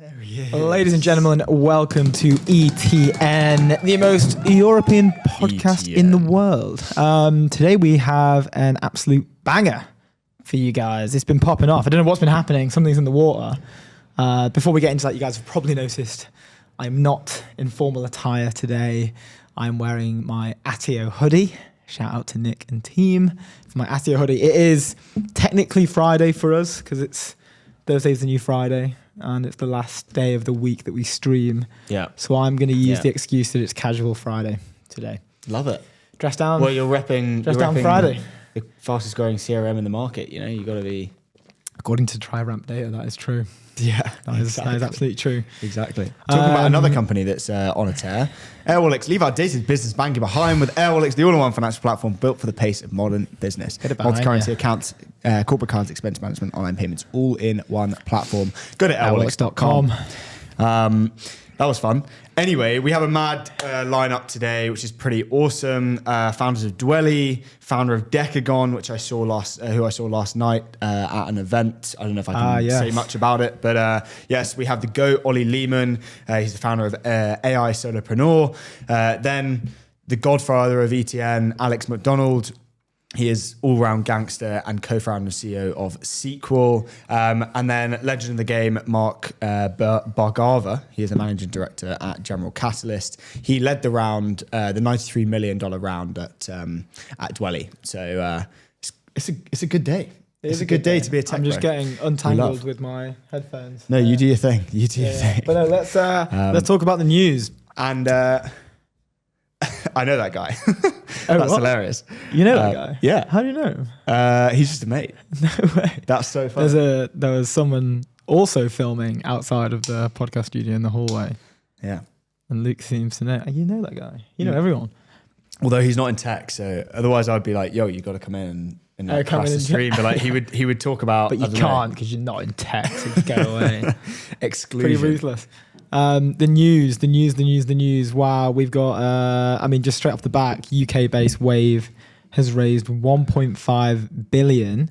There he is. Ladies and gentlemen, welcome to ETN, the most European podcast in the world. Today we have an absolute banger for you guys. It's been popping off. I don't know what's been happening. Something's in the water. Before we get into that, you guys have probably noticed I'm not in formal attire today. I'm wearing my Attio hoodie. Shout out to Nick and team for my Attio hoodie. It is technically Friday for us because it's Thursday's the new Friday. And it's the last day of the week that we stream. Yeah. So I'm going to use the excuse that it's casual Friday today. Love it. Dress down. Well, you're repping Friday. The fastest growing CRM in the market. You know, you got to be. According to TriRamp data, that is true. Yeah, that is absolutely true. Exactly. Talking about another company that's on a tear. Airwallex, leave our dated business banking behind with Airwallex, the all-in-one financial platform built for the pace of modern business. Multi-currency accounts, corporate cards, expense management, online payments, all in one platform. Go to airwallex.com. That was fun. Anyway, we have a mad lineup today, which is pretty awesome. Founders of Dwelly, founder of Decagon, who I saw last night at an event. I don't know if I can say much about it, but yes, we have the GOAT, Ollie Lehman. He's the founder of AI Solopreneur. Then the godfather of ETN, Alex McDonald. He is all-round gangster and co-founder and CEO of Sequel. And then legend of the game, Mark Bargava. He is a managing director at General Catalyst. He led the round, the $93 million round at Dwelly. So it's a good day. It's a good day to be a tech I'm just bro. getting untangled with my headphones. No, you do your thing. You do your thing. But no, let's talk about the news. And I know that guy. Oh, That's what? hilarious. You know that guy? Yeah. How do you know him? He's just a mate. No way. That's so fun. There was someone also filming outside of the podcast studio in the hallway. Yeah. And Luke seems to know. You know that guy. You know everyone. Although he's not in tech, so otherwise I'd be like, yo, you got to come in and like crash the stream. But like he would talk about. But you can't because you're not in tech, so just go away. Exclusion. Pretty ruthless. The news. Wow, we've got, just straight off the back, UK-based Wayve has raised 1.5 billion,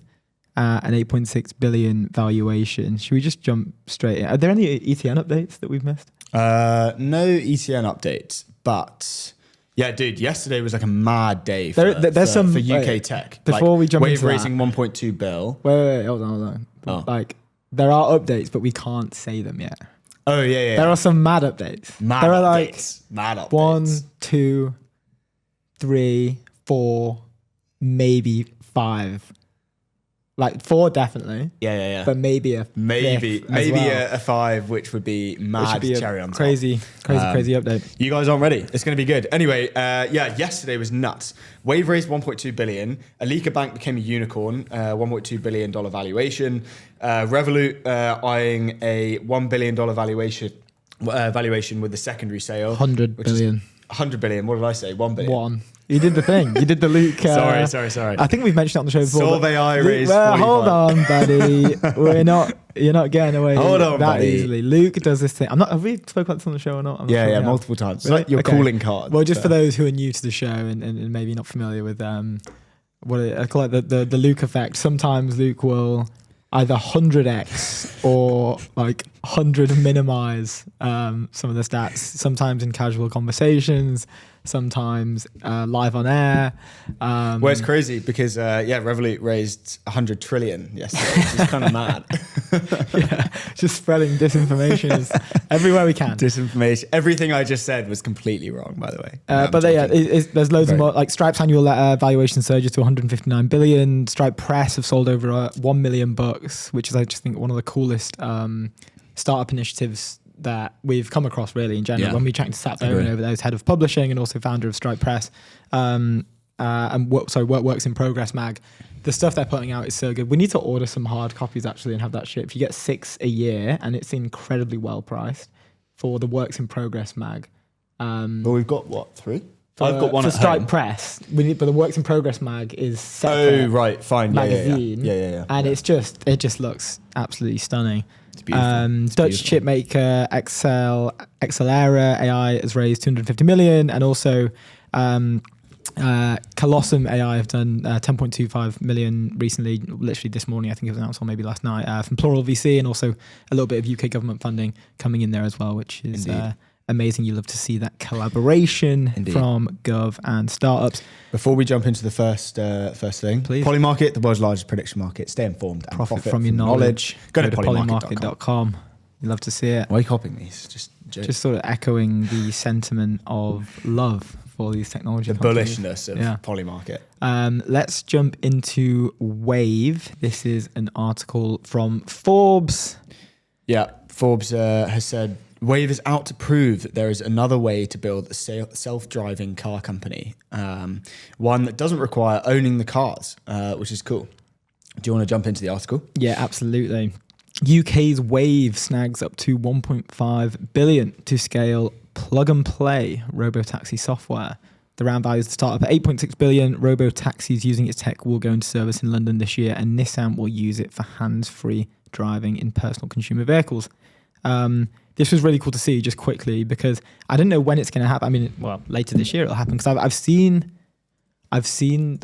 an 8.6 billion valuation. Should we just jump straight in? Are there any ETN updates that we've missed? No ETN updates, but yeah, dude, yesterday was like a mad day for UK tech. Before we jump Wayve into raising 1.2 bill. Wait, hold on. Oh. Like, there are updates, but we can't say them yet. Oh, yeah. There are some mad updates. Mad updates. 1, 2, 3, 4, maybe 5. Like 4 definitely. Yeah. But maybe a a 5, which would be mad cherry on top. Crazy update. You guys aren't ready. It's going to be good. Anyway, yesterday was nuts. Wayve raised 1.2 billion. Alika Bank became a unicorn, $1.2 billion valuation. Revolut eyeing a $1 billion valuation with the secondary sale. 100 billion. 100 billion. What did I say? 1 billion. 1. You did the thing. You did the Luke. Sorry. I think we've mentioned it on the show before. Solve AI raised 45. Hold on, buddy. You're not getting away that easily. Luke does this thing. Have we spoken about this on the show or not? Yeah, multiple times. It's like your calling card. Well, just for those who are new to the show and maybe not familiar with what I call it, the Luke effect. Sometimes Luke will either 100x or like 100 minimize some of the stats. Sometimes in casual conversations. Sometimes live on air. Well, it's crazy because Revolut raised 100 trillion yesterday, which is kind of mad. Yeah, just spreading disinformation everywhere we can. Disinformation. Everything I just said was completely wrong, by the way. There's loads of more. Like Stripe's annual valuation surges to 159 billion. Stripe Press have sold over 1 million books, which is I just think one of the coolest startup initiatives that we've come across really in general when we chatting to Sat Bowen over there, who's head of publishing and also founder of Stripe Press, and Works in Progress mag. The stuff they're putting out is so good. We need to order some hard copies actually and have that shit. If you get 6 a year and it's incredibly well priced for the Works in Progress mag. Well, we've got what, 3? I've got one for at Stripe home. Press. But the Works in Progress mag is separate. Oh right, fine. Magazine. Yeah. And it just looks absolutely stunning. It's beautiful. Dutch chip maker Accelera AI has raised 250 million, and also Colossum AI have done 10.25 million recently, literally this morning, I think it was announced, or maybe last night, from Plural VC, and also a little bit of UK government funding coming in there as well, which is amazing. You love to see that collaboration from Gov and startups. Before we jump into the first thing, please. Polymarket, the world's largest prediction market. Stay informed and profit from your knowledge. Go to polymarket.com. You love to see it. Why are you copying these? Just sort of echoing the sentiment of love for these technology companies. Bullishness of Polymarket. Let's jump into Wayve. This is an article from Forbes. Yeah, Forbes has said, Wayve is out to prove that there is another way to build a self-driving car company, one that doesn't require owning the cars, which is cool. Do you want to jump into the article? Yeah, absolutely. UK's Wayve snags up to 1.5 billion to scale plug-and-play robotaxi software. The round value is the startup at 8.6 billion. Robotaxis using its tech will go into service in London this year, and Nissan will use it for hands-free driving in personal consumer vehicles. This was really cool to see just quickly because I don't know when it's going to happen. I mean, well, later this year it'll happen because I've seen the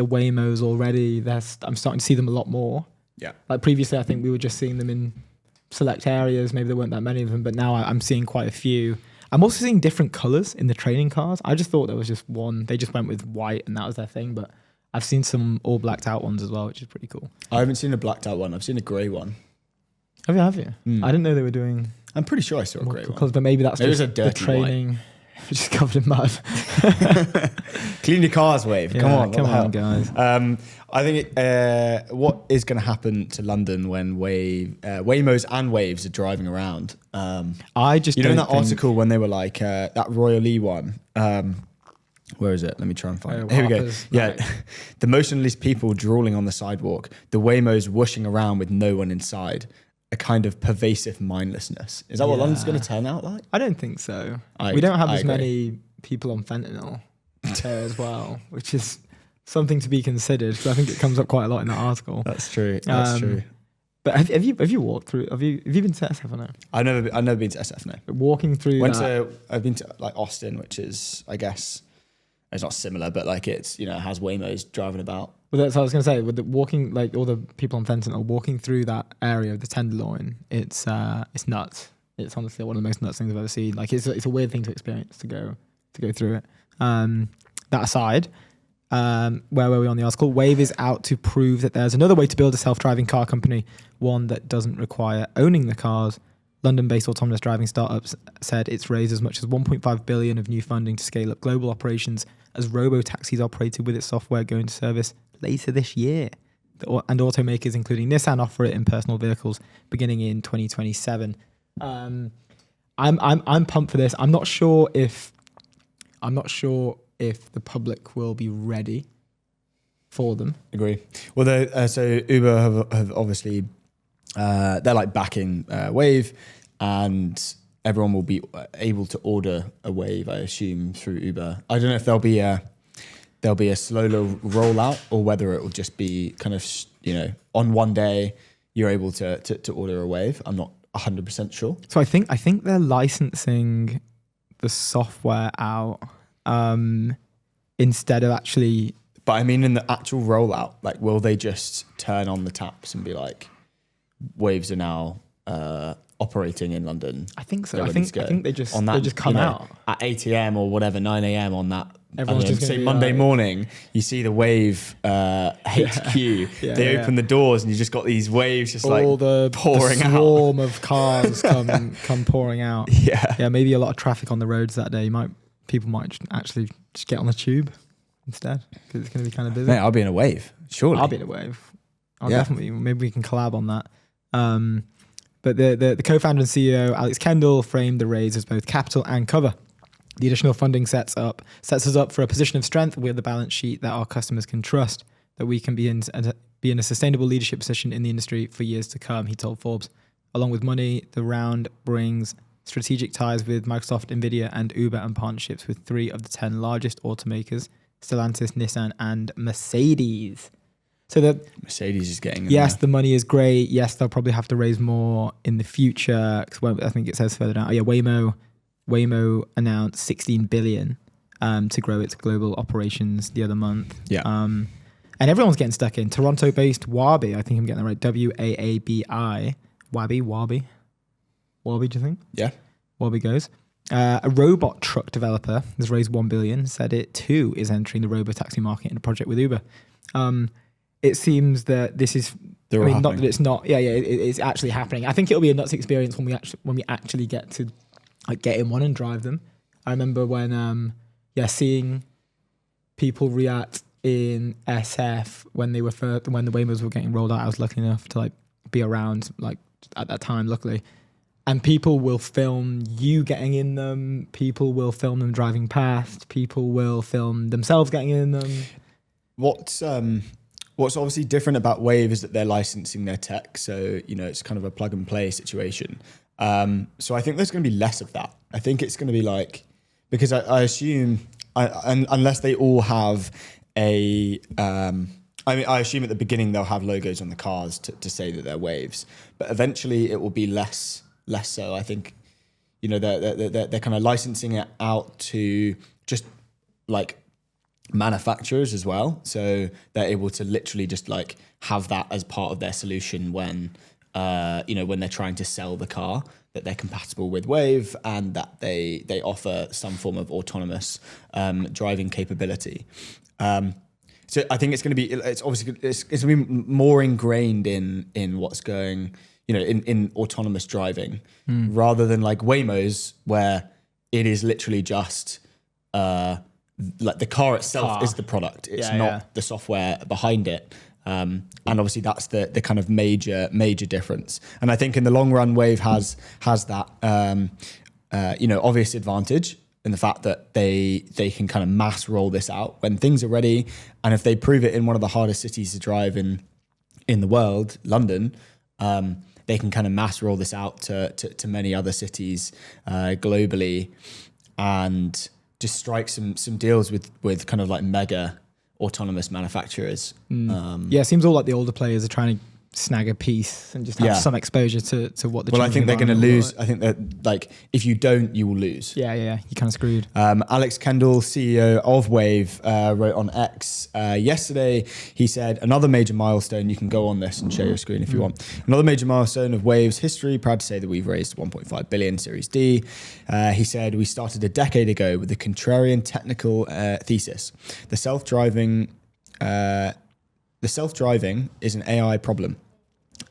Waymos already. I'm starting to see them a lot more. Yeah. Like previously, I think we were just seeing them in select areas. Maybe there weren't that many of them, but now I'm seeing quite a few. I'm also seeing different colors in the training cars. I just thought there was just one. They just went with white and that was their thing, but I've seen some all blacked out ones as well, which is pretty cool. I haven't seen a blacked out one. I've seen a grey one. Have you? I didn't know they were doing... I'm pretty sure I saw a grey one. But maybe that's just a dirty the training. Which is covered in mud. Clean your cars, Wayve. Yeah, come on, guys. I think what is going to happen to London when Waymos and Waves are driving around? I just in that article when they were like that Royal Lee one. Where is it? Let me try and find it. Here we go. Yeah, the motionless people drooling on the sidewalk. The Waymos whooshing around with no one inside. A kind of pervasive mindlessness. Is that what London's going to turn out like? I don't think so. We don't have as many people on fentanyl there as well, which is something to be considered because I think it comes up quite a lot in that article. That's true. That's true. But have you walked through? Have you been to SF or no? I've never been to SF. No. But walking through. I've been to like Austin, which is I guess it's not similar, but like it's has Waymos driving about. Well, that's what I was going to say. With the walking, like all the people on fentanyl walking through that area of the Tenderloin, it's nuts. It's honestly one of the most nuts things I've ever seen. Like it's a weird thing to experience to go through it. That aside, where were we on the article? Wayve is out to prove that there's another way to build a self-driving car company, one that doesn't require owning the cars. London-based autonomous driving startups said it's raised as much as 1.5 billion of new funding to scale up global operations as robo-taxis operated with its software go into service later this year. And automakers, including Nissan, offer it in personal vehicles beginning in 2027. I'm pumped for this. I'm not sure if the public will be ready for them. Agree. Well, so Uber have obviously they're like backing Wayve, and everyone will be able to order a Wayve, I assume, through Uber. I don't know if there'll be a slower rollout or whether it will just be kind of on one day you're able to order a Wayve. I'm not 100% sure. So I think they're licensing the software out instead of actually. But I mean, in the actual rollout, like, will they just turn on the taps and be like, Waves are now operating in London? I think so. I think they just come out at 8 a.m. or whatever, 9 a.m. on that. Everyone's just say Monday morning. You see the Wave HQ. They open the doors and you just got these waves just all like pouring out. The swarm of cars come pouring out. Yeah. Maybe a lot of traffic on the roads that day. People might actually just get on the tube instead because it's going to be kind of busy. Mate, I'll be in a Wave. Surely, I'll be in a Wave. I'll definitely. Maybe we can collab on that. But the co-founder and CEO Alex Kendall framed the raise as both capital and cover. The additional funding sets us up for a position of strength with a balance sheet that our customers can trust, that we can be in a sustainable leadership position in the industry for years to come, he told Forbes. Along with money, the round brings strategic ties with Microsoft, Nvidia, and Uber, and partnerships with 3 of the 10 largest automakers, Stellantis, Nissan, and Mercedes. So that Mercedes is getting the money is great. Yes, they'll probably have to raise more in the future. Because I think it says further down. Waymo announced 16 billion to grow its global operations the other month. Yeah. And everyone's getting stuck in. Toronto-based Wabi, I think I'm getting that right, Waabi. Wabi, do you think? Yeah. Wabi goes. A robot truck developer has raised $1 billion, said it too is entering the robo-taxi market in a project with Uber. It seems that this is, not that it's not, it's actually happening. I think it'll be a nuts experience when we actually get to like get in one and drive them. I remember when, seeing people react in SF when the Waymos were getting rolled out. I was lucky enough to like be around like at that time, luckily. And people will film you getting in them. People will film them driving past. People will film themselves getting in them. What's obviously different about Wayve is that they're licensing their tech. So, it's kind of a plug and play situation. So I think there's going to be less of that. I think it's going to be like, because I assume, unless they all have I assume at the beginning they'll have logos on the cars to say that they're Waves. But eventually it will be less so. I think, they're kind of licensing it out to just like manufacturers as well. So they're able to literally just like have that as part of their solution when they're trying to sell the car, that they're compatible with Wayve and that they offer some form of autonomous driving capability. So I think it's going to be more ingrained in what's going, in autonomous driving rather than like Waymos, where it is literally just like the car itself is the product. It's not the software behind it. And obviously that's the kind of major difference. And I think in the long run, Wayve has that obvious advantage in the fact that they can kind of mass roll this out when things are ready. And if they prove it in one of the hardest cities to drive in the world, London, they can kind of mass roll this out to many other cities globally and just strike some deals with kind of like mega autonomous manufacturers. It seems all like the older players are trying to snag a piece and just have some exposure to what the. Well, I think they're going to lose. I think that like if you don't, you will lose. Yeah, you're kind of screwed. Alex Kendall, CEO of Wayve, wrote on X yesterday. He said, "Another major milestone." You can go on this and share your screen if you want. Another major milestone of Wayve's history. Proud to say that we've raised 1.5 billion Series D. He said, "We started a decade ago with a contrarian technical thesis. The self-driving is an AI problem.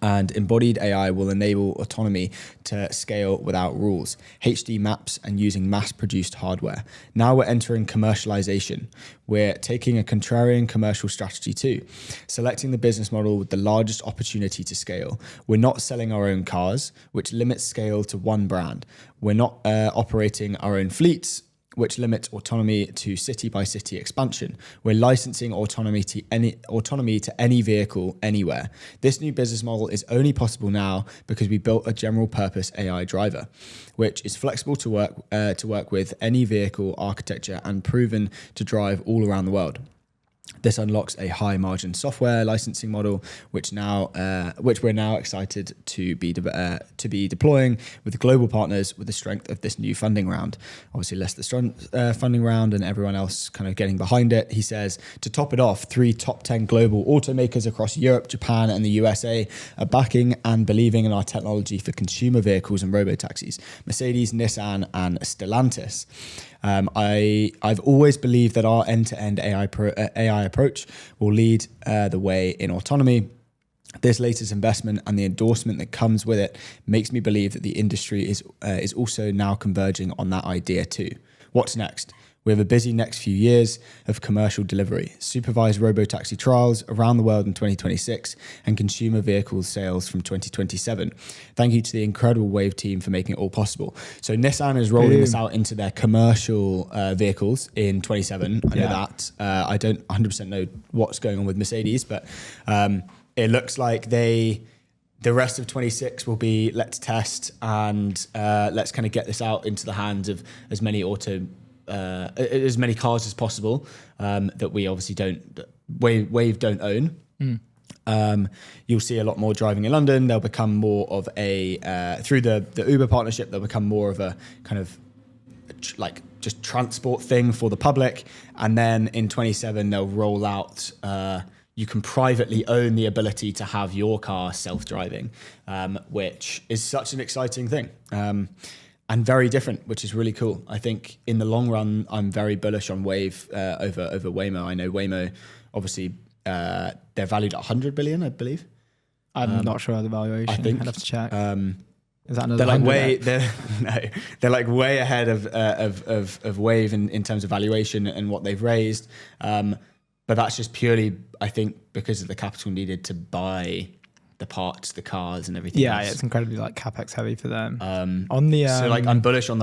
And embodied AI will enable autonomy to scale without rules, HD maps, and using mass-produced hardware. Now we're entering commercialization. We're taking a contrarian commercial strategy too, selecting the business model with the largest opportunity to scale. We're not selling our own cars, which limits scale to one brand. We're not operating our own fleets, which limits autonomy to city-by-city expansion. We're licensing autonomy to any vehicle anywhere. This new business model is only possible now because we built a general-purpose AI driver, which is flexible to work with any vehicle architecture and proven to drive all around the world. This unlocks a high-margin software licensing model, which we're now excited to be deploying with global partners with the strength of this new funding round. Obviously, less the funding round and everyone else kind of getting behind it. He says, to top it off, 3 top 10 global automakers across Europe, Japan, and the USA are backing and believing in our technology for consumer vehicles and robotaxis: Mercedes, Nissan, and Stellantis. I've always believed that our end-to-end AI approach will lead the way in autonomy. This latest investment and the endorsement that comes with it makes me believe that the industry is also now converging on that idea too. What's next? We have a busy next few years of commercial delivery, supervised robotaxi trials around the world in 2026, and consumer vehicle sales from 2027. Thank you to the incredible Wayve team for making it all possible. So Nissan is rolling this out into their commercial vehicles in 27. I know that. I don't 100% know what's going on with Mercedes, but it looks like the rest of 26 will be let's test and let's kind of get this out into the hands of as many cars as possible that we obviously Wayve don't own. You'll see a lot more driving in London. They'll become more of through the Uber partnership, they'll become more of a kind of like just transport thing for the public. And then in 27, they'll roll out, you can privately own the ability to have your car self-driving, which is such an exciting thing. And very different, which is really cool. I think in the long run, I'm very bullish on Wayve over Waymo. I know Waymo, obviously, they're valued at 100 billion, I believe. I'm not sure of the valuation. I think I'd have to check. Is that another? They're like way ahead of Wayve in terms of valuation and what they've raised. But that's just purely, I think, because of the capital needed to buy the parts, the cars, and everything. Yeah, else. it's incredibly like capex heavy for them. So like I'm bullish on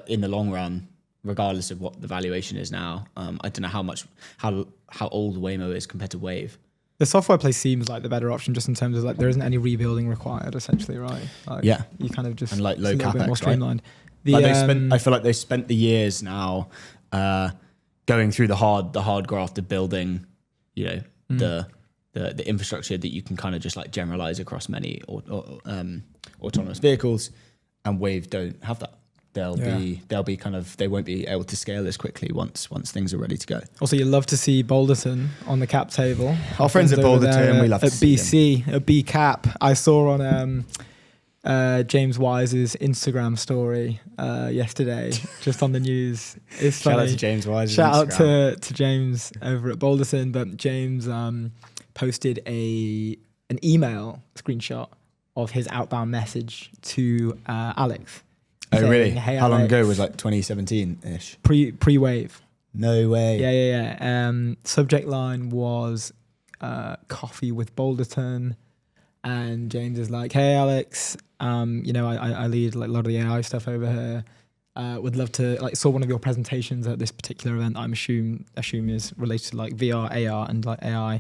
in the long run, regardless of what the valuation is now. I don't know how old Waymo is compared to Wayve. The software play seems like the better option, just in terms of like there isn't any rebuilding required, essentially, right? Like, yeah, you kind of just and like low it's a little bit capex, more streamlined. Right? I feel like they spent the years now going through the hard graft of building, the infrastructure that you can kind of just like generalize across many autonomous vehicles, and Wayve don't have that. They won't be able to scale as quickly once things are ready to go. Also, you love to see Boulderton on the cap table. Our friends at Boulderton, we love to see BC, a B cap. I saw on James Wise's Instagram story yesterday, just on the news. It's funny. Shout out to James Wise. Shout out to James over at Boulderton. But James posted an email screenshot of his outbound message to Alex. Oh, really? Hey, how long Alex. ago was like 2017-ish? Pre-Wayve. No way. Yeah. Subject line was coffee with Boulderton. And James is like, hey, Alex, I lead like a lot of the AI stuff over here. Would love to, like, saw one of your presentations at this particular event I assume is related to like VR, AR, and like AI.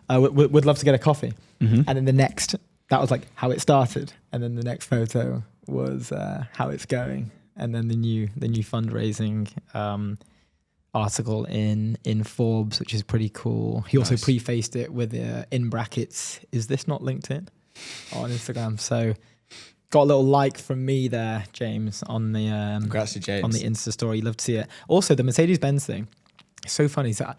Would love to get a coffee. Mm-hmm. And then that was like how it started. And then the next photo was how it's going. And then the new fundraising article in Forbes, which is pretty cool. He also prefaced it with in brackets, "Is this not LinkedIn?" on Instagram. So got a little like from me there, James, on the congrats to James on the Insta story. Love to see it. Also, the Mercedes-Benz thing, it's so funny. So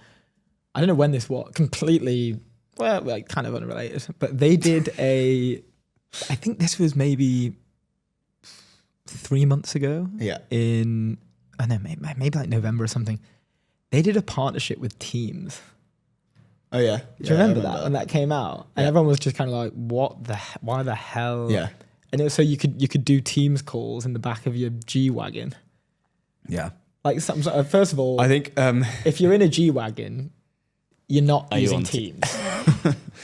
I don't know when this was completely, well, like kind of unrelated, but they did I think this was maybe 3 months ago. Yeah. I don't know, maybe like November or something. They did a partnership with Teams. Oh yeah. Do you remember that when that came out? And everyone was just kind of like, why the hell? Yeah. And it was so you could do Teams calls in the back of your G-Wagon. Yeah. Like, first of all, I think if you're in a G-Wagon, you're not using Teams.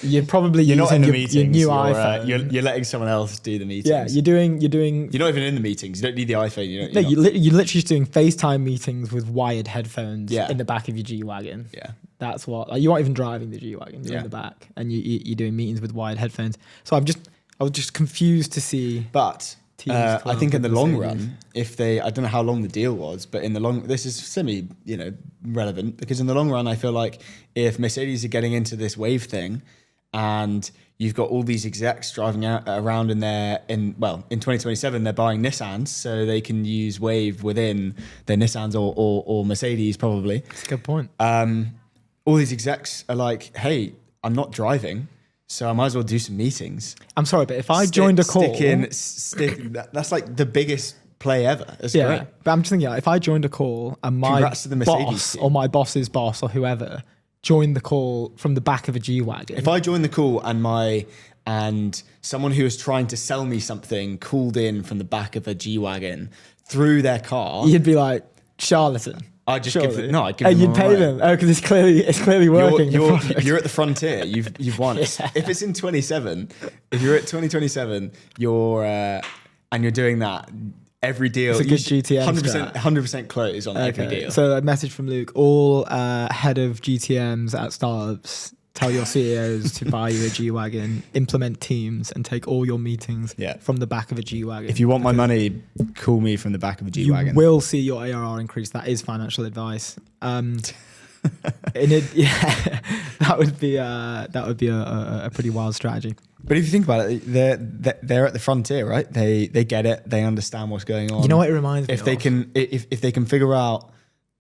You're probably you're using not in the your meetings. new iPhone. You're letting someone else do the meetings. Yeah, you're doing. You're not even in the meetings. You don't need the iPhone. You're literally just doing FaceTime meetings with wired headphones in the back of your G-Wagon. Yeah. That's what, like, you aren't even driving the G-Wagon. You're in the back, and you're doing meetings with wired headphones. So I was just confused to see. But I think in the long run, I don't know how long the deal was, but this is semi, relevant, because in the long run, I feel like if Mercedes are getting into this Wayve thing, and you've got all these execs driving around in 2027, they're buying Nissans, so they can use Wayve within their Nissans or Mercedes probably. That's a good point. All these execs are like, hey, I'm not driving, so I might as well do some meetings. I'm sorry, but if I joined a call... That's like the biggest play ever. It's great. But I'm just thinking, if I joined a call and my Congrats to the Mercedes boss team. or my boss's boss or whoever joined the call from the back of a G-Wagon... If I joined the call and someone who was trying to sell me something called in from the back of a G-Wagon through their car... You'd be like, charlatan. I'd just give them you'd pay them. Oh, because it's clearly working. You're at the frontier. You've won. Yeah. If it's in 27, if you're at 2027, and you're doing that, every deal, it's a good GTM 100% close on every deal. So a message from Luke: all head of GTMs at startups, tell your CEOs to buy you a G-Wagon, implement Teams, and take all your meetings from the back of a G-Wagon. If you want my money, call me from the back of a G-Wagon. You will see your ARR increase. That is financial advice. That would be a pretty wild strategy. But if you think about it, they're at the frontier, right? They get it. They understand what's going on. You know what it reminds me if of? if they can figure out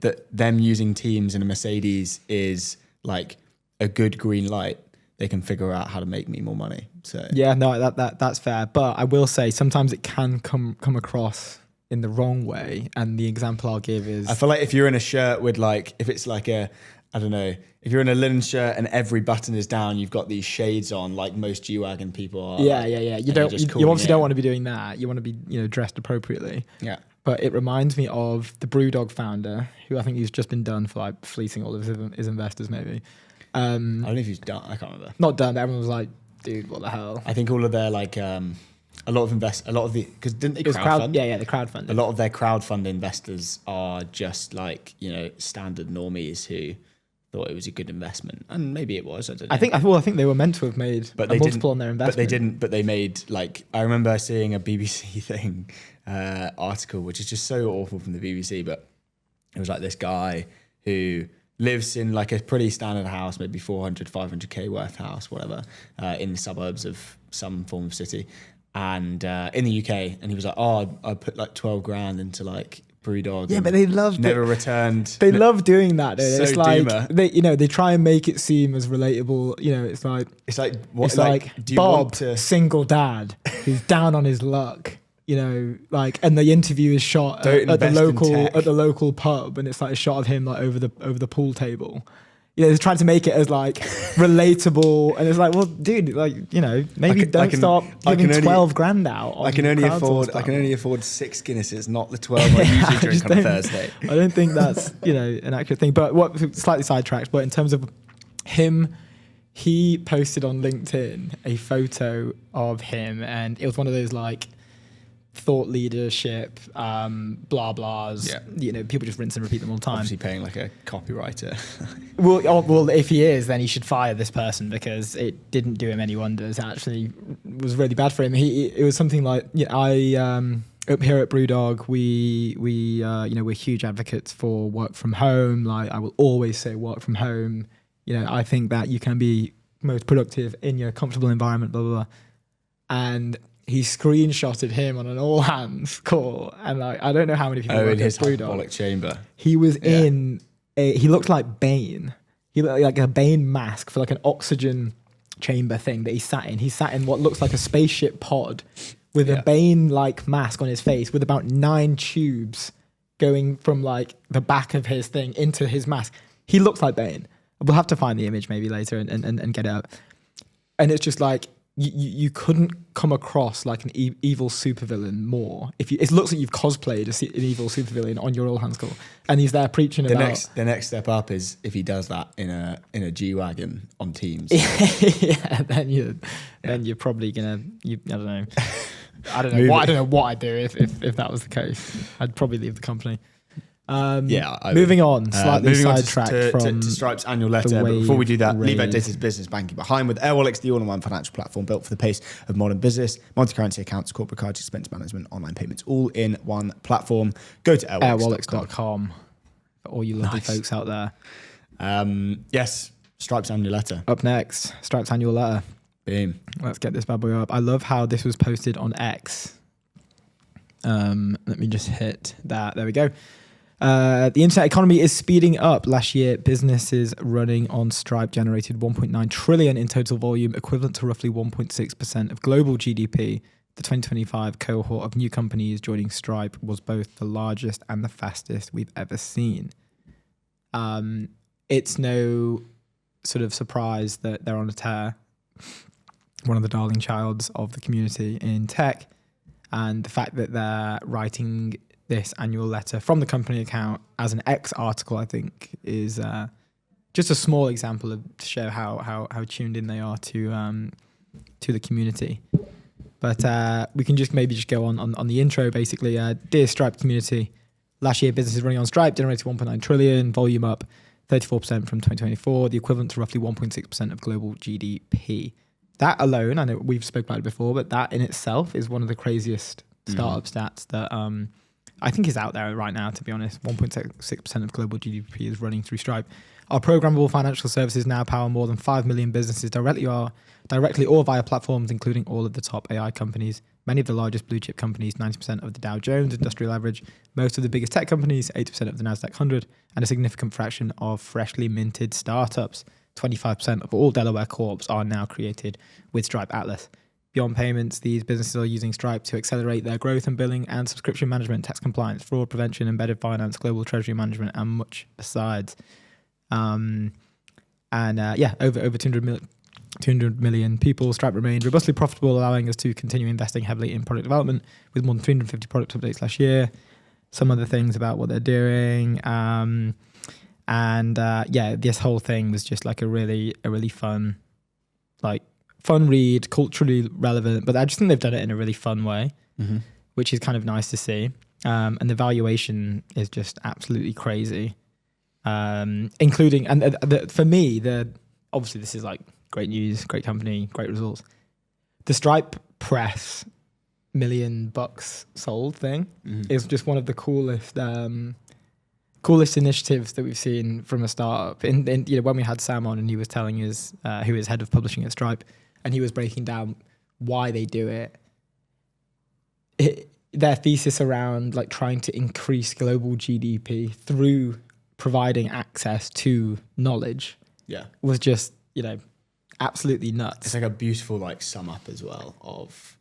that them using Teams in a Mercedes is like a good green light, they can figure out how to make me more money. So yeah, no, that's fair. But I will say sometimes it can come across in the wrong way. And the example I'll give is, I feel like if you're in a shirt with like, if it's like a, I don't know, if you're in a linen shirt and every button is down, you've got these shades on, like most G-Wagon people are. Yeah. You obviously don't want to be doing that. You want to be, dressed appropriately. Yeah. But it reminds me of the Brewdog founder, who I think he's just been done for like fleecing all of his investors, maybe. I don't know if he's done. I can't remember. Not done. But everyone was like, "Dude, what the hell?" I think all of their like because didn't they crowdfund? They crowdfunded. A lot of their crowdfund investors are just like standard normies who thought it was a good investment, and maybe it was. I don't know. I think they were meant to have made a multiple on their investment, but they didn't. But they made like I remember seeing a BBC thing article, which is just so awful from the BBC, but it was like this guy who lives in like a pretty standard house, maybe 500k worth house, whatever, in the suburbs of some form of city, and in the UK. And he was like, "Oh, I put like 12 grand into like Brewdog." Yeah, but they love never returned. They love doing that. Though. So it's like doomer. they try and make it seem as relatable. It's like what, it's like do you Bob, want to... single dad, who's down on his luck. And the interview is shot at the local pub, and it's like a shot of him like over the pool table. They're trying to make it as like relatable, and it's like, well, dude, maybe don't start giving 12 grand out. I can only afford 6 Guinnesses, not the 12 I usually drink on a Thursday. I don't think that's an accurate thing. But what slightly sidetracked. But in terms of him, he posted on LinkedIn a photo of him, and it was one of those like thought leadership, blah blahs. Yeah. People just rinse and repeat them all the time. Obviously paying like a copywriter. well, if he is, then he should fire this person because it didn't do him any wonders. It actually was really bad for him. It was something like, up here at Brewdog, we're huge advocates for work from home. Like I will always say work from home. I think that you can be most productive in your comfortable environment, blah, blah, blah. And he screenshotted him on an all hands call, and like I don't know how many people in his hyperbolic chamber. He was in he looked like Bane. He looked like a Bane mask for like an oxygen chamber thing that he sat in. He sat in what looks like a spaceship pod with a Bane like mask on his face with about 9 tubes going from like the back of his thing into his mask. He looks like Bane. We'll have to find the image maybe later and get it up. And it's just like you couldn't come across like an evil supervillain more. It looks like you've cosplayed an evil supervillain on your all hands call, and he's there preaching about. The next step up is if he does that in a G-Wagon on Teams. Then you're probably gonna. I don't know what I'd do if that was the case. I'd probably leave the company. Moving on, slightly sidetracked from to Stripe's annual letter. But before we do that, leave outdated business banking behind with Airwallex, the all-in-one financial platform built for the pace of modern business. Multi-currency accounts, corporate cards, expense management, online payments, all in one platform. Go to airwallex.com for all you lovely folks out there. Yes, Stripe's annual letter. Up next, Stripe's annual letter. Boom. Let's get this bad boy up. I love how this was posted on X. Let me just hit that. There we go. The internet economy is speeding up. Last year, businesses running on Stripe generated 1.9 trillion in total volume, equivalent to roughly 1.6% of global GDP. The 2025 cohort of new companies joining Stripe was both the largest and the fastest we've ever seen. It's no sort of surprise that they're on a tear. One of the darling childs of the community in tech, and the fact that they're writing this annual letter from the company account as an X article, I think, is just a small example to show how tuned in they are to the community. But we can just go on the intro, basically. Dear Stripe community, last year businesses running on Stripe generated 1.9 trillion, volume up 34% from 2024, the equivalent to roughly 1.6% of global GDP. That alone, I know we've spoken about it before, but that in itself is one of the craziest startup stats I think is out there right now, to be honest. 1.6% of global GDP is running through Stripe. Our programmable financial services now power more than 5 million businesses directly or via platforms, including all of the top AI companies, many of the largest blue chip companies, 90% of the Dow Jones Industrial Average, most of the biggest tech companies, 80% of the NASDAQ 100, and a significant fraction of freshly minted startups. 25% of all Delaware corps are now created with Stripe Atlas. Beyond payments, these businesses are using Stripe to accelerate their growth and billing and subscription management, tax compliance, fraud prevention, embedded finance, global treasury management, and much besides. Over 200 million people. Stripe remained robustly profitable, allowing us to continue investing heavily in product development with more than 350 product updates last year. Some other things about what they're doing. This whole thing was just like a really fun read, culturally relevant, but I just think they've done it in a really fun way, which is kind of nice to see. And the valuation is just absolutely crazy. Including, for me, obviously this is like great news, great company, great results. The Stripe Press $1 million sold thing is just one of the coolest initiatives that we've seen from a startup. When we had Sam on and he was telling us who is head of publishing at Stripe, and he was breaking down why they do it. Their thesis around like trying to increase global GDP through providing access to knowledge was just, absolutely nuts. It's like a beautiful like sum up as well of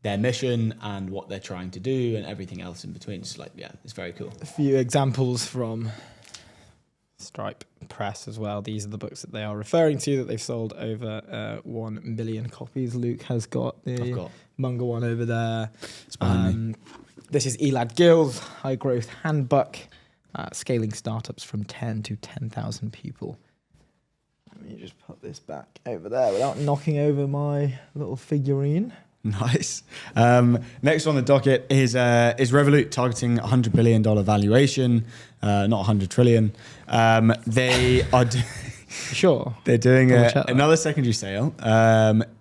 their mission and what they're trying to do and everything else in between. It's like, it's very cool. A few examples from Stripe Press as well. These are the books that they are referring to that they've sold over 1 million copies. Luke has got the Munger one over there. This is Elad Gil's High Growth Handbook, scaling startups from 10 to 10,000 people. Let me just put this back over there without knocking over my little figurine. Nice. Next on the docket is Revolut targeting $100 billion valuation, not 100 trillion. They are sure. They're doing another secondary sale.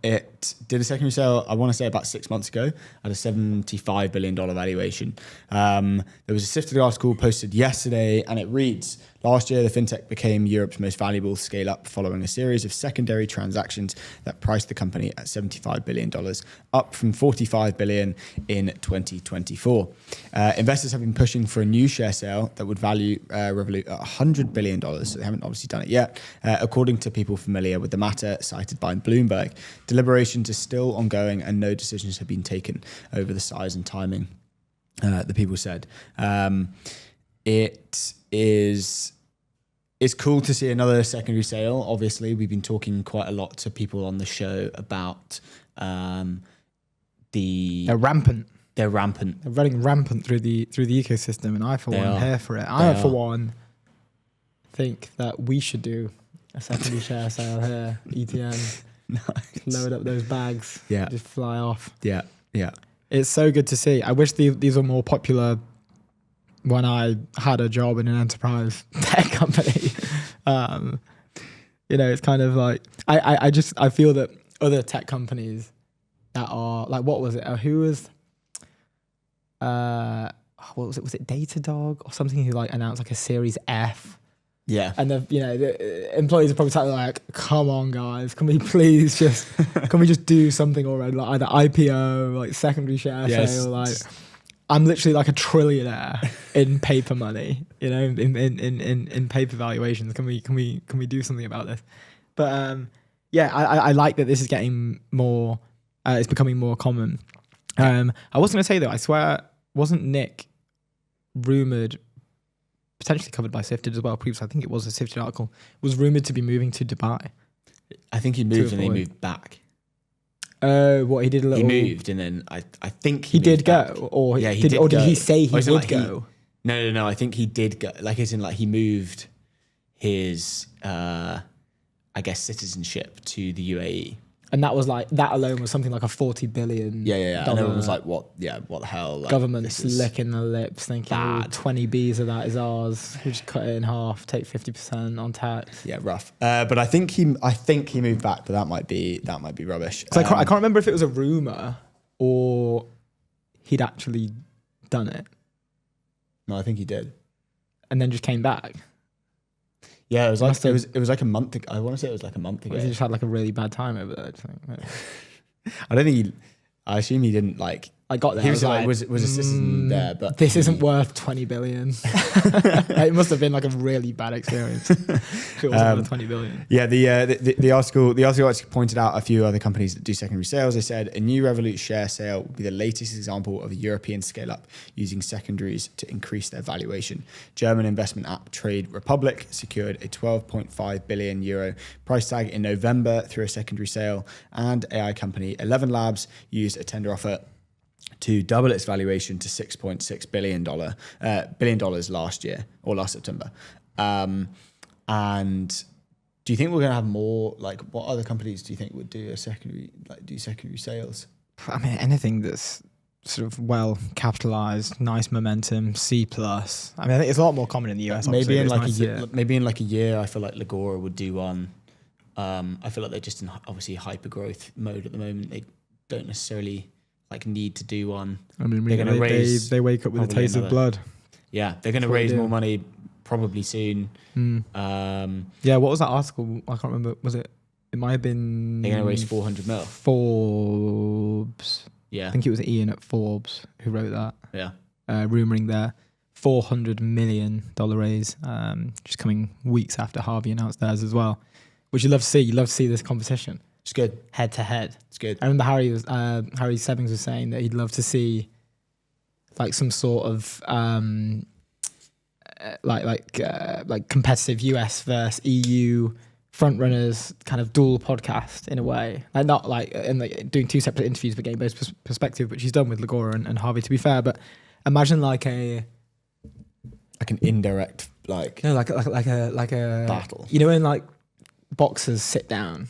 It did a secondary sale, I want to say about 6 months ago, at a $75 billion valuation. There was a sifted article posted yesterday, and it reads, last year, the fintech became Europe's most valuable scale-up following a series of secondary transactions that priced the company at $75 billion, up from $45 billion in 2024. Investors have been pushing for a new share sale that would value Revolut at $100 billion, so they haven't obviously done it yet, according to people familiar with the matter cited by Bloomberg. Deliberations are still ongoing and no decisions have been taken over the size and timing, the people said. It's cool to see another secondary sale. Obviously, we've been talking quite a lot to people on the show about They're rampant. They're rampant. They're running rampant through the ecosystem, and I for one am here for it. I for one think that we should do a secondary share sale here. ETN. Nice. Load up those bags. Yeah. Just fly off. Yeah. Yeah. It's so good to see. I wish these were more popular when I had a job in an enterprise tech company. It's kind of like I feel that other tech companies that are like, what was it? Who was what was it? Was it Datadog or something who like announced like a Series F? Yeah. And the employees are probably sat there like, come on guys, can we please just do something already? Like either IPO, like secondary share sale, like I'm literally like a trillionaire in paper money, in paper valuations. Can we do something about this? But I like that this is getting more, it's becoming more common. I was going to say though, I swear, wasn't Nick rumored, potentially covered by Sifted as well previously, I think it was a Sifted article, was rumored to be moving to Dubai? I think he moved and he moved back. What he did a little. He moved and then I think he did back. go, or yeah, he did go. Did he say he would go? No. I think he did go. Like as in, like he moved his, I guess, citizenship to the UAE. And that was like, that alone was something like a 40 billion. Yeah. And everyone was like, what the hell? Like, government's licking the lips, thinking 20 Bs of that is ours. We just cut it in half, take 50% on tax. Yeah, rough. But I think he moved back, but that might be rubbish. I can't remember if it was a rumor or he'd actually done it No, I think he did. and then just came back? Yeah, it was like it was like a month ago. I want to say it was like a month ago. Or he just had like a really bad time over there? Do you think? Maybe. I don't think I assume he didn't like. I got there. He I was like was assistant there, but this isn't worth 20 billion. It must have been like a really bad experience. If it wasn't worth 20 billion. Yeah, the article actually pointed out a few other companies that do secondary sales. They said a new Revolut share sale will be the latest example of a European scale up using secondaries to increase their valuation. German investment app Trade Republic secured a 12.5 billion euro price tag in November through a secondary sale, and AI company 11 Labs used a tender offer to double its valuation to $6.6 billion last year or last September. And do you think we're going to have more? Like, what other companies do you think would do secondary sales? I mean, anything that's sort of well capitalized, nice momentum, C plus. I mean, I think it's a lot more common in the US. Maybe in like a year, I feel like Legora would do one. I feel like they're just in obviously hyper growth mode at the moment. They don't necessarily like need to do one. I mean, they're going to raise. They wake up with a taste of blood. Yeah, they're going to raise more money probably soon. Yeah, what was that article? I can't remember. Was it? It might have been. They're going to raise 400 mil. Forbes. Yeah, I think it was Ian at Forbes who wrote that. Yeah, rumoring their $400 million raise, just coming weeks after Harvey announced theirs as well, which you love to see. You love to see this competition. It's good. Head to head. It's good. I remember Harry Sebbings was saying that he'd love to see like some sort of like competitive US versus EU frontrunners kind of dual podcast in a way. Like not like and like doing two separate interviews but getting both perspective, which he's done with Legora and Harvey, to be fair. But imagine like an indirect like a battle. You know, when like boxers sit down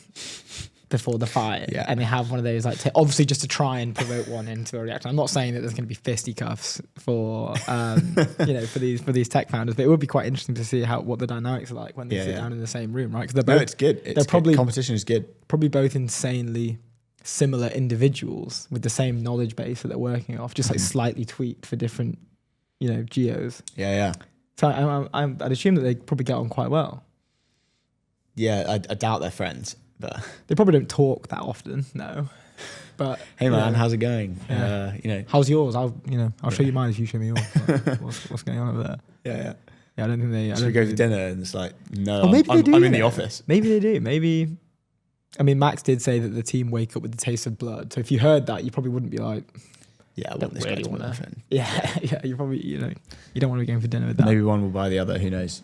before the fight, yeah, and they have one of those like obviously just to try and provoke one into a reaction. I'm not saying that there's going to be fisticuffs for for these tech founders, but it would be quite interesting to see what the dynamics are like when they sit down in the same room, right? Because they're both it's good. They're probably competition is good. Probably both insanely similar individuals with the same knowledge base that they're working off, just like slightly tweaked for different geos. Yeah. So I'd assume that they probably get on quite well. Yeah, I doubt they're friends. But they probably don't talk that often, no. But hey man, how's it going? Yeah. How's yours? I'll show you mine if you show me yours. What's going on over there? Yeah. I don't think they. Should we go for dinner? And it's like, no, maybe they do. I'm in the office. Maybe they do. Maybe. I mean, Max did say that the team wake up with the taste of blood. So if you heard that, you probably wouldn't be like, yeah, I want this guy to be my friend. Yeah. You probably you don't want to be going for dinner with that. Maybe one will buy the other. Who knows?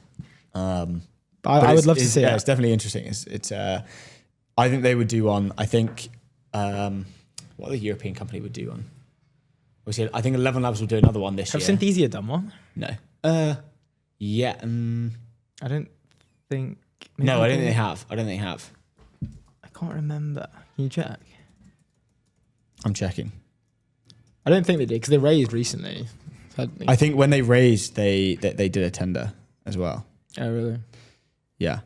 But I would love to see it. Yeah, it's definitely interesting. It's I think they would do one. I think what the European company would do one. I think 11 Labs will do another one this year. Have Synthesia done one? No. Yeah. I don't think. No, I don't think they have. I can't remember. Can you check? I'm checking. I don't think they did because they raised recently. I think when they raised, they did a tender as well. Oh really? Yeah.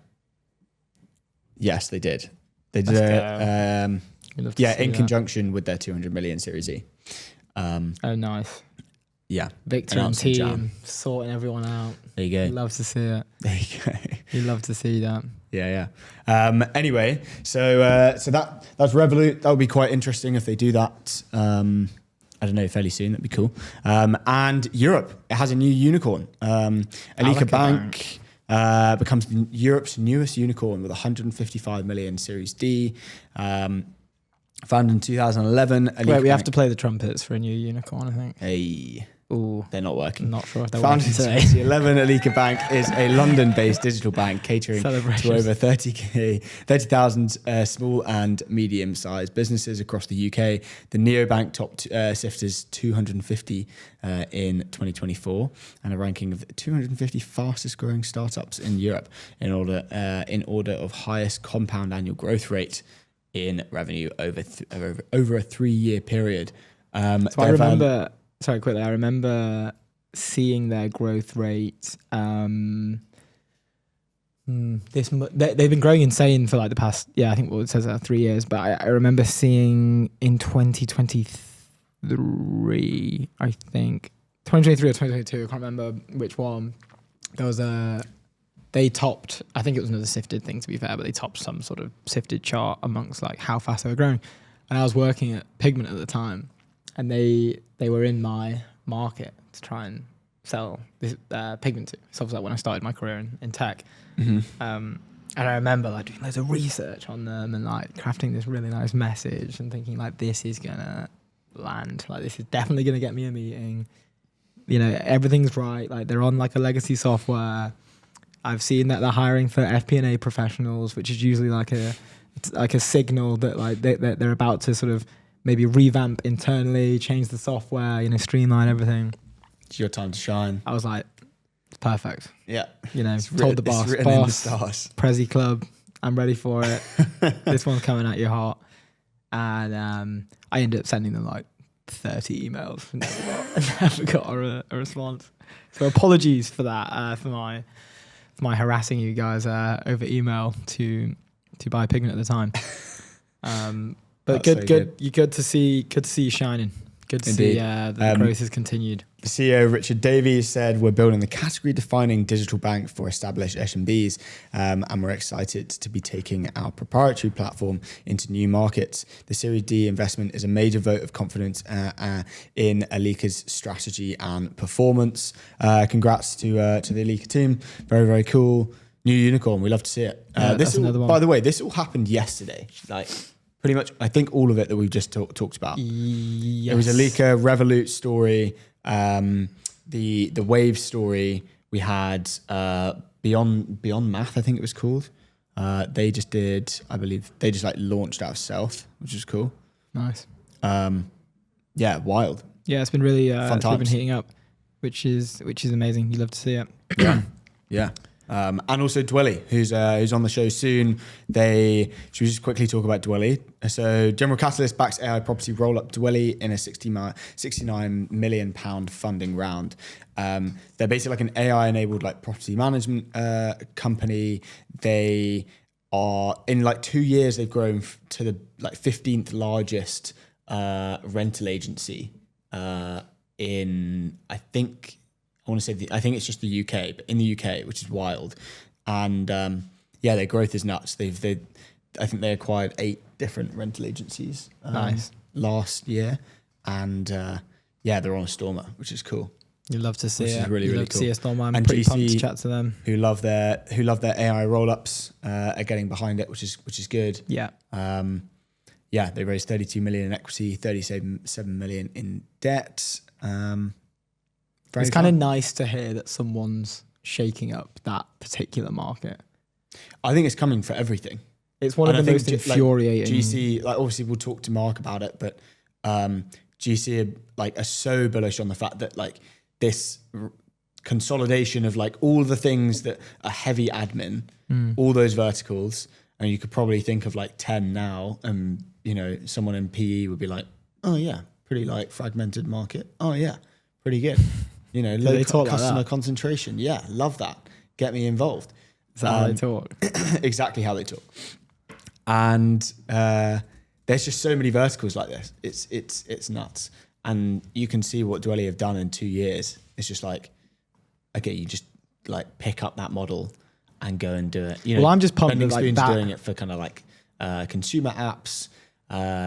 Yes, they did. They did in conjunction with their 200 million Series E. Oh, nice. Yeah. Victor and team sorting everyone out. There you go. You love to see it. There you go. You love to see that. Yeah. Anyway, so that's Revolut. That would be quite interesting if they do that. I don't know, fairly soon. That'd be cool. And Europe, it has a new unicorn. Alika Bank becomes Europe's newest unicorn with 155 million Series D. Founded in 2011. Wait, we have to play the trumpets for a new unicorn, I think. Hey. Ooh, they're not working. I'm not sure if they're Founded working today. in 2011, Alika Bank is a London-based digital bank catering to over 30,000 small and medium-sized businesses across the UK. The neobank topped Sifter's 250 in 2024 and a ranking of 250 fastest-growing startups in Europe in order of highest compound annual growth rate in revenue over a 3-year period. So I remember. Sorry, quickly. I remember seeing their growth rate. They've been growing insane for like the past. I think it says 3 years. But I remember seeing in 2023, I think 2023 or 2022. I can't remember which one. There was they topped, I think it was another sifted thing to be fair, but they topped some sort of sifted chart amongst like how fast they were growing. And I was working at Pigment at the time, and they were in my market to try and sell this Pigment to. So it was like when I started my career in tech. And I remember like doing loads of research on them and like crafting this really nice message and thinking like, this is gonna land. Like this is definitely gonna get me a meeting. You know, everything's right. Like they're on like a legacy software. I've seen that they're hiring for FP&A professionals, which is usually like a signal that like they're about to sort of maybe revamp internally, change the software, you know, streamline everything. It's your time to shine. I was like, it's perfect. Yeah. You know, told the boss, in the stars. Prezi Club, I'm ready for it. This one's coming at you hot. And I ended up sending them like 30 emails. Never got a response. So apologies for that, for my harassing you guys over email to buy Pigment at the time. But good to see you shining. Good to Indeed. see the growth has continued. The CEO, Richard Davies, said, we're building the category-defining digital bank for established SMBs, and we're excited to be taking our proprietary platform into new markets. The Series D investment is a major vote of confidence in Alika's strategy and performance. Congrats to the Alika team. Very, very cool. New unicorn. We love to see it. That's another one. By the way, this all happened yesterday. Like, pretty much, I think all of it that we've just talked about. Yes. It was Alika, Revolut story, the Wayve story. We had Beyond Math, I think it was called. They just did, I believe, they just like launched out of stealth, which is cool. Nice. Yeah, wild. Yeah, it's been really Fun it's been times. heating up, which is amazing. You love to see it. Yeah. And also Dwelly, who's on the show soon. Should we just quickly talk about Dwelly? So General Catalyst backs AI property roll-up Dwelly in a £69 million funding round. They're basically like an AI-enabled like property management company. They are, in like 2 years, they've grown to the like 15th largest rental agency in, I think it's just the UK, but in the UK, which is wild. And their growth is nuts. I think they acquired 8 different rental agencies last year. And they're on a stormer, which is cool. You love to see Which it. is really, you really love to cool. see a stormer. I'm And pretty GC, pumped to chat to them. who love their AI roll-ups, are getting behind it, which is good. Yeah. They raised 32 million in equity, 37 million in debt. It's kind of nice to hear that someone's shaking up that particular market. I think it's coming for everything. It's one of the most infuriating. GC, like obviously we'll talk to Mark about it, but GC are so bullish on the fact that like this consolidation of like all the things that are heavy admin, all those verticals, and you could probably think of like 10 now, and you know someone in PE would be like, oh yeah, pretty like fragmented market. Oh yeah, pretty good. You know, low customer like concentration. Yeah, love that. Get me involved. Is that how they talk? Exactly how they talk. And there's just so many verticals like this. It's nuts. And you can see what Dwelly have done in 2 years. It's just like, okay, you just like pick up that model and go and do it. You know, I'm just pumped that like that. Doing it for kind of like consumer apps,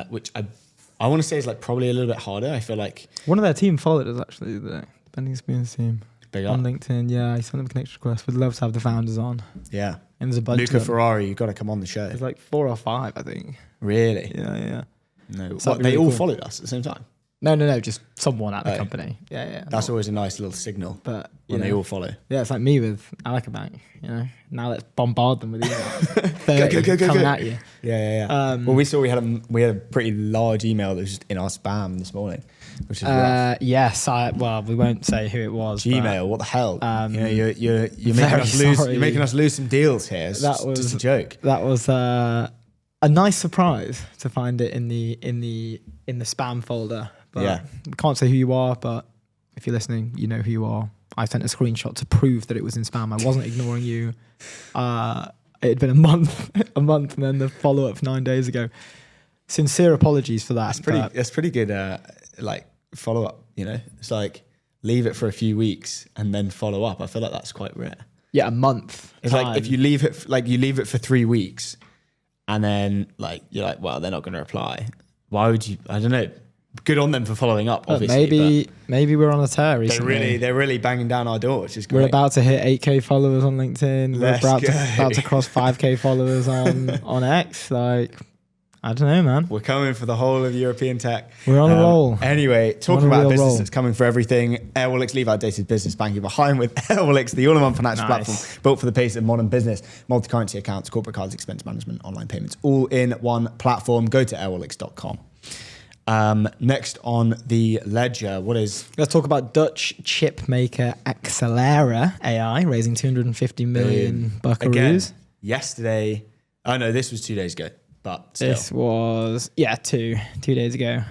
which I want to say is like probably a little bit harder. I feel like one of their team followed us actually. The Bending Experience team big on up. LinkedIn. Yeah, he sent them a connection request. We'd love to have the founders on. Yeah, and there's a bunch. Luca of them. Ferrari, you've got to come on the show. There's like 4 or 5, I think. Really? Yeah. No, So they really all cool. followed us at the same time. No, just someone at the company. Yeah. That's always a nice little signal. But when they all follow. Yeah, it's like me with Alika Bank. You know, now let's bombard them with emails. Go, coming at you. Yeah. Well, we saw we had a pretty large email that was just in our spam this morning, which is rough. Yes. We won't say who it was. Gmail. What the hell? You're making very us lose. sorry. You're making us lose some deals here. It's That was just a joke. That was a nice surprise to find it in the spam folder. But we can't say who you are, but if you're listening, you know who you are. I sent a screenshot to prove that it was in spam. I wasn't ignoring you. It had been a month, and then the follow-up 9 days ago. Sincere apologies for that. That's pretty good. Like follow up. You know, it's like leave it for a few weeks, and then follow up. I feel like that's quite rare. Yeah, a month. It's like if you leave it for 3 weeks, and then like you're like, well, they're not going to reply. Why would you? I don't know. Good on them for following up. Obviously, maybe we're on a tear recently. They're really banging down our door, which is great. We're about to hit 8K followers on LinkedIn. We're about to cross 5K followers on X. Like, I don't know, man. We're coming for the whole of European tech. We're on a roll. Anyway, talking about business that's coming for everything. Airwallex, leave outdated business banking behind with Airwallex, the all-in-one financial platform built for the pace of modern business. Multi-currency accounts, corporate cards, expense management, online payments, all in one platform. Go to airwallex.com. Next on the ledger, let's talk about Dutch chip maker Accelera AI raising 250 million buckaroos. Again, yesterday. Oh no, this was 2 days ago, but still. This was 2 days ago.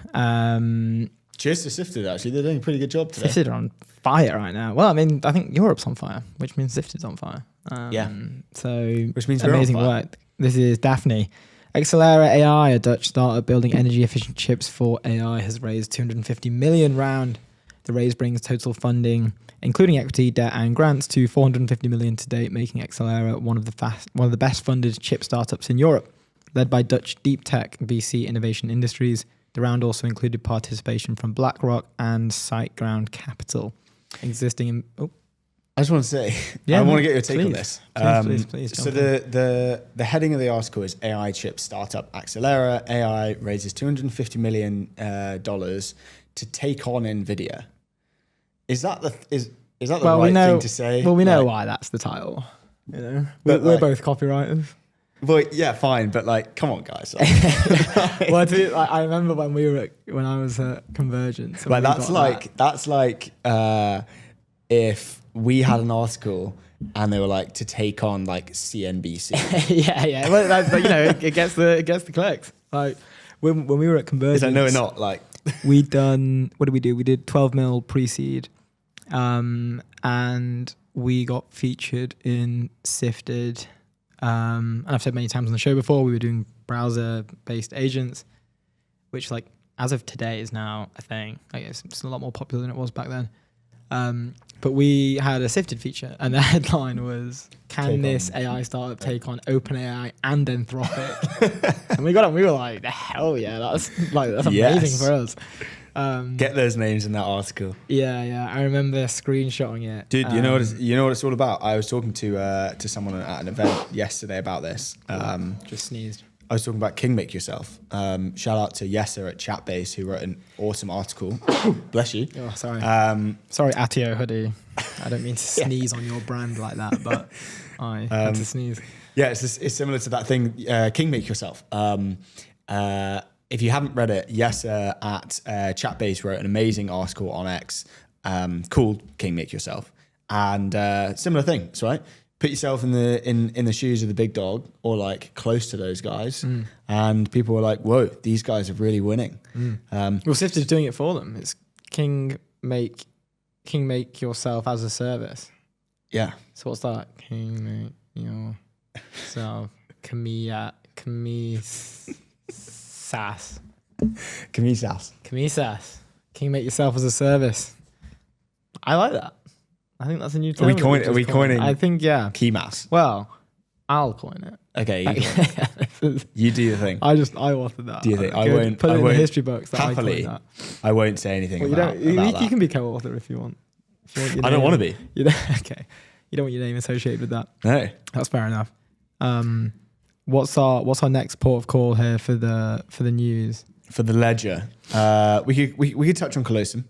Cheers to Sifted. Actually, they're doing a pretty good job today. Sifted are on fire right now. Well, I mean, I think Europe's on fire, which means Sifted's on fire. So which means amazing work. This is Daphne. Accelera AI, a Dutch startup building energy-efficient chips for AI, has raised 250 million round. The raise brings total funding, including equity, debt, and grants, to 450 million to date, making Accelera one of the best-funded chip startups in Europe. Led by Dutch deep tech VC Innovation Industries, the round also included participation from BlackRock and SiteGround Capital. I just want to say, I want to get your take on this. Please. So the heading of the article is AI chip startup Accelera AI raises $250 million to take on NVIDIA. Is that the right thing to say? Well, we know why that's the title. You know, we're both copywriters. Well, yeah, fine, but like, come on, guys. Well, I remember when I was at Convergence. Like that's like if we had an article and they were like to take on like CNBC. yeah. Well, it gets the clicks. Like when we were at Convergence. No, we're not. Like we'd done. What did we do? We did 12 mil pre-seed, and we got featured in Sifted. And I've said many times on the show before, we were doing browser-based agents, which like as of today is now a thing. Like it's a lot more popular than it was back then. But we had a Sifted feature, and the headline was, "Can this AI startup take on OpenAI and Anthropic?" And we got it. We were like, "The hell yeah, that's amazing for us." Get those names in that article. Yeah. I remember screenshotting it. Dude, you know what it's all about? I was talking to someone at an event yesterday about this. Just sneezed. I was talking about King Make Yourself. Shout out to Yesser at Chatbase, who wrote an awesome article. Bless you. Oh, sorry. Sorry, Atio Hoodie. I don't mean to sneeze on your brand like that, but I had to sneeze. Yeah, it's similar to that thing, King Make Yourself. If you haven't read it, Yesser at Chatbase wrote an amazing article on X called King Make Yourself. And similar things, right? Put yourself in the shoes of the big dog, or like close to those guys, and people were like, "Whoa, these guys are really winning." Well, Sifted's doing it for them. It's King Make Yourself as a service. Yeah. So what's that? King Make Yourself. Kamisas. King Make Yourself as a service. I like that. I think that's a new term. Are we coining? I think, yeah. Keymass. Well, I'll coin it. Okay, you do your thing. I authored that. Do you think? I won't put it in the history books. Happily, I won't say anything about you that. can be co-author if you want. I don't want to be. Okay. You don't want your name associated with that. No, that's fair enough. What's our next port of call here for the news? For the ledger, we could touch on Colosseum.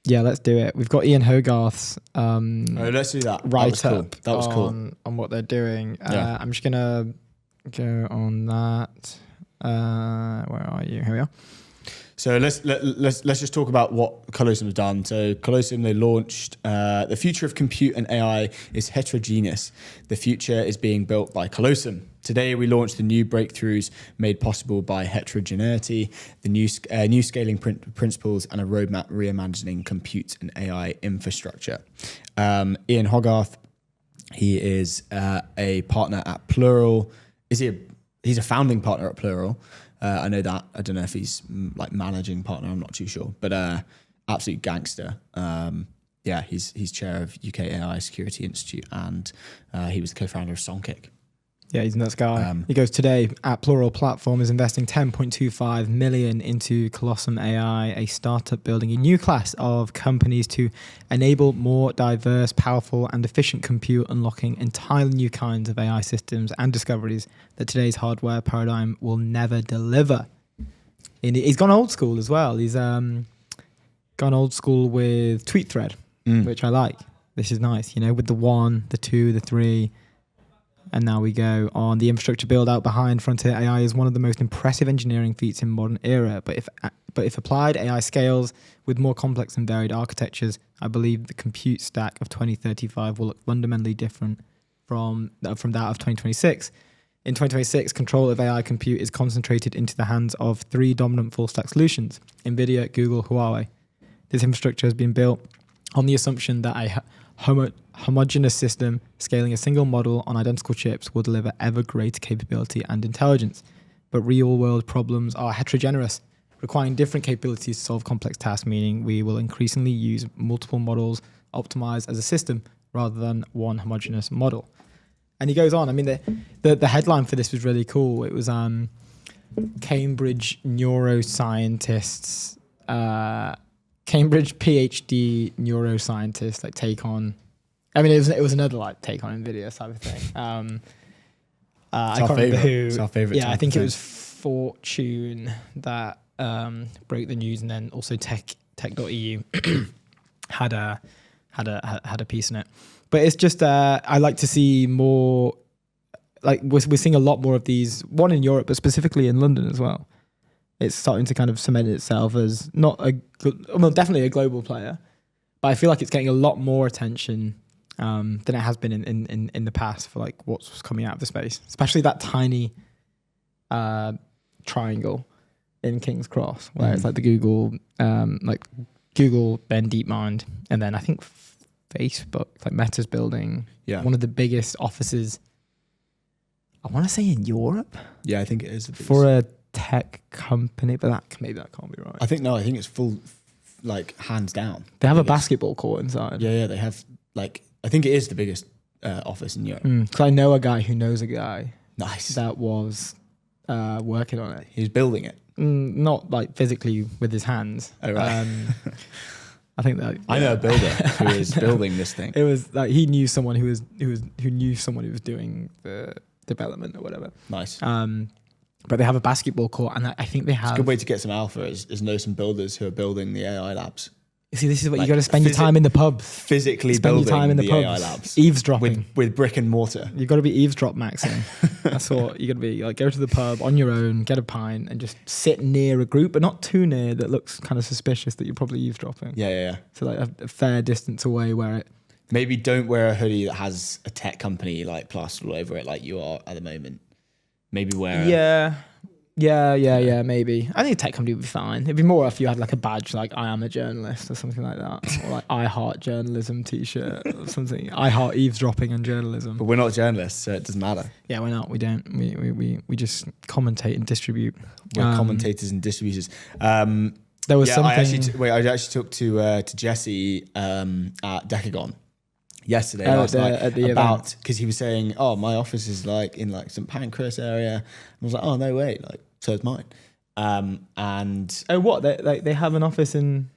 Yeah, let's do it. We've got Ian Hogarth's let's do that. Write-up That was cool. On what they're doing. Yeah. I'm just gonna go on that. Where are you? Here we are. So let's just talk about what Colosseum have done. So Colosseum, they launched the future of compute and AI is heterogeneous. The future is being built by Colosseum. Today we launched the new breakthroughs made possible by heterogeneity, the new scaling principles, and a roadmap reimagining compute and AI infrastructure. Ian Hogarth, he is a partner at Plural. He's a founding partner at Plural. I know that. I don't know if he's like managing partner. I'm not too sure, but absolute gangster. Yeah, he's chair of UK AI Security Institute, and he was the co-founder of Songkick. Yeah, he's a nuts guy. He goes, today at Plural Platform is investing 10.25 million into Colossum AI, a startup building a new class of companies to enable more diverse, powerful, and efficient compute, unlocking entirely new kinds of AI systems and discoveries that today's hardware paradigm will never deliver. And he's gone old school as well. He's gone old school with TweetThread, which I like. This is nice, with the 1, the 2, the 3. And now we go on. The infrastructure build out behind frontier AI is one of the most impressive engineering feats in modern era. But if applied AI scales with more complex and varied architectures, I believe the compute stack of 2035 will look fundamentally different from that of 2026. In 2026, control of AI compute is concentrated into the hands of 3 dominant full stack solutions: NVIDIA, Google, Huawei. This infrastructure has been built on the assumption that a homogeneous system scaling a single model on identical chips will deliver ever greater capability and intelligence. But real-world problems are heterogeneous, requiring different capabilities to solve complex tasks, meaning we will increasingly use multiple models optimized as a system rather than one homogeneous model. And he goes on. I mean, the headline for this was really cool. It was Cambridge neuroscientists, Cambridge PhD neuroscientists take on. I mean, it was another take on NVIDIA type of thing. I can't remember who. It's our favorite. Yeah, I think it was Fortune that broke the news, and then also tech.eu had a piece in it. But it's just I like to see more. We're seeing a lot more of these. One in Europe, but specifically in London as well. It's starting to kind of cement itself as definitely a global player, but I feel like it's getting a lot more attention than it has been in the past for what's coming out of the space, especially that tiny triangle in King's Cross where it's the Google, Google, then DeepMind, and then I think Facebook, Meta's building one of the biggest offices. I want to say in Europe. Yeah, I think it is for a tech company, but maybe that can't be right. I think it's full, hands down. They have a basketball court inside. Yeah, they have I think it is the biggest office in Europe. Because I know a guy who knows a guy. Nice. That was working on it. He's building it. Not physically with his hands. Oh right. I think that I know a builder who is building this thing. It was he knew someone who knew someone who was doing the development or whatever. Nice. But they have a basketball court, and I think they have. It's a good way to get some alpha is know some builders who are building the AI labs. You see, this is what you got to spend your time in the pubs. Physically building the AI labs. Eavesdropping. With brick and mortar. You've got to be eavesdrop maxing. That's what you got to be. Go to the pub on your own, get a pint, and just sit near a group, but not too near that looks kind of suspicious that you're probably eavesdropping. Yeah. So a fair distance away where it... Maybe don't wear a hoodie that has a tech company plastered all over it like you are at the moment. Maybe wear... Yeah, maybe. I think a tech company would be fine. It'd be more if you had a badge I am a journalist or something like that. Or I heart journalism t-shirt or something. I heart eavesdropping and journalism. But we're not journalists, so it doesn't matter. Yeah, we're not. We don't. We just commentate and distribute. We're commentators and distributors. There was something... I actually talked to Jesse at Decagon yesterday last night about, because he was saying, oh, my office is in St Pancras area, and I was like, oh, no way, so is mine. And what they have an office in...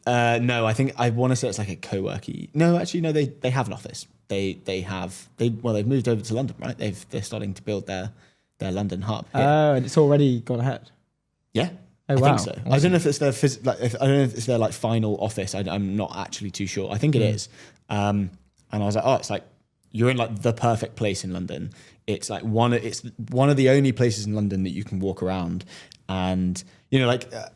no, I want to say it's a co-worky. No, actually, no, they have an office. They've moved over to London, right? They're starting to build their London hub here. And it's already gone ahead. Yeah. Oh, I wow. think so. Awesome. I don't know if it's their I don't know if it's their final office. I'm not actually too sure. I think it is. And I was like, oh, it's you're in the perfect place in London. It's one of the only places in London that you can walk around, and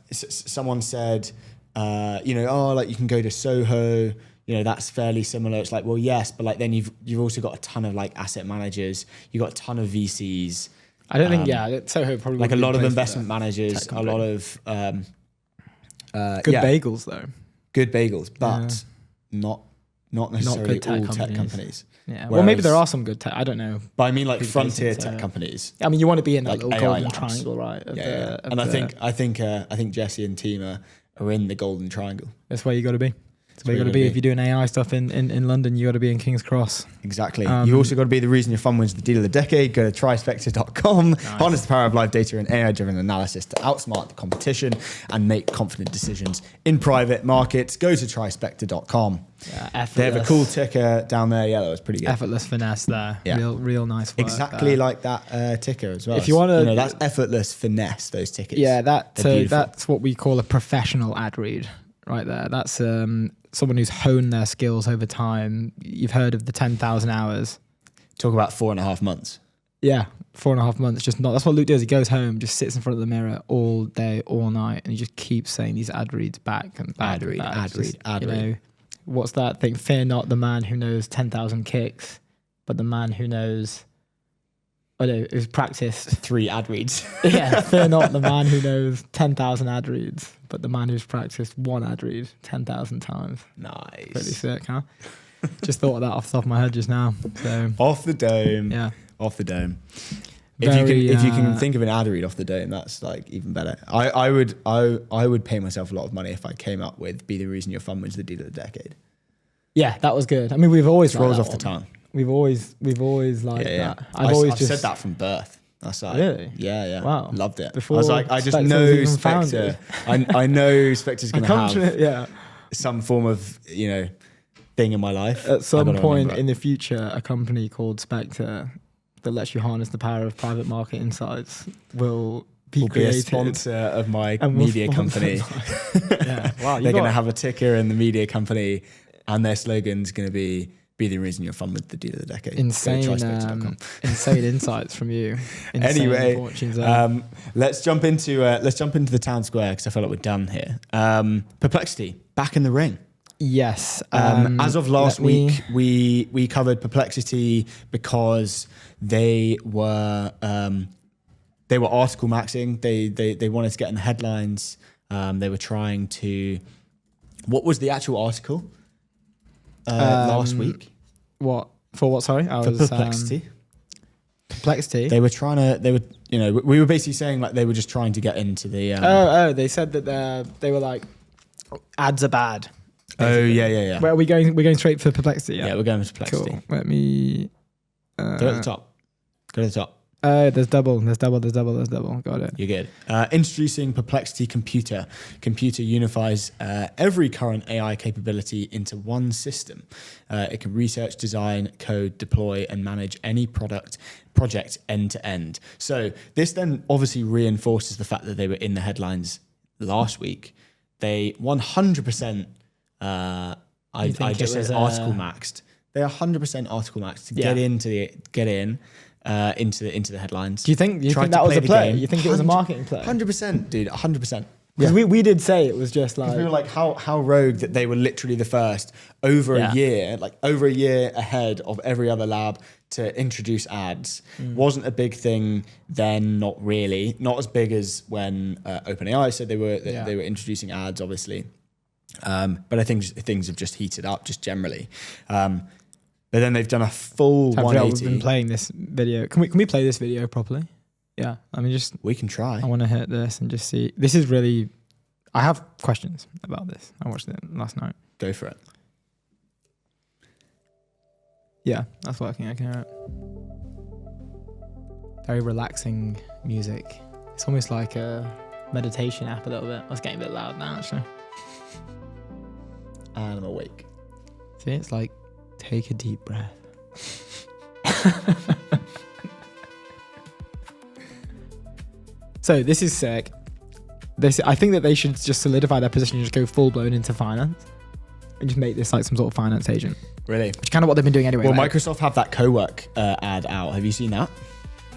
someone said, you can go to Soho. That's fairly similar. It's well, yes, but then you've also got a ton of asset managers. You've got a ton of VCs. I don't think Soho probably a lot of investment managers, a lot of good bagels though. Good bagels, but not necessarily all tech companies. Yeah. Well, maybe there are some good tech. I don't know. But I mean, frontier tech companies. I mean, you want to be in that little AI golden labs. triangle, right? And I think Jesse and team are in the golden triangle. That's where you got to be. So you got to be, if you're doing AI stuff in London, you got to be in King's Cross. Exactly. You also got to be the reason your fund wins the deal of the decade. Go to trispector.com, harness the power of live data and AI-driven analysis to outsmart the competition and make confident decisions in private markets. Go to trispector.com. Yeah, they have a cool ticker down there. Yeah, that was pretty good. Effortless finesse there. Yeah. Real nice work. Exactly like that ticker as well. If you want to, that's effortless finesse. Those tickets. Yeah, that's what we call a professional ad read right there. That's someone who's honed their skills over time. You've heard of the 10,000 hours. Talk about 4.5 months. Yeah, 4.5 months. Just not. That's what Luke does. He goes home, just sits in front of the mirror all day, all night, and he just keeps saying these ad reads back and back. Ad read. What's that thing? Fear not the man who knows 10,000 kicks, but the man who knows. Oh no, who's practiced 3 ad reads. Yeah, fear not the man who knows 10,000 ad reads, but the man who's practiced 1 ad read 10,000 times. Nice. Pretty sick, huh? Just thought of that off the top of my head just now. So off the dome. Yeah. Off the dome. If you can think of an ad read off the dome, that's like even better. I would pay myself a lot of money if I came up with "Be the reason your fund wins the deal of the decade." Yeah, that was good. I mean, we've always rolls off the tongue. We've always liked that. I've said that from birth. That's like, really? Yeah. Wow. Loved it. Before I was like, I just know Spectre. I know Spectre's going to have some form of, thing in my life. At some point in the future, a company called Spectre that lets you harness the power of private market insights will be a sponsor of my media company. Yeah. Wow. They're going to have a ticker in the media company, and their slogan's going to be the reason you're fun with the deal of the decade." Insane insights from you. Anyway, let's jump into the town square because I feel like we're done here. Perplexity back in the ring. Yes. As of last week, we covered Perplexity because they were article maxing. They wanted to get in the headlines. They were trying to. What was the actual article? Last week. What for? What? Sorry, for Perplexity. Perplexity. They were trying to. We were basically saying like they were just trying to get into the. They said that they were like ads are bad. Basically. Oh yeah. Where are we going? We're going straight for Perplexity. Yeah, we're going for Perplexity. Cool. Let me go to the top. Go to the top. There's double. Got it. You're good. Introducing Perplexity Computer. Computer unifies every current AI capability into one system. It can research, design, code, deploy, and manage any project end to end. So this then obviously reinforces the fact that they were in the headlines last week. They 100%. I just said article maxed. They 100% article maxed to get into the headlines. Do you think that was a play? You think it was a marketing play? 100%, dude. 100%. Because we did say it was just like we were like how rogue that they were literally the first over a year ahead of every other lab to introduce ads. Wasn't a big thing then, not really, not as big as when OpenAI said they were introducing ads, obviously. But I think things have just heated up just generally. But then they've done a full 180. We've been playing this video. Can we play this video properly? Yeah. I mean, we can try. I want to hit this and just see. This is really. I have questions about this. I watched it last night. Go for it. Yeah, that's working. I can hear it. Very relaxing music. It's almost like a meditation app a little bit. I was getting a bit loud now, actually. And I'm awake. See, it's like. Take a deep breath. So this is sick. I think that they should just solidify their position and just go full blown into finance and just make this like some sort of finance agent. Really? Which is kind of what they've been doing anyway. Well, right? Microsoft have that co-work ad out. Have you seen that?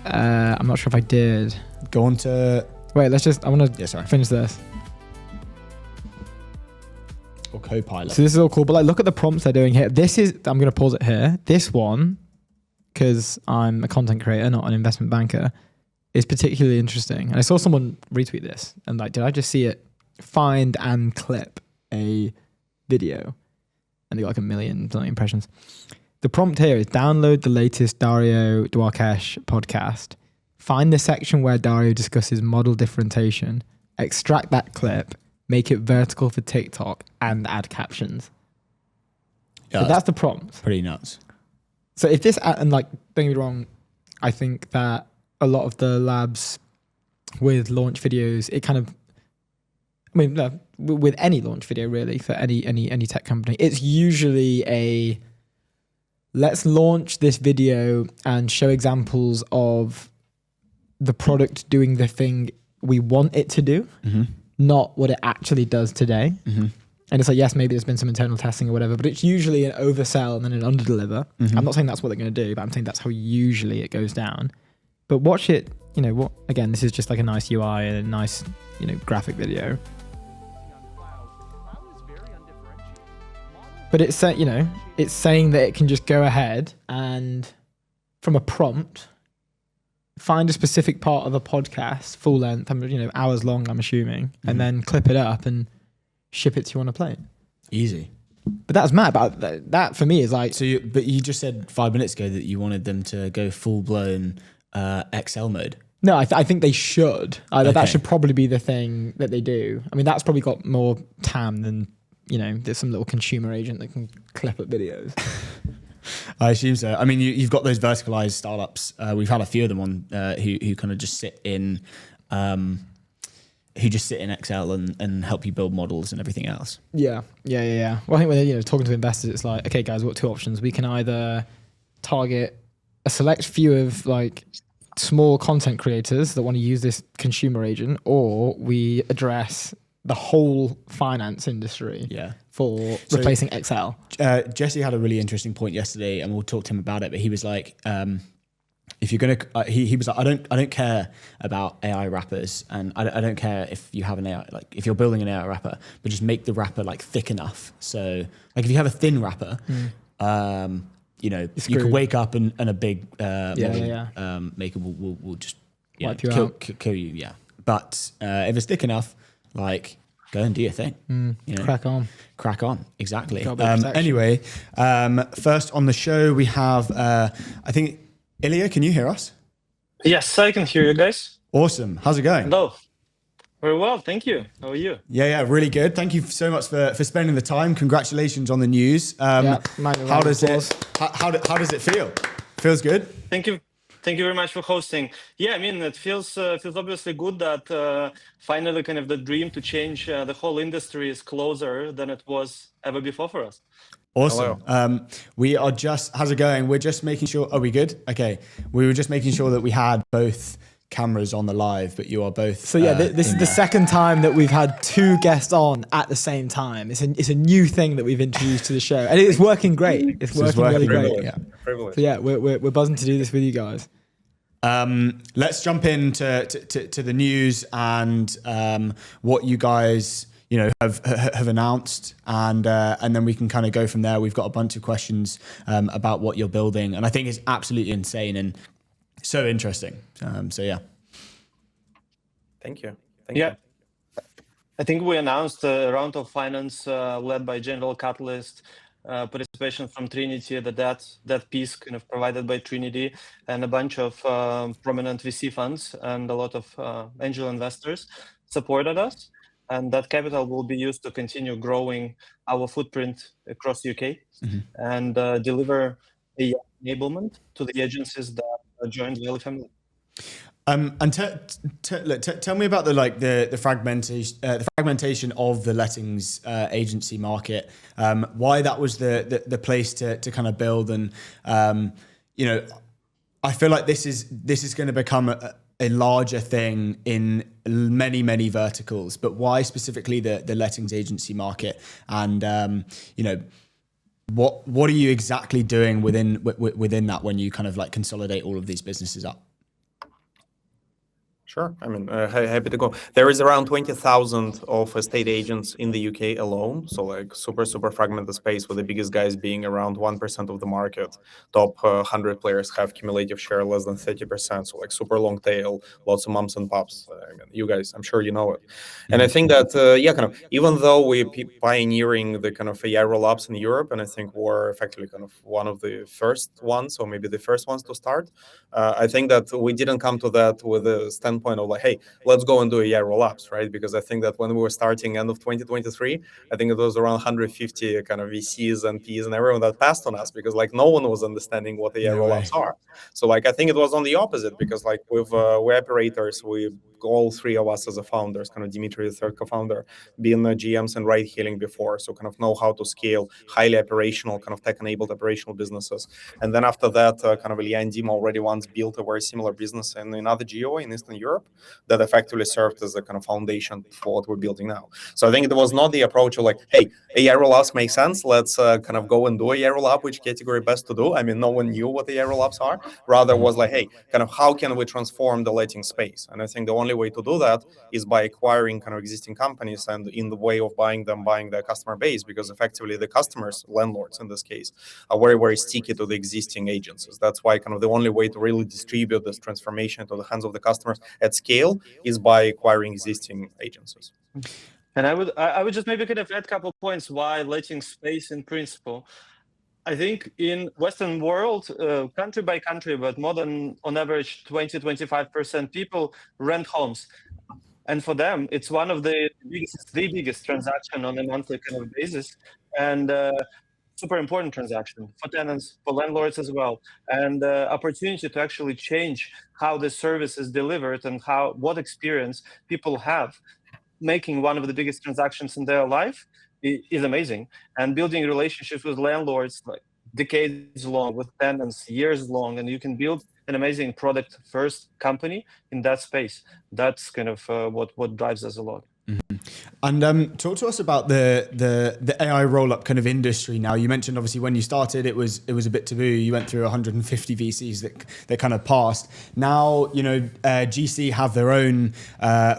I'm not sure if I did. Go on to... Wait, I want to finish this. Or Copilot. So this is all cool, but like look at the prompts they're doing here. I'm going to pause it here. This one, because I'm a content creator, not an investment banker, is particularly interesting. And I saw someone retweet this and like, did I just see it? Find and clip a video. And they got like 1 million something impressions. The prompt here is download the latest Dario Duarkesh podcast. Find the section where Dario discusses model differentiation. Extract that clip. Make it vertical for TikTok and add captions. So that's the prompt. Pretty nuts. So if this, and like, don't get me wrong, I think that a lot of the labs with launch videos, it kind of, I mean, no, with any launch video really, for any tech company, it's usually let's launch this video and show examples of the product doing the thing we want it to do, not what it actually does today. And it's like, yes, maybe there's been some internal testing or whatever, but it's usually an oversell and then an underdeliver. I'm not saying that's what they're going to do, but I'm saying that's how usually it goes down. But watch it, again, this is just like a nice UI and a nice, graphic video. But it's saying that it can just go ahead and from a prompt, find a specific part of a podcast, full length, hours long, I'm assuming, and then clip it up and ship it to you on a plane. Easy. But that's mad. But that for me is like... But you just said 5 minutes ago that you wanted them to go full-blown Excel mode. No, I think they should. That should probably be the thing that they do. I mean, that's probably got more TAM than, there's some little consumer agent that can clip up videos. I assume so. I mean, you've got those verticalized startups. We've had a few of them on who kind of just sit in... who just sit in Excel and help you build models and everything else. Yeah. Well, I think when they're talking to investors, it's like, okay, guys, we've got two options. We can either target a select few of like small content creators that want to use this consumer agent, or we address the whole finance industry for replacing Excel. Jesse had a really interesting point yesterday, and we'll talk to him about it. But he was like, if you're gonna, he was like, I don't care about AI wrappers, and I don't care if you have an AI, like if you're building an AI wrapper, but just make the wrapper like thick enough. So like if you have a thin wrapper, you can wake up and a big model maker will just wipe you out, kill you. Yeah, but if it's thick enough, like go and do your thing. Crack on. Exactly. Anyway, first on the show we have I think. Ilya, can you hear us? Yes, I can hear you guys. Awesome. How's it going? Hello. Very well, thank you. How are you? Yeah, really good. Thank you so much for spending the time. Congratulations on the news. How does it feel? Feels good? Thank you very much for hosting. Yeah, I mean, it feels obviously good that finally kind of the dream to change the whole industry is closer than it was ever before for us. Awesome. We are just, how's it going? We're just making sure, are we good? Okay. We were just making sure that we had both cameras on the live, but you are both. So yeah, this is the second time that we've had two guests on at the same time. It's a new thing that we've introduced to the show, and it's working great. It's working really great. Yeah. So yeah, we're buzzing to do this with you guys. Let's jump into to the news and what you guys have announced, and then we can kind of go from there. We've got a bunch of questions about what you're building, and I think it's absolutely insane and so interesting. So yeah. Thank you. I think we announced a round of finance led by General Catalyst, participation from Trinity, that piece kind of provided by Trinity, and a bunch of prominent VC funds and a lot of angel investors supported us. And that capital will be used to continue growing our footprint across UK and deliver AI enablement to the agencies that joined the Wayve family. And tell me about the fragmentation of the lettings agency market. Why that was the place to kind of build, and I feel like this is going to become a larger thing in many verticals, but why specifically the lettings agency market? And what are you exactly doing within that when you kind of like consolidate all of these businesses up? Sure. I mean, happy to go. There is around 20,000 of estate agents in the UK alone. So like super fragmented space, with the biggest guys being around 1% of the market. Top 100 players have cumulative share less than 30%. So like super long tail, lots of mums and pops. I mean, you guys, I'm sure you know it. And I think that, kind of, even though we're pioneering the kind of AI roll-ups in Europe, and I think we're effectively kind of one of the first ones, or maybe the first ones to start, I think that we didn't come to that with a standpoint point of like, hey, let's go and do AI rollups, right? Because I think that when we were starting end of 2023, I think it was around 150 kind of VCs and Ps and everyone that passed on us because like no one was understanding what AI rollups are. So like I think it was on the opposite because like with we operators, we all three of us as a founders, kind of Dimitri, the third co-founder, been GMs and ride hailing before, so kind of know how to scale highly operational, kind of tech-enabled operational businesses. And then after that, kind of Ilya and Dima already once built a very similar business in another geo in Eastern Europe that effectively served as a kind of foundation for what we're building now. So I think it was not the approach of like, hey, AI rollups make sense, let's kind of go and do AI rollup, which category best to do. I mean, no one knew what AI rollups are. Rather was like, hey, kind of how can we transform the letting space? And I think the only way to do that is by acquiring kind of existing companies and in the way of buying their customer base, because effectively the customers, landlords in this case, are very, very sticky to the existing agencies. That's why kind of the only way to really distribute this transformation to the hands of the customers at scale is by acquiring existing agencies. And I would just maybe kind of add a couple of points why letting space in principle. I think in Western world, country by country, but more than on average 20-25% people rent homes. And for them, it's one of the biggest transaction on a monthly kind of basis. And super important transaction for tenants, for landlords as well. And opportunity to actually change how the service is delivered and what experience people have making one of the biggest transactions in their life is amazing. And building relationships with landlords like decades long, with tenants years long, and you can build an amazing product first company in that space. That's kind of what drives us a lot. Mm-hmm. And talk to us about the AI roll-up kind of industry now. You mentioned obviously when you started it was a bit taboo. You went through 150 VCs that kind of passed. Now, GC have their own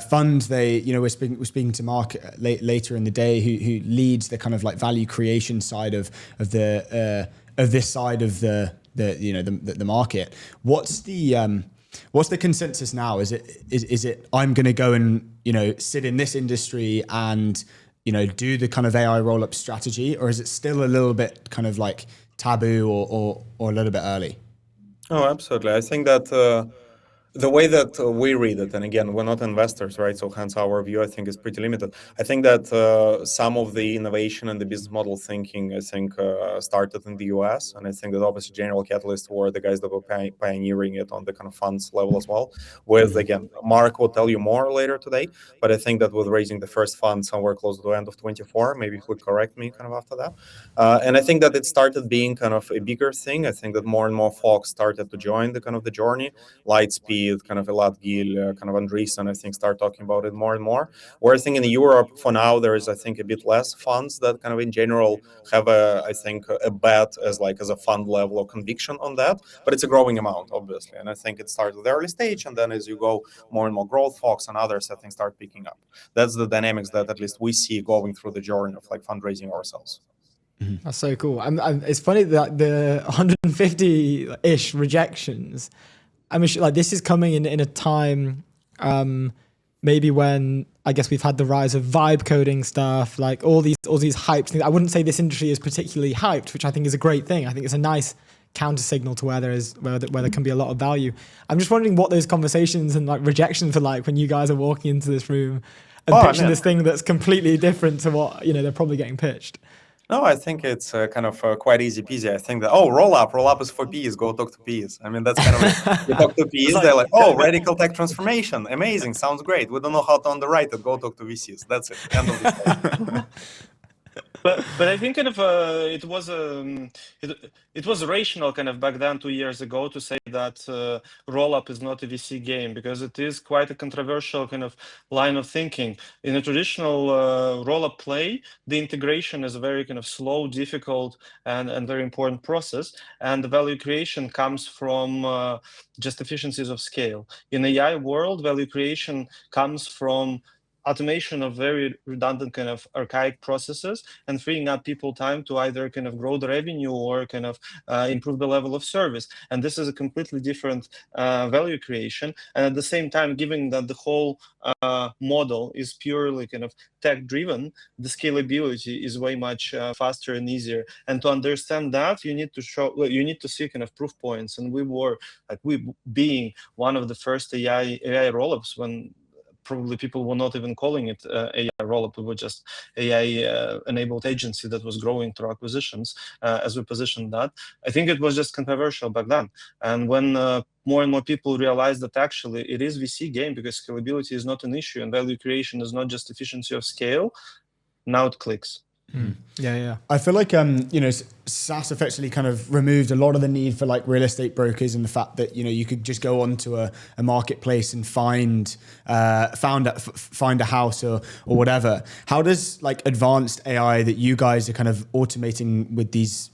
fund. They, we're speaking to Mark later in the day who leads the kind of like value creation side of this side of the market. What's the consensus now? Is it I'm going to go and sit in this industry and do the kind of AI roll-up strategy, or is it still a little bit kind of like taboo or a little bit early? Oh, absolutely. I think that the way that we read it, and again, we're not investors, right? So hence our view, I think, is pretty limited. I think that some of the innovation and the business model thinking, I think, started in the US. And I think that obviously General Catalyst were the guys that were pioneering it on the kind of funds level as well. With, again, Mark will tell you more later today. But I think that with raising the first fund somewhere close to the end of 24, maybe he would correct me kind of after that. And I think that it started being kind of a bigger thing. I think that more and more folks started to join the kind of the journey. Lightspeed, kind of Elad Gil, kind of Andreessen, I think, start talking about it more and more. Where I think in Europe, for now, there is, I think, a bit less funds that kind of in general have a bet as a fund level of conviction on that. But it's a growing amount, obviously. And I think it starts at the early stage. And then as you go, more and more growth folks and others, I think, start picking up. That's the dynamics that at least we see going through the journey of like fundraising ourselves. Mm-hmm. That's so cool. It's funny that the 150-ish rejections, I mean, like this is coming in a time, maybe when I guess we've had the rise of vibe coding stuff, like all these hyped things. I wouldn't say this industry is particularly hyped, which I think is a great thing. I think it's a nice counter signal to where there can be a lot of value. I'm just wondering what those conversations and like rejections are like when you guys are walking into this room and pitching this thing that's completely different to what they're probably getting pitched. No, I think it's kind of quite easy peasy. I think that, roll-up is for Ps, go talk to Ps. I mean, that's kind of it. You talk to Ps, they're like, radical tech transformation, amazing, sounds great. We don't know how to underwrite it, go talk to VCs. That's it, end of the story. But I think kind of it was rational kind of back then 2 years ago to say that roll-up is not a VC game, because it is quite a controversial kind of line of thinking. In a traditional roll-up play, the integration is a very kind of slow, difficult, and very important process, and the value creation comes from just efficiencies of scale. In AI world, value creation comes from automation of very redundant kind of archaic processes and freeing up people time to either kind of grow the revenue or kind of improve the level of service. And this is a completely different value creation. And at the same time, given that the whole model is purely kind of tech driven, the scalability is way much faster and easier. And to understand that, you need to see kind of proof points. And we being one of the first AI rollups, when probably people were not even calling it AI rollup. We were just AI enabled agency that was growing through acquisitions as we positioned that. I think it was just controversial back then. And when more and more people realize that actually it is VC game, because scalability is not an issue and value creation is not just efficiency of scale, now it clicks. Yeah. I feel like SaaS effectively kind of removed a lot of the need for like real estate brokers, and the fact that you could just go onto a marketplace and find a house or whatever. How does like advanced AI that you guys are kind of automating with these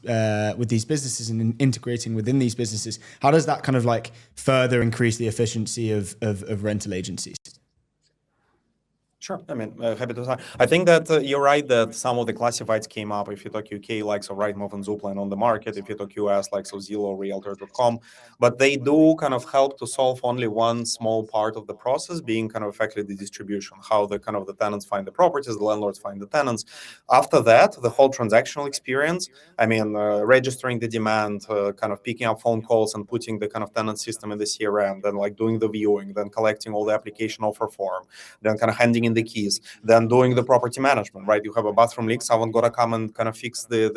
businesses and integrating within these businesses, how does that kind of like further increase the efficiency of rental agencies? Sure. I mean, happy to start. I think that you're right that some of the classifieds came up. If you talk UK, like so Rightmove and Zoopla on the market. If you talk US, like so Zillow, Realtor.com. But they do kind of help to solve only one small part of the process, being kind of effectively the distribution, how the kind of the tenants find the properties, the landlords find the tenants. After that, the whole transactional experience, I mean, registering the demand, kind of picking up phone calls and putting the kind of tenant system in the CRM, then like doing the viewing, then collecting all the application offer form, then kind of handing in the keys, then doing the property management, right? You have a bathroom leak, someone gotta come and kind of fix the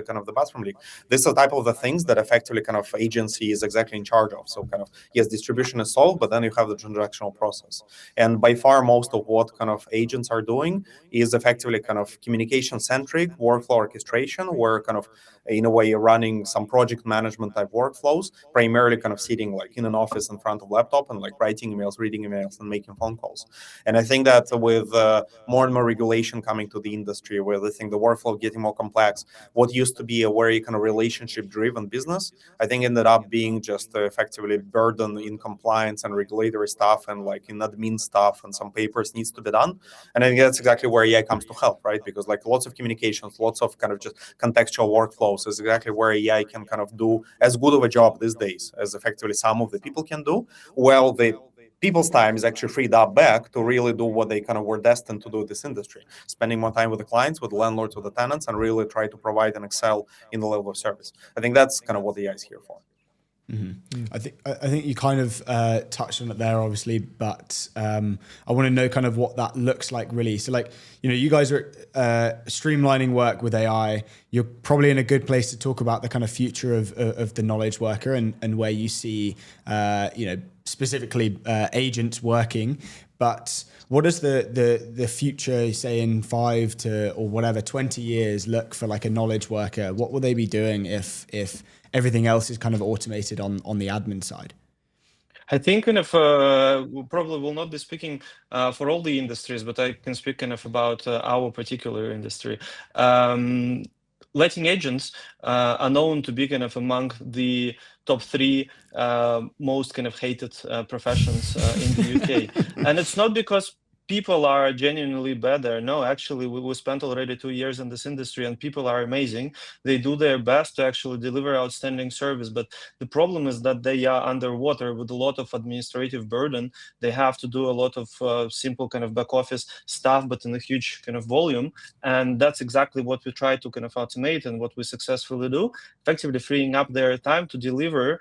kind of the bathroom leak. This is the type of the things that effectively kind of agency is exactly in charge of. So kind of, yes, distribution is solved, but then you have the transactional process. And by far most of what kind of agents are doing is effectively kind of communication centric workflow orchestration, where kind of in a way running some project management type workflows, primarily kind of sitting like in an office in front of laptop and like writing emails, reading emails, and making phone calls. And I think that with more and more regulation coming to the industry, where I think the workflow getting more complex, what used to be a very kind of relationship driven business, I think ended up being just effectively burden in compliance and regulatory stuff and like in admin stuff, and some papers needs to be done. And I think that's exactly where AI comes to help, right? Because like lots of communications, lots of kind of just contextual workflows is exactly where AI can kind of do as good of a job these days as effectively some of the people can do. Well, the people's time is actually freed up back to really do what they kind of were destined to do in this industry, spending more time with the clients, with the landlords, with the tenants, and really try to provide and excel in the level of service. I think that's kind of what AI is here for. Mm-hmm. I think you kind of touched on it there, obviously, but I want to know kind of what that looks like, really. So, like, you guys are streamlining work with AI. You're probably in a good place to talk about the kind of future of the knowledge worker and where you see, specifically agents working. But what does the future, say in 5 to or whatever 20 years, look for like a knowledge worker? What will they be doing if everything else is kind of automated on the admin side? I think kind of we probably will not be speaking for all the industries, but I can speak kind of about our particular industry. Letting agents are known to be kind of among the top 3 most kind of hated professions in the UK. And it's not because people are genuinely better. No, actually, we spent already 2 years in this industry and people are amazing. They do their best to actually deliver outstanding service. But the problem is that they are underwater with a lot of administrative burden. They have to do a lot of simple kind of back office stuff, but in a huge kind of volume. And that's exactly what we try to kind of automate and what we successfully do, effectively freeing up their time to deliver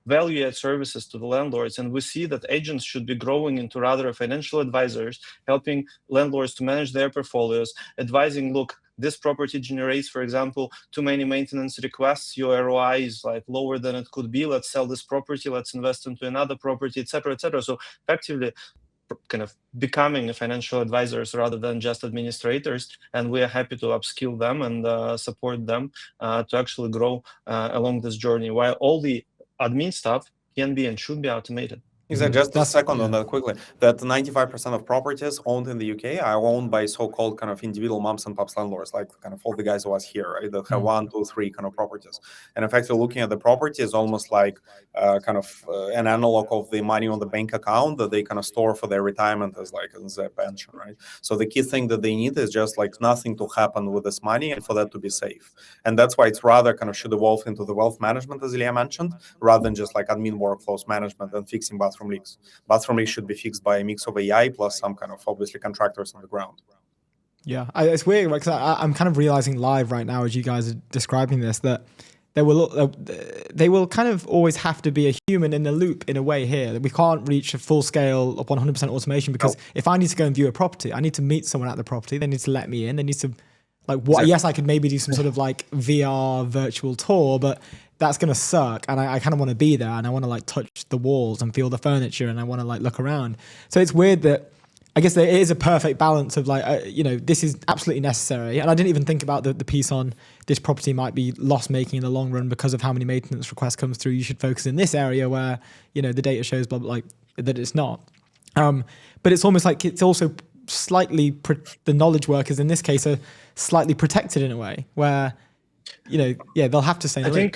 value-add services to the landlords. And we see that agents should be growing into rather financial advisors, helping landlords to manage their portfolios, advising, look, this property generates, for example, too many maintenance requests, your ROI is like lower than it could be, let's sell this property, let's invest into another property, etc., etc. So effectively kind of becoming financial advisors rather than just administrators, and we are happy to upskill them and support them to actually grow along this journey, while all the admin stuff can be and should be automated. Exactly. Just a second on that quickly. That 95% of properties owned in the UK are owned by so-called kind of individual mums and pops landlords, like kind of all the guys who was here, right? That have 1, 2, 3 kind of properties. And in fact, looking at the property is almost like an analog of the money on the bank account that they kind of store for their retirement as like as their pension, right? So the key thing that they need is just like nothing to happen with this money and for that to be safe. And that's why it's rather kind of should evolve into the wealth management, as Ilya mentioned, rather than just like admin workflows management and fixing bathroom leaks. Bathroom leaks should be fixed by a mix of AI plus some kind of obviously contractors on the ground. Yeah, it's weird because I'm kind of realizing live right now as you guys are describing this that they will kind of always have to be a human in the loop in a way here. We can't reach a full scale of 100% automation because if I need to go and view a property, I need to meet someone at the property. They need to let me in. They need to like what? Exactly. Yes, I could maybe do some sort of like VR virtual tour, but that's going to suck. And I kind of want to be there and I want to like touch the walls and feel the furniture and I want to like look around. So it's weird that I guess there is a perfect balance of like, this is absolutely necessary. And I didn't even think about the piece on this property might be loss making in the long run because of how many maintenance requests comes through. You should focus in this area where, the data shows blah, blah, like that it's not. But it's almost like it's also slightly, the knowledge workers in this case are slightly protected in a way where, they'll have to say no.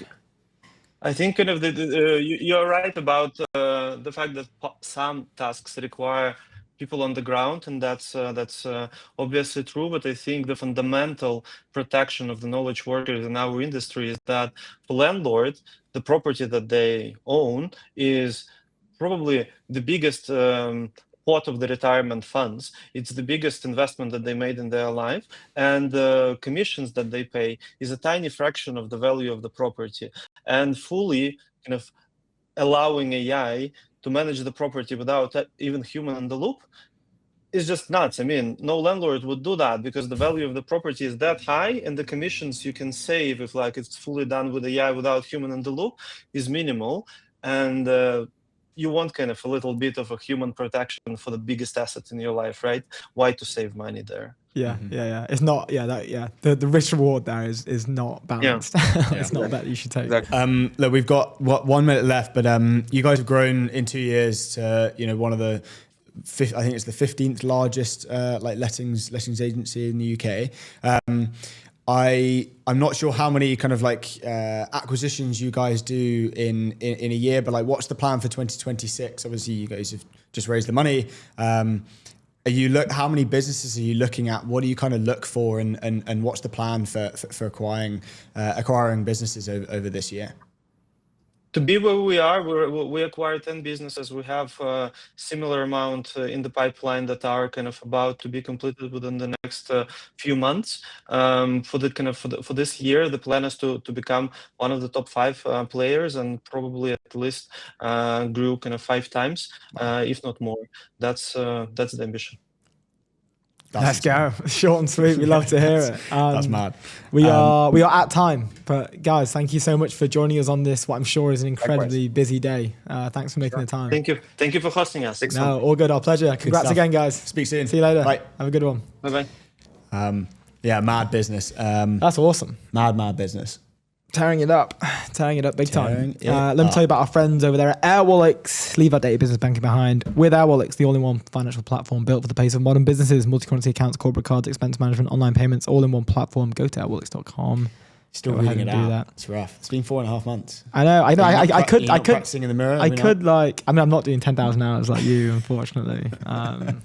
I think kind of you're right about the fact that some tasks require people on the ground, and that's obviously true. But I think the fundamental protection of the knowledge workers in our industry is that for landlords, the property that they own is probably the biggest part of the retirement funds. It's the biggest investment that they made in their life, and the commissions that they pay is a tiny fraction of the value of the property. And fully kind of allowing AI to manage the property without even human in the loop is just nuts. I mean, no landlord would do that because the value of the property is that high, and the commissions you can save if like it's fully done with AI without human in the loop is minimal. And you want kind of a little bit of a human protection for the biggest asset in your life, right? Why to save money there? Yeah, yeah. It's not, the risk reward there is not balanced. It's not that you should take. Exactly. Look, we've got 1 minute left, but you guys have grown in 2 years to, one of the, I think it's the 15th largest lettings agency in the UK. I'm not sure how many kind of acquisitions you guys do in a year, but like what's the plan for 2026? Obviously, you guys have just raised the money. How many businesses are you looking at? What do you kind of look for, and what's the plan for acquiring businesses over this year? To be where we are, we acquired 10 businesses. We have a similar amount in the pipeline that are kind of about to be completed within the next few months. For this year, the plan is to become one of the top 5 players, and probably at least grew kind of 5 times, if not more. That's the ambition. Let's go. Short and sweet. We love to hear it. That's mad. We are at time, but guys, thank you so much for joining us on this, what I'm sure is an incredibly busy day. Thanks for making the time. Thank you for hosting us. No, all good. Our pleasure. Congrats again, guys. Speak soon. See you later. Bye. Have a good one. Bye-bye. Mad business. That's awesome. Mad business. Tearing it up big time. Let me tell you about our friends over there at Airwallex. Leave our data business banking behind with Airwallex, the all-in-one financial platform built for the pace of modern businesses, multi-currency accounts, corporate cards, expense management, online payments, all in one platform. Go to airwallex.com. Still reading it out. It's rough. It's been 4.5 months. I know. I could practicing in the mirror. I'm not doing 10,000 hours like you, unfortunately.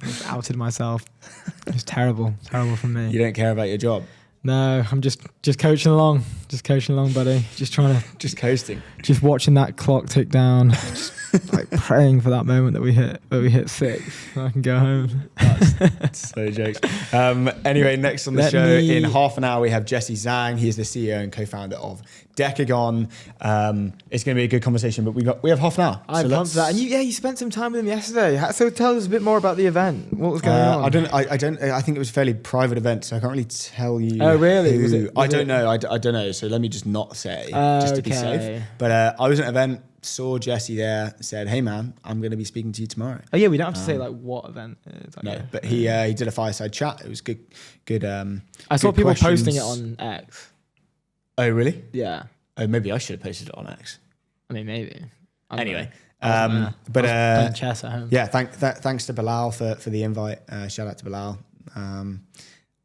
Just outed myself. It's terrible from me. You don't care about your job. No, I'm just coaching along. Buddy. Just coasting. Just watching that clock tick down. Just praying for that moment that we hit 6 so I can go home. That's so jokes. Anyway, next on the show in half an hour we have Jesse Zhang. He's the CEO and co-founder of Decagon. It's going to be a good conversation, but we have half an hour. I'm pumped for that. And you spent some time with him yesterday. So tell us a bit more about the event. What was going on? I think it was a fairly private event, so I can't really tell you. Oh, really? I don't know. I don't know. So let me just not say, just to be safe. But I was at an event, saw Jesse there, said, "Hey man, I'm going to be speaking to you tomorrow." Oh yeah, we don't have to say what event it is. No, but he did a fireside chat. It was good. I saw people posting it on X. Oh really? Yeah. Oh, maybe I should have posted it on X. I mean, maybe. Anyway, Playing chess at home. Yeah, thanks to Bilal for the invite. Shout out to Bilal.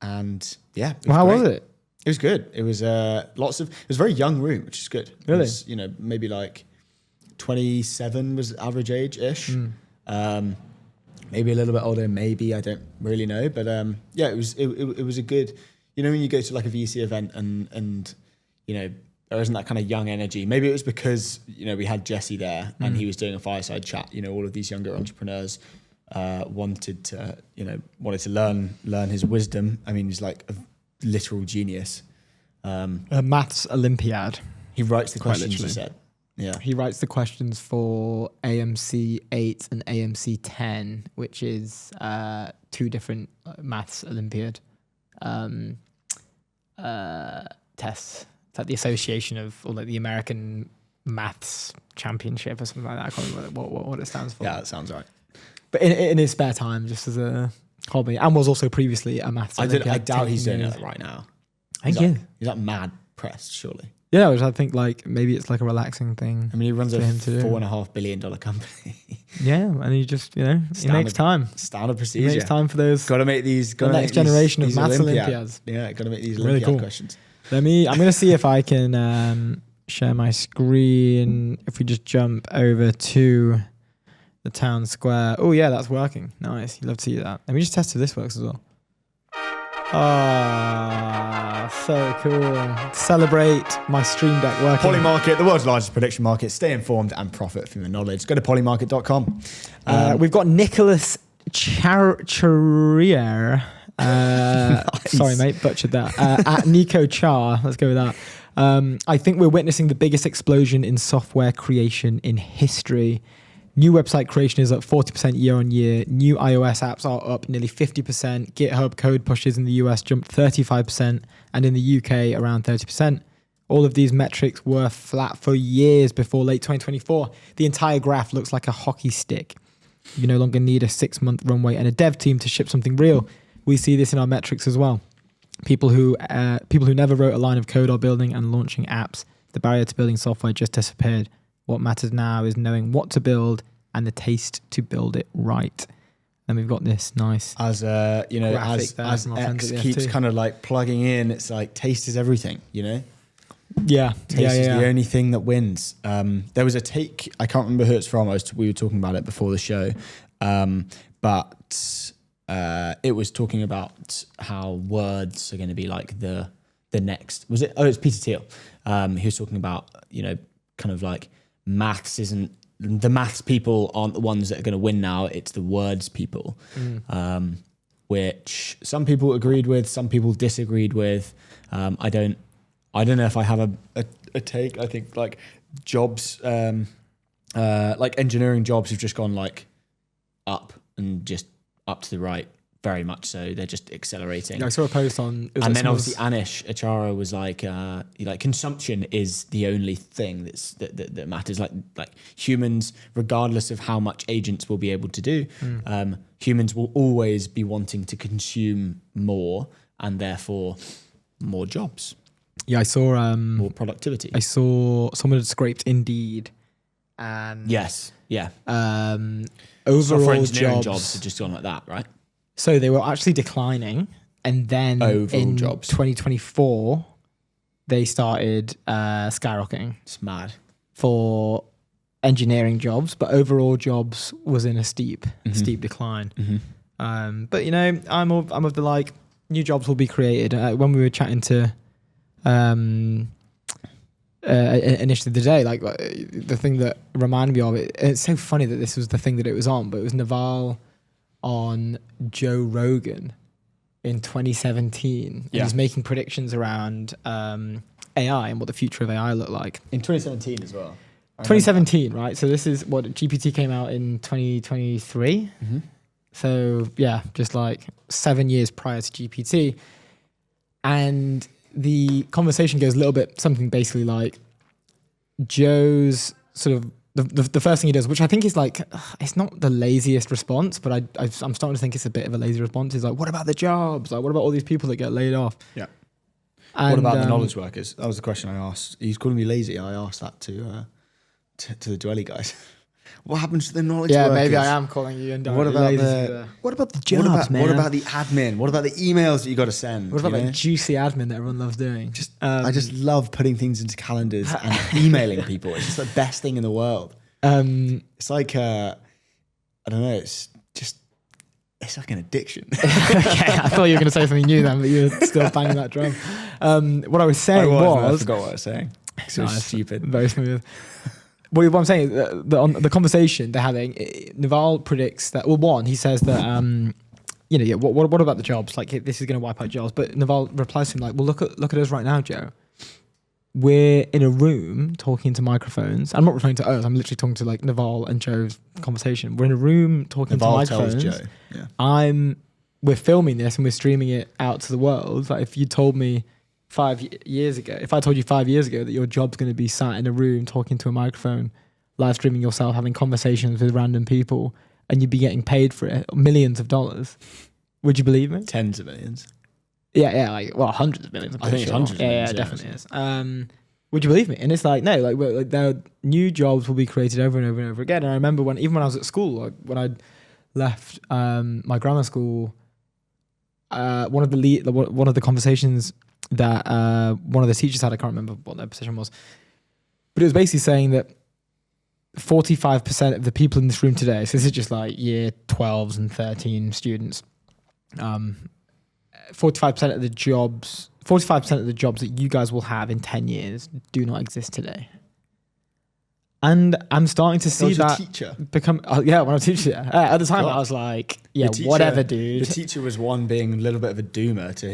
And yeah, How was it? It was good. It was it was a very young room, which is good. Really? It was, maybe like 27 was average age-ish. Maybe a little bit older, maybe, I don't really know. But yeah, it was a good, when you go to like a VC event and there isn't that kind of young energy. Maybe it was because, we had Jesse there and he was doing a fireside chat. All of these younger entrepreneurs wanted to learn his wisdom. I mean, he's like a literal genius. A maths Olympiad. He writes the questions, he said. Yeah. He writes the questions for AMC 8 and AMC 10, which is 2 different maths Olympiad tests. It's like the association or like the American Maths Championship or something like that. I can't remember what it stands for. Yeah, that sounds right. But in his spare time, just as a hobby, and was also previously a maths Olympiad. I doubt he's doing it right now. I think he's like mad pressed, surely. Yeah, which I think like maybe it's like a relaxing thing. I mean, he runs a $4.5 billion company. Yeah, and he just he makes time. Standard procedure. He makes time for those. Got to make these. The next generation of maths Olympiads. Yeah, got to make these really Olympiad cool questions. I'm going to see if I can share my screen. If we just jump over to the town square. Oh yeah, that's working. Nice. You'd love to see that. Let me just test if this works as well. Ah, so cool. Celebrate my Stream Deck working. Polymarket, the world's largest prediction market. Stay informed and profit from your knowledge. Go to polymarket.com. We've got Nicholas Charrier. Nice. Sorry, mate, butchered that. At Nico Char, let's go with that. I think we're witnessing the biggest explosion in software creation in history. New website creation is up 40% year on year. New iOS apps are up nearly 50%. GitHub code pushes in the US jumped 35%, and in the UK around 30%. All of these metrics were flat for years before late 2024. The entire graph looks like a hockey stick. You no longer need a 6-month runway and a dev team to ship something real. We see this in our metrics as well. People who never wrote a line of code are building and launching apps. The barrier to building software just disappeared. What matters now is knowing what to build and the taste to build it right. And we've got this nice as X keeps kind of like plugging in. It's like taste is everything, Yeah, taste is the only thing that wins. There was a take, I can't remember who it's from. We were talking about it before the show, but it was talking about how words are going to be like the next. Was it? Oh, it's Peter Thiel. He was talking about kind of like maths isn't. The maths people aren't the ones that are going to win now. It's the words people, which some people agreed with, some people disagreed with. I don't know if I have a take. I think like jobs, like engineering jobs have just gone like up and just up to the right. Very much so. They're just accelerating. Yeah, I saw a post on... And then obviously Anish Achara was like consumption is the only thing that matters. Like humans, regardless of how much agents will be able to do, humans will always be wanting to consume more and therefore more jobs. Yeah, I saw... more productivity. I saw someone had scraped Indeed and... Yes, yeah. Overall software engineering jobs have just gone like that, right? So they were actually declining, and then in 2024, they started skyrocketing. It's mad for engineering jobs, but overall jobs was in a steep decline. Mm-hmm. But I'm of the like new jobs will be created. When we were chatting to initially today, like the thing that reminded me of it, it's so funny that this was the thing that it was on, but it was Naval on Joe Rogan in 2017. And he's making predictions around AI and what the future of AI looked like. In 2017 as well. 2017, right? So this is what GPT came out in 2023. Mm-hmm. So yeah, just like 7 years prior to GPT. And the conversation goes a little bit something basically like Joe's sort of the first thing he does, which I think is like, it's not the laziest response, but I'm starting to think it's a bit of a lazy response. Is like, what about the jobs? Like, what about all these people that get laid off? Yeah. And, what about the knowledge workers? That was the question I asked. He's calling me lazy. I asked that to the Dwelly guys. What happens to the knowledge Yeah, workers? maybe I am calling you indirectly What about lazy the there. what about the jobs, man? What about the admin? What about the emails that you got to send? What about you know? that juicy admin that everyone loves doing? I just love putting things into calendars and emailing people. It's just the best thing in the world. It's like I don't know. It's like an addiction. Okay, I thought you were going to say something new then, but you were still banging that drum. What I was saying I forgot what I was saying. So Nice. stupid. Very smooth. What I'm saying, on the conversation they're having, Naval predicts that. Well, one, he says that what about the jobs? Like, this is going to wipe out jobs. But Naval replies to him like, well, look at us right now, Joe. We're in a room talking to microphones. I'm not referring to us. I'm literally talking to like Naval and Joe's conversation. We're in a room talking Naval to microphones. tells Joe. Yeah. We're filming this and we're streaming it out to the world. Like, if you told me 5 years ago, if I told you 5 years ago that your job's going to be sat in a room talking to a microphone, live streaming yourself, having conversations with random people, and you'd be getting paid for it, millions of dollars, would you believe me? Tens of millions. Yeah, like, well, hundreds of millions. I think it's hundreds of millions. Yeah, it definitely is. Would you believe me? And it's like, no, like new jobs will be created over and over and over again. And I remember when I was at school, like when I left my grammar school, one of the conversations that one of the teachers had, I can't remember what their position was, but it was basically saying that 45% of the people in this room today, so this is just like year 12s and 13 students, 45% of the jobs that you guys will have in 10 years do not exist today. And I'm starting to see that teacher. become, when I was a teacher. At the time, God. I was like, Teacher, whatever, dude. The teacher was one being a little bit of a doomer to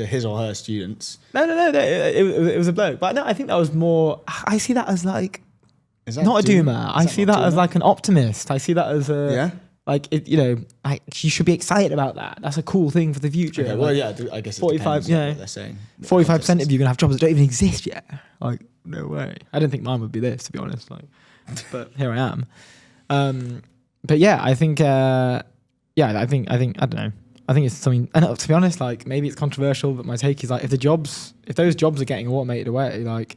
his or her students. No, it was a bloke. But no, I think that was more, I see that as like, Is that not a doomer. I see that as doomer? like an optimist. I see that as Yeah. like, you should be excited about that. That's a cool thing for the future. Okay, Like, well, yeah, I guess it 45, depends on what they're saying. 45% of you are gonna have jobs that don't even exist yet. Like, no way. I didn't think mine would be this, to be honest. Like, but here I am. But yeah, I think, I don't know. I think it's something. And to be honest, like, maybe it's controversial, but my take is like, if those jobs are getting automated away, like,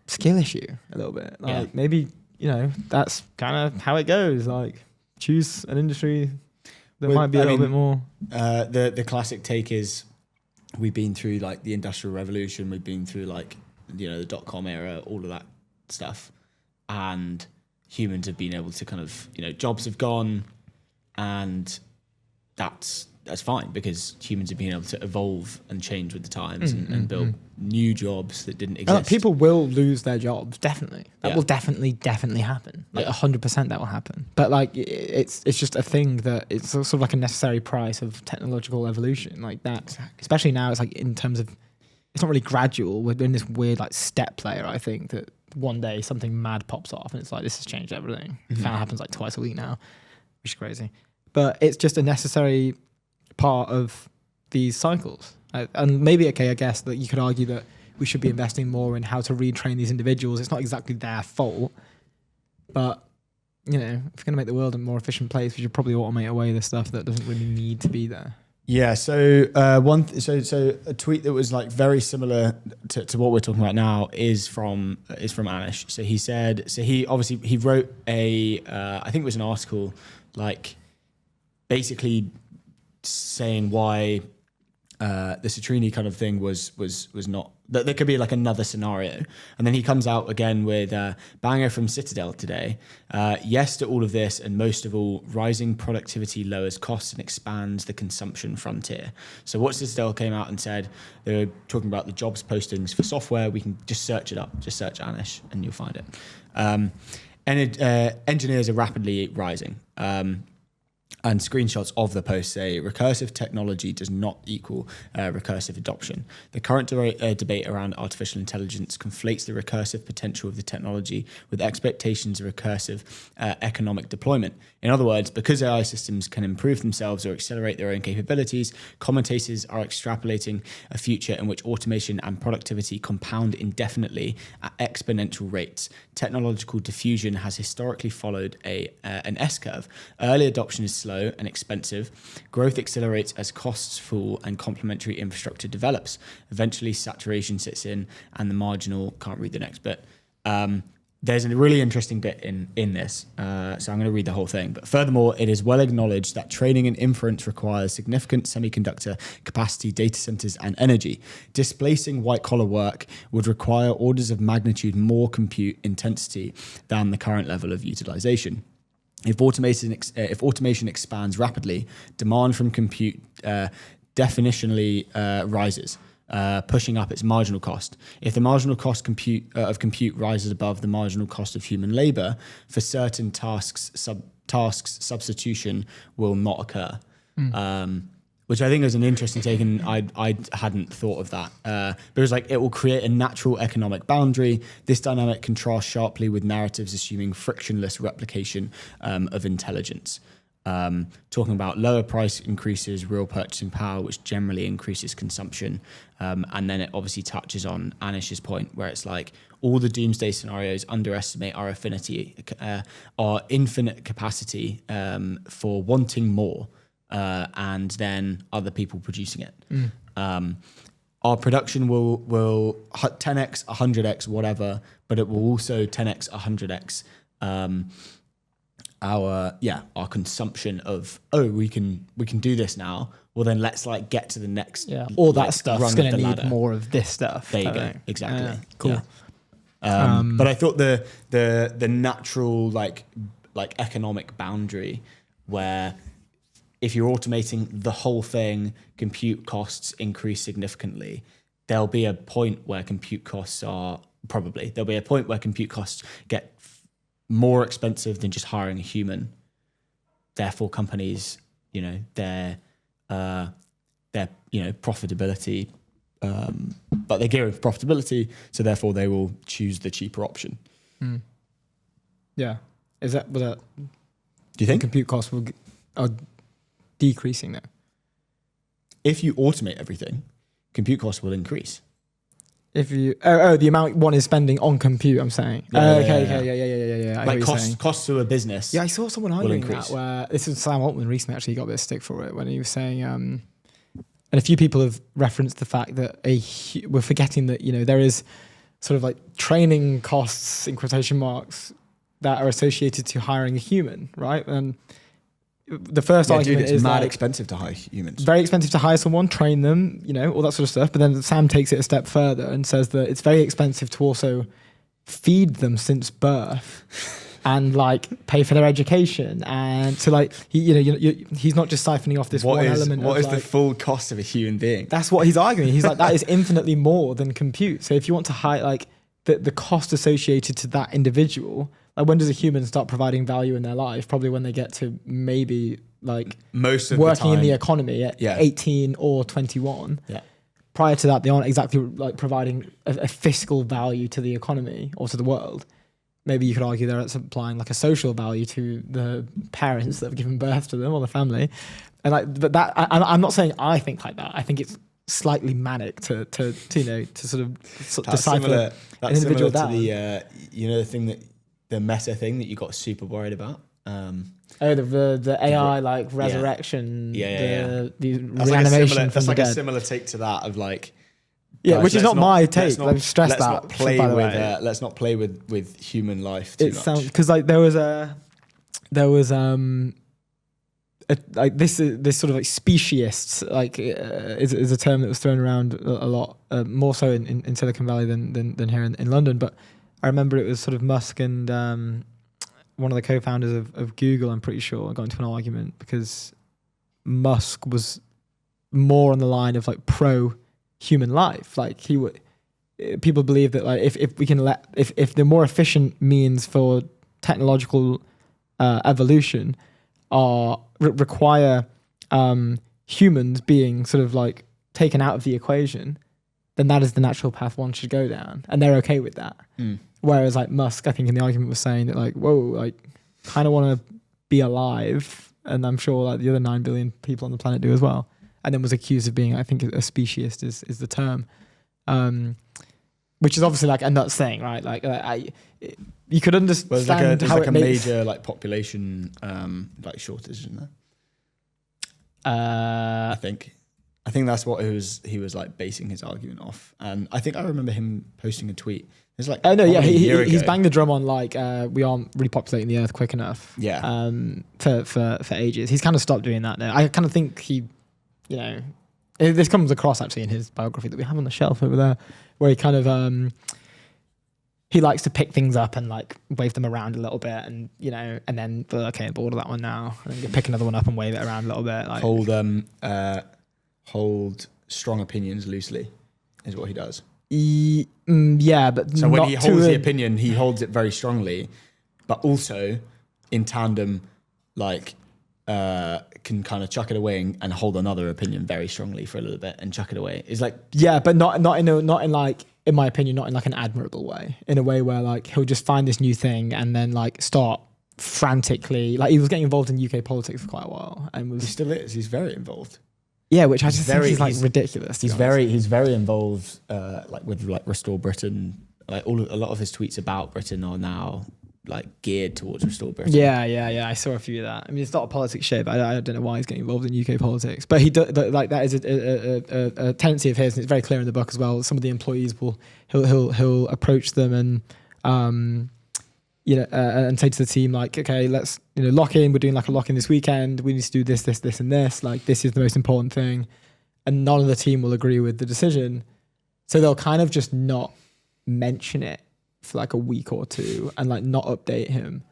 skill issue a little bit. Like, maybe, that's kind of how it goes. Like, choose an industry that might be a little bit more. The classic take is, we've been through like the Industrial Revolution, we've been through like the .com era, all of that stuff, and humans have been able to kind of jobs have gone, and that's fine because humans have been able to evolve and change with the times and build new jobs that didn't exist. People will lose their jobs, definitely. That Yeah. will definitely happen. Like 100% that will happen. But like, it's just a thing that it's sort of like a necessary price of technological evolution. Like that, especially now, it's like in terms of, it's not really gradual. We're in this weird like step player, I think, that one day something mad pops off and it's like, this has changed everything. It kind of happens like twice a week now, which is crazy. But it's just a necessary part of these cycles. And maybe, I guess that you could argue that we should be investing more in how to retrain these individuals. It's not exactly their fault, but if we're going to make the world a more efficient place, we should probably automate away the stuff that doesn't really need to be there. Yeah. So so a tweet that was like very similar to what we're talking about now is from Anish. So he said, he wrote I think it was an article like basically saying why the Citrini kind of thing was not, that there could be like another scenario. And then he comes out again with banger from Citadel today. Yes to all of this, and most of all, rising productivity lowers costs and expands the consumption frontier. So what Citadel came out and said, they were talking about the jobs postings for software. We can just search it up, just search Anish and you'll find it. Engineers are rapidly rising. And screenshots of the post say recursive technology does not equal recursive adoption. The current debate around artificial intelligence conflates the recursive potential of the technology with expectations of recursive economic deployment. In other words, because AI systems can improve themselves or accelerate their own capabilities, commentators are extrapolating a future in which automation and productivity compound indefinitely at exponential rates. Technological diffusion has historically followed an S-curve. Early adoption is slow and expensive. Growth accelerates as costs fall and complementary infrastructure develops. Eventually, saturation sits in and the marginal, can't read the next bit, there's a really interesting bit in this, so I'm going to read the whole thing. But furthermore, it is well acknowledged that training and inference requires significant semiconductor capacity, data centers, and energy. Displacing white-collar work would require orders of magnitude more compute intensity than the current level of utilization. If automation expands rapidly, demand from compute definitionally rises, pushing up its marginal cost. If the marginal cost of compute rises above the marginal cost of human labor, for certain tasks, substitution will not occur. Which I think is an interesting take, and I hadn't thought of that. But it was like, it will create a natural economic boundary. This dynamic contrasts sharply with narratives assuming frictionless replication of intelligence. Talking about lower price increases real purchasing power, which generally increases consumption. And then it obviously touches on Anish's point, where it's like all the doomsday scenarios underestimate our our infinite capacity for wanting more. And then other people producing it. Our production will 10x, 100x, whatever, but it will also 10x, 100x our consumption of, we can do this now. Well, then let's like get to the next. Yeah, all that like, stuff's going to need more of this stuff. There you go. Exactly. Cool. Yeah. But I thought the natural like economic boundary where, if you're automating the whole thing, compute costs increase significantly. There'll be a point where compute costs get more expensive than just hiring a human. Therefore, companies, their profitability, but they're gearing for profitability, so therefore they will choose the cheaper option. Yeah, was that? Do you think compute costs are decreasing now? If you automate everything, compute costs will increase. If you the amount one is spending on compute, I'm saying. Yeah. Like costs to a business. Yeah, I saw someone arguing that. Where this was Sam Altman recently. Actually, got a bit of stick for it when he was saying, and a few people have referenced the fact that we're forgetting that there is sort of like training costs in quotation marks that are associated to hiring a human, right? And the first argument is mad expensive to hire humans. Very expensive to hire someone, train them, all that sort of stuff. But then Sam takes it a step further and says that it's very expensive to also feed them since birth and like pay for their education. And so like he's not just siphoning off this element. What is the full cost of a human being? That's what he's arguing. He's like, that is infinitely more than compute. So if you want to hire like the cost associated to that individual. Like, when does a human start providing value in their life? Probably when they get to maybe like most of working the time in the economy at 18 or 21. Yeah. Prior to that, they aren't exactly like providing a fiscal value to the economy or to the world. Maybe you could argue they're supplying like a social value to the parents that have given birth to them or the family. And like, but that I'm not saying I think like that. I think it's slightly manic to sort of decipher an individual down. The thing that. The meta thing that you got super worried about. The AI like resurrection, the reanimation from the dead. A similar take to that of like, guys, which is not my take. Let's stress that. Let's not play with human life too much. Because like there was like this sort of like speciesists like is a term that was thrown around a lot, more so in Silicon Valley than here in London, but. I remember it was sort of Musk and one of the co-founders of Google, I'm pretty sure, got into an argument because Musk was more on the line of like pro-human life. Like people believe that like if we can if the more efficient means for technological evolution require humans being sort of like taken out of the equation, then that is the natural path one should go down, and they're okay with that. Whereas like Musk, I think in the argument was saying that like, whoa, like kind of want to be alive, and I'm sure like the other 9 billion people on the planet do as well. And then was accused of being, I think, a speciesist is the term, which is obviously like a nuts thing, right? Like you could understand there's how like it a makes, major like population like shortage, isn't there? I think that's what he was like basing his argument off. And I think I remember him posting a tweet It's like no, yeah, probably a year he's ago. banged the drum on like we aren't repopulating the earth quick enough. Yeah. For ages, he's kind of stopped doing that now. I kind of think he, this comes across actually in his biography that we have on the shelf over there, where he kind of he likes to pick things up and like wave them around a little bit, and and then okay, bored of that one now, and then pick another one up and wave it around a little bit. Like hold strong opinions loosely, is what he does. Yeah, but so when not he holds to the opinion, he holds it very strongly, but also in tandem, like can kind of chuck it away and hold another opinion very strongly for a little bit and chuck it away. It's like but not in like, in my opinion, not in like an admirable way. In a way where like he'll just find this new thing and then like start frantically, like he was getting involved in UK politics for quite a while and was he still is. He's very involved. Yeah, which I just think is like ridiculous. He's very involved, like with like Restore Britain. Like a lot of his tweets about Britain are now like geared towards Restore Britain. Yeah. I saw a few of that. I mean, it's not a politics shit, but I don't know why he's getting involved in UK politics. But he does, like that is a tendency of his, and it's very clear in the book as well. Some of the employees he'll approach them and and say to the team like, okay, let's lock in. We're doing like a lock in this weekend. We need to do this, and this. Like this is the most important thing, and none of the team will agree with the decision, so they'll kind of just not mention it for like a week or two and like not update him.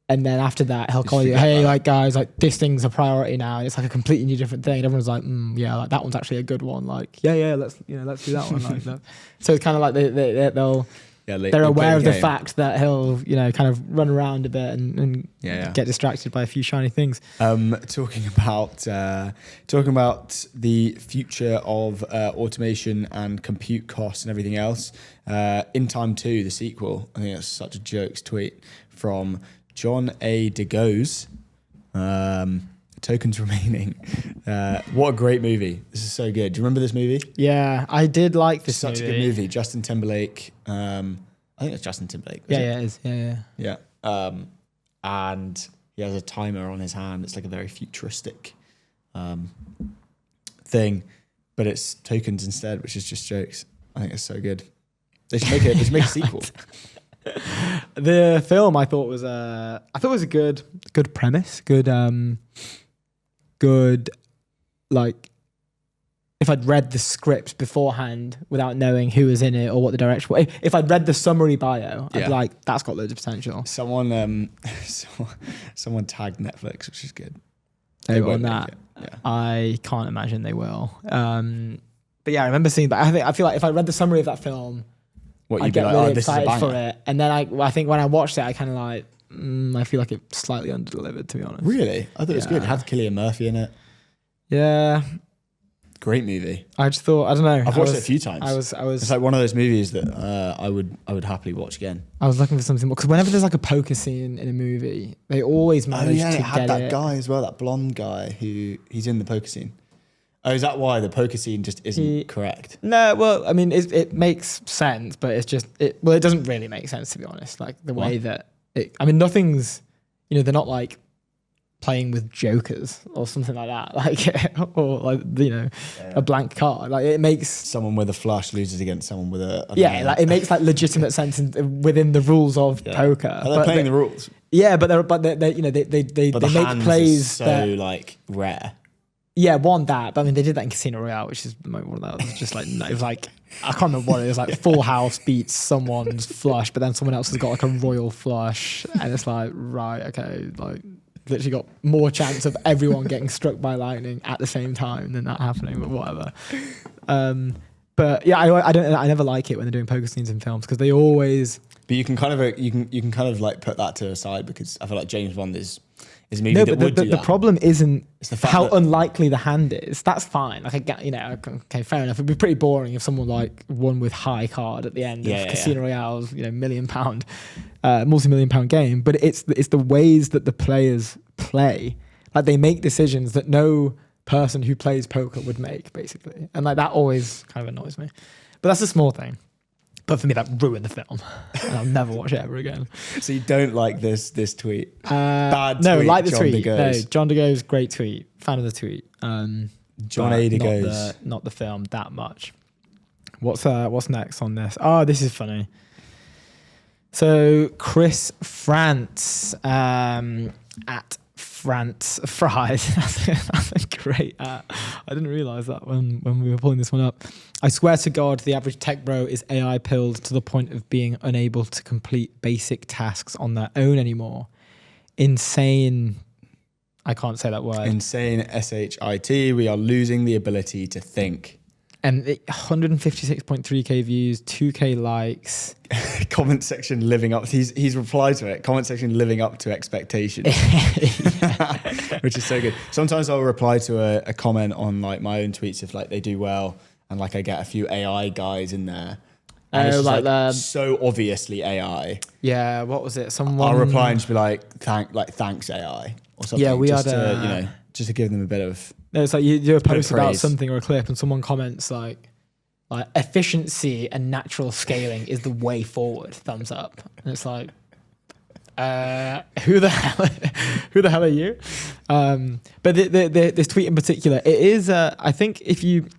And then after that, he'll call you, hey, like guys, like this thing's a priority now. It's like a completely new different thing. And everyone's like, yeah, like that one's actually a good one. Like, yeah, let's do that one. Like that. So it's kind of like they're aware of the fact that he'll, kind of run around a bit and get distracted by a few shiny things. Talking about the future of automation and compute costs and everything else. In Time 2, the sequel, I think that's such a jokes tweet from John A. DeGoes. Tokens Remaining. What a great movie. This is so good. Do you remember this movie? Yeah, I did like this Such a good movie. Justin Timberlake. I think it's Justin Timberlake. Yeah, it is. Yeah. And he has a timer on his hand. It's like a very futuristic thing, but it's tokens instead, which is just jokes. I think it's so good. They should make a sequel. The film I thought was a good premise, good like if I'd read the script beforehand without knowing who was in it or what the direction was. If I'd read the summary bio, I'd be like, that's got loads of potential. Someone tagged Netflix, which is good. They won't that. Yeah. I can't imagine they will. But yeah, I remember seeing that. I feel like if I read the summary of that film, I'd get really excited for it. And then I think when I watched it, I kind of like, I feel like it slightly underdelivered, to be honest. Really? I thought it was good. It had Cillian Murphy in it. Yeah. Great movie. I just thought, I don't know. I've watched it a few times. I was. It's like one of those movies that I would happily watch again. I was looking for something more, because whenever there's like a poker scene in a movie, they always manage to get it. It had that guy as well, that blonde guy he's in the poker scene. Oh, is that why the poker scene just isn't correct? No, well, I mean, it makes sense, but it's just, it doesn't really make sense, to be honest. Like the way that nothing's, they're not like playing with jokers or something like that, like, or like, a blank card. Like it makes someone with a flush loses against someone with a like it makes like legitimate sense within the rules of poker. Are they playing the rules? Yeah, but they make plays so like rare. Yeah, that. But I mean, they did that in Casino Royale, which is one of those. Just like it was like, I can't remember what it was. Like Full House beats someone's flush, but then someone else has got like a royal flush, and it's like, right, okay, like literally got more chance of everyone getting struck by lightning at the same time than that happening, but whatever. But yeah, I never like it when they're doing poker scenes in films, because they always. But you can kind of like put that to the side, because I feel like James Bond is a movie that would do that. The problem isn't how that unlikely the hand is. That's fine. Like I get, okay, fair enough. It'd be pretty boring if someone like won with high card at the end of Casino Royale's, £1 million, multi-million pound game. But it's the ways that the players play. Like they make decisions that no person who plays poker would make, basically, and like that always kind of annoys me. But that's a small thing. But for me, that ruined the film, and I'll never watch it ever again. So you don't like this tweet? Bad tweet. No, like the John tweet. No, John DeGoes, great tweet. Fan of the tweet. John A. DeGoes. Not the film that much. What's next on this? Oh, this is funny. So Chris France at France Fries. That's a great. I didn't realize that when we were pulling this one up. I swear to God, the average tech bro is AI pilled to the point of being unable to complete basic tasks on their own anymore. Insane. I can't say that word. Insane shit. We are losing the ability to think. And 156.3k views, 2k likes. Comment section living up. He's replied to it. Comment section living up to expectations, which is so good. Sometimes I'll reply to a comment on like my own tweets if like they do well, and like I get a few AI guys in there. And it's just, so obviously AI. Yeah, what was it? Someone. I'll reply and just be like, thanks AI or something. Yeah, we just had to, just to give them a bit of. No, it's like you do a post about praise. something or a clip, and someone comments like efficiency and natural scaling is the way forward. Thumbs up. And it's like, who the hell are you? But this tweet in particular, it is. I think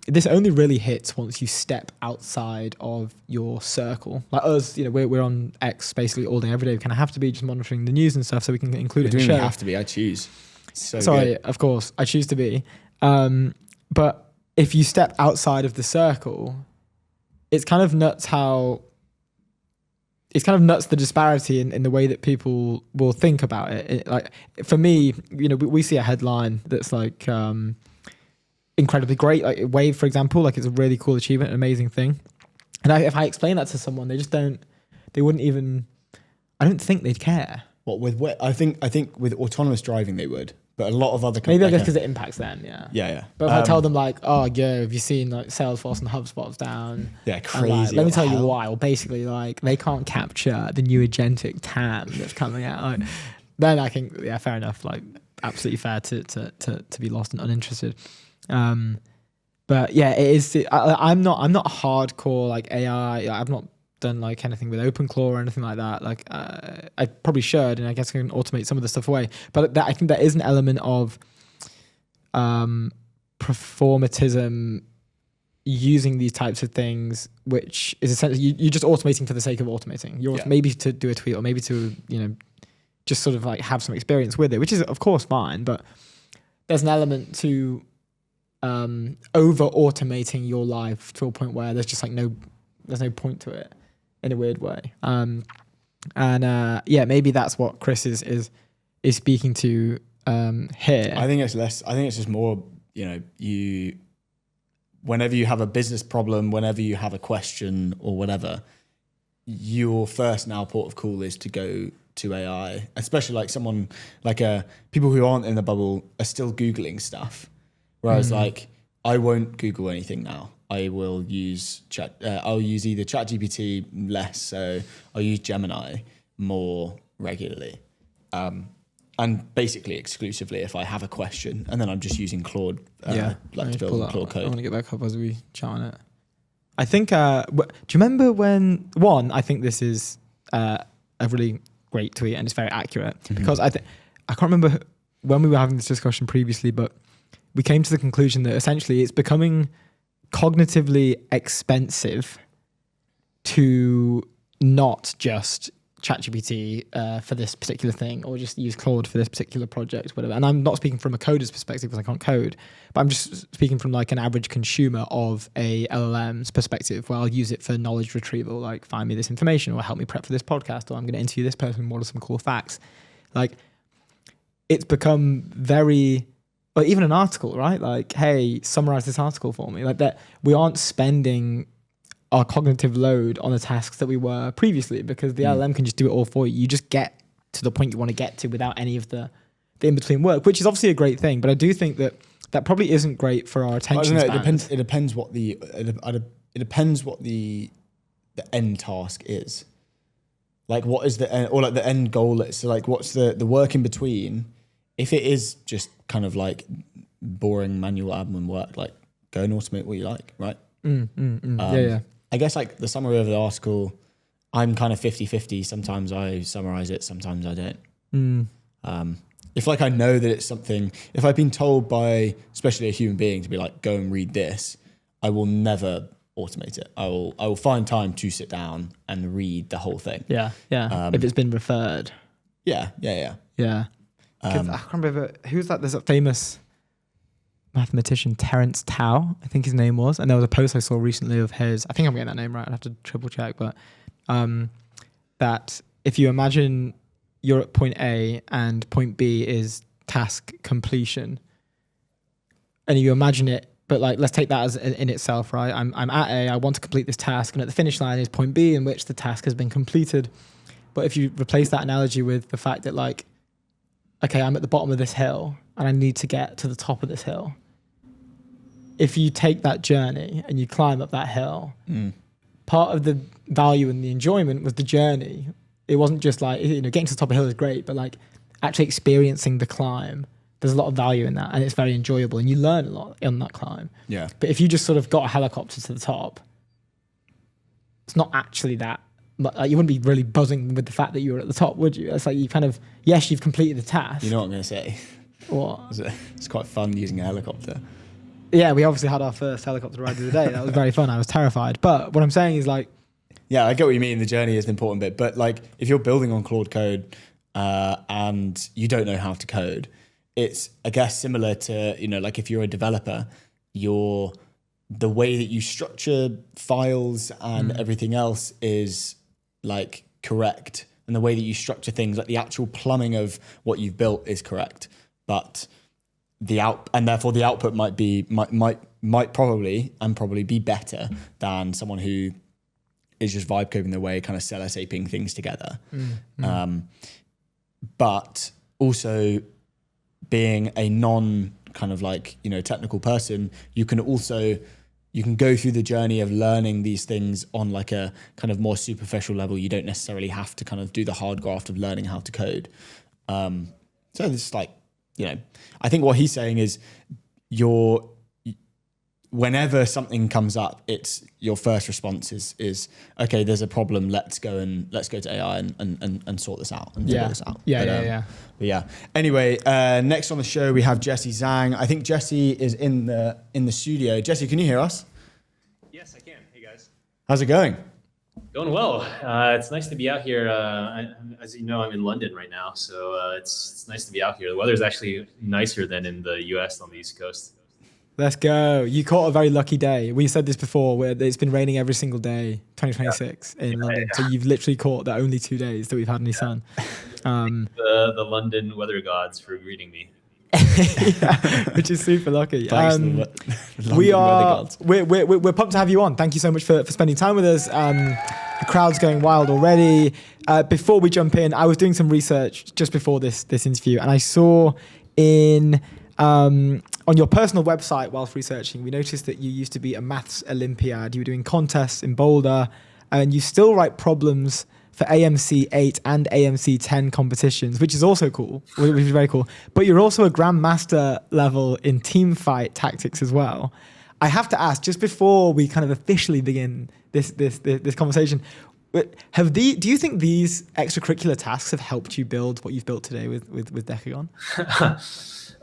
this only really hits once you step outside of your circle. Like us, we're on X basically all day, every day. We kind of have to be just monitoring the news and stuff, so we can include it in the show. We have to be. I choose. Sorry, of course, I choose to be. But if you step outside of the circle, it's kind of nuts the disparity in the way that people will think about it. Like for me, we see a headline that's like incredibly great, like Wayve, for example, like it's a really cool achievement, an amazing thing. And if I explain that to someone, they wouldn't even, I don't think they'd care. What with I think with autonomous driving they would. But a lot of other maybe I guess because it impacts them, yeah. Yeah. But if I tell them like, oh, yeah, have you seen like Salesforce and HubSpot's down? Yeah, crazy. Like, let me tell you why. Well, basically, like they can't capture the new agentic TAM that's coming out. Like, then I think, yeah, fair enough. Like, absolutely fair to be lost and uninterested. But yeah, it is. I'm not hardcore like AI. I've not done like anything with OpenClaw or anything like that. Like I probably should, and I guess I can automate some of the stuff away. But I think there is an element of performatism using these types of things, which is essentially you're just automating for the sake of automating. You're maybe to do a tweet or maybe to just sort of like have some experience with it, which is of course fine. But there's an element to over automating your life to a point where there's just like there's no point to it. In a weird way, maybe that's what Chris is speaking to here. I think it's less. I think it's just more. Whenever you have a business problem, whenever you have a question or whatever, your first now port of call is to go to AI. Especially like someone like people who aren't in the bubble are still Googling stuff, whereas like I won't Google anything now. I will use I'll use either ChatGPT less, so I'll use Gemini more regularly, and basically exclusively if I have a question, and then I'm just using Claude, to build Claude code. I want to get back up as we chat on it. I think. Do you remember when I think this is a really great tweet and it's very accurate because I can't remember when we were having this discussion previously, but we came to the conclusion that essentially it's becoming cognitively expensive to not just ChatGPT for this particular thing or just use Claude for this particular project, whatever. And I'm not speaking from a coder's perspective because I can't code, but I'm just speaking from like an average consumer of a LLM's perspective where I'll use it for knowledge retrieval, like find me this information or help me prep for this podcast or I'm going to interview this person, what are some cool facts? Like it's become very... Or even an article, right? Like, hey, summarize this article for me. Like that, we aren't spending our cognitive load on the tasks that we were previously because the LLM can just do it all for you. You just get to the point you want to get to without any of the in-between work, which is obviously a great thing. But I do think that probably isn't great for our attention spans. It depends what the end task is. Like, what is the end, or like the end goal is? So, like, what's the work in between? If it is just kind of like boring manual admin work, like go and automate what you like, right? I guess like the summary of the article, I'm kind of 50-50. Sometimes I summarize it, sometimes I don't. If like I know that it's something, if I've been told by especially a human being to be like, go and read this, I will never automate it. I will find time to sit down and read the whole thing. Yeah. If it's been referred. Yeah. 'Cause I can't remember who's that. There's a famous mathematician, Terence Tao, I think his name was, and there was a post I saw recently of his. I think I'm getting that name right. I'd have to triple check, but that if you imagine you're at point A and point B is task completion, and you imagine it, but like let's take that as in itself, right? I'm at A, I want to complete this task, and at the finish line is point B in which the task has been completed. But if you replace that analogy with the fact that like, okay, I'm at the bottom of this hill and I need to get to the top of this hill. If you take that journey and you climb up that hill, part of the value and the enjoyment was the journey. It wasn't just like, getting to the top of the hill is great, but like actually experiencing the climb, there's a lot of value in that, and it's very enjoyable, and you learn a lot on that climb. Yeah. But if you just sort of got a helicopter to the top, it's not actually that. You wouldn't be really buzzing with the fact that you were at the top, would you? It's like you kind of, yes, you've completed the task. You know what I'm going to say? What? It's quite fun using a helicopter. Yeah, we obviously had our first helicopter ride of the day. That was very fun. I was terrified. But what I'm saying is like... Yeah, I get what you mean. The journey is an important bit. But like if you're building on Claude Code and you don't know how to code, it's, I guess, similar to, like if you're a developer, the way that you structure files and everything else is like correct. And the way that you structure things, like the actual plumbing of what you've built is correct. But and therefore the output might probably be better than someone who is just vibe coding their way, kind of cellar-saping things together. But also being a non kind of like, technical person, you can go through the journey of learning these things on like a kind of more superficial level. You don't necessarily have to kind of do the hard graft of learning how to code. So it's like, I think what he's saying is whenever something comes up, it's your first response is okay, there's a problem. Let's go to AI and sort this out and figure this out. But yeah. Anyway, next on the show we have Jesse Zhang. I think Jesse is in the studio. Jesse, can you hear us? Yes, I can. Hey guys. How's it going? Going well. It's nice to be out here. As you know, I'm in London right now, so it's nice to be out here. The weather's actually nicer than in the US on the East Coast. Let's go. You caught a very lucky day. We said this before, where it's been raining every single day, 2026 in London. So you've literally caught the only 2 days that we've had any sun. The London weather gods for greeting me. Which is super lucky. We're pumped to have you on. Thank you so much for spending time with us. The crowd's going wild already. Before we jump in, I was doing some research just before this interview, and I saw on your personal website whilst researching, we noticed that you used to be a maths Olympiad. You were doing contests in Boulder, and you still write problems for AMC 8 and AMC 10 competitions, which is also cool, which is very cool. But you're also a grandmaster level in team fight tactics as well. I have to ask, just before we kind of officially begin this conversation, do you think these extracurricular tasks have helped you build what you've built today with Decagon?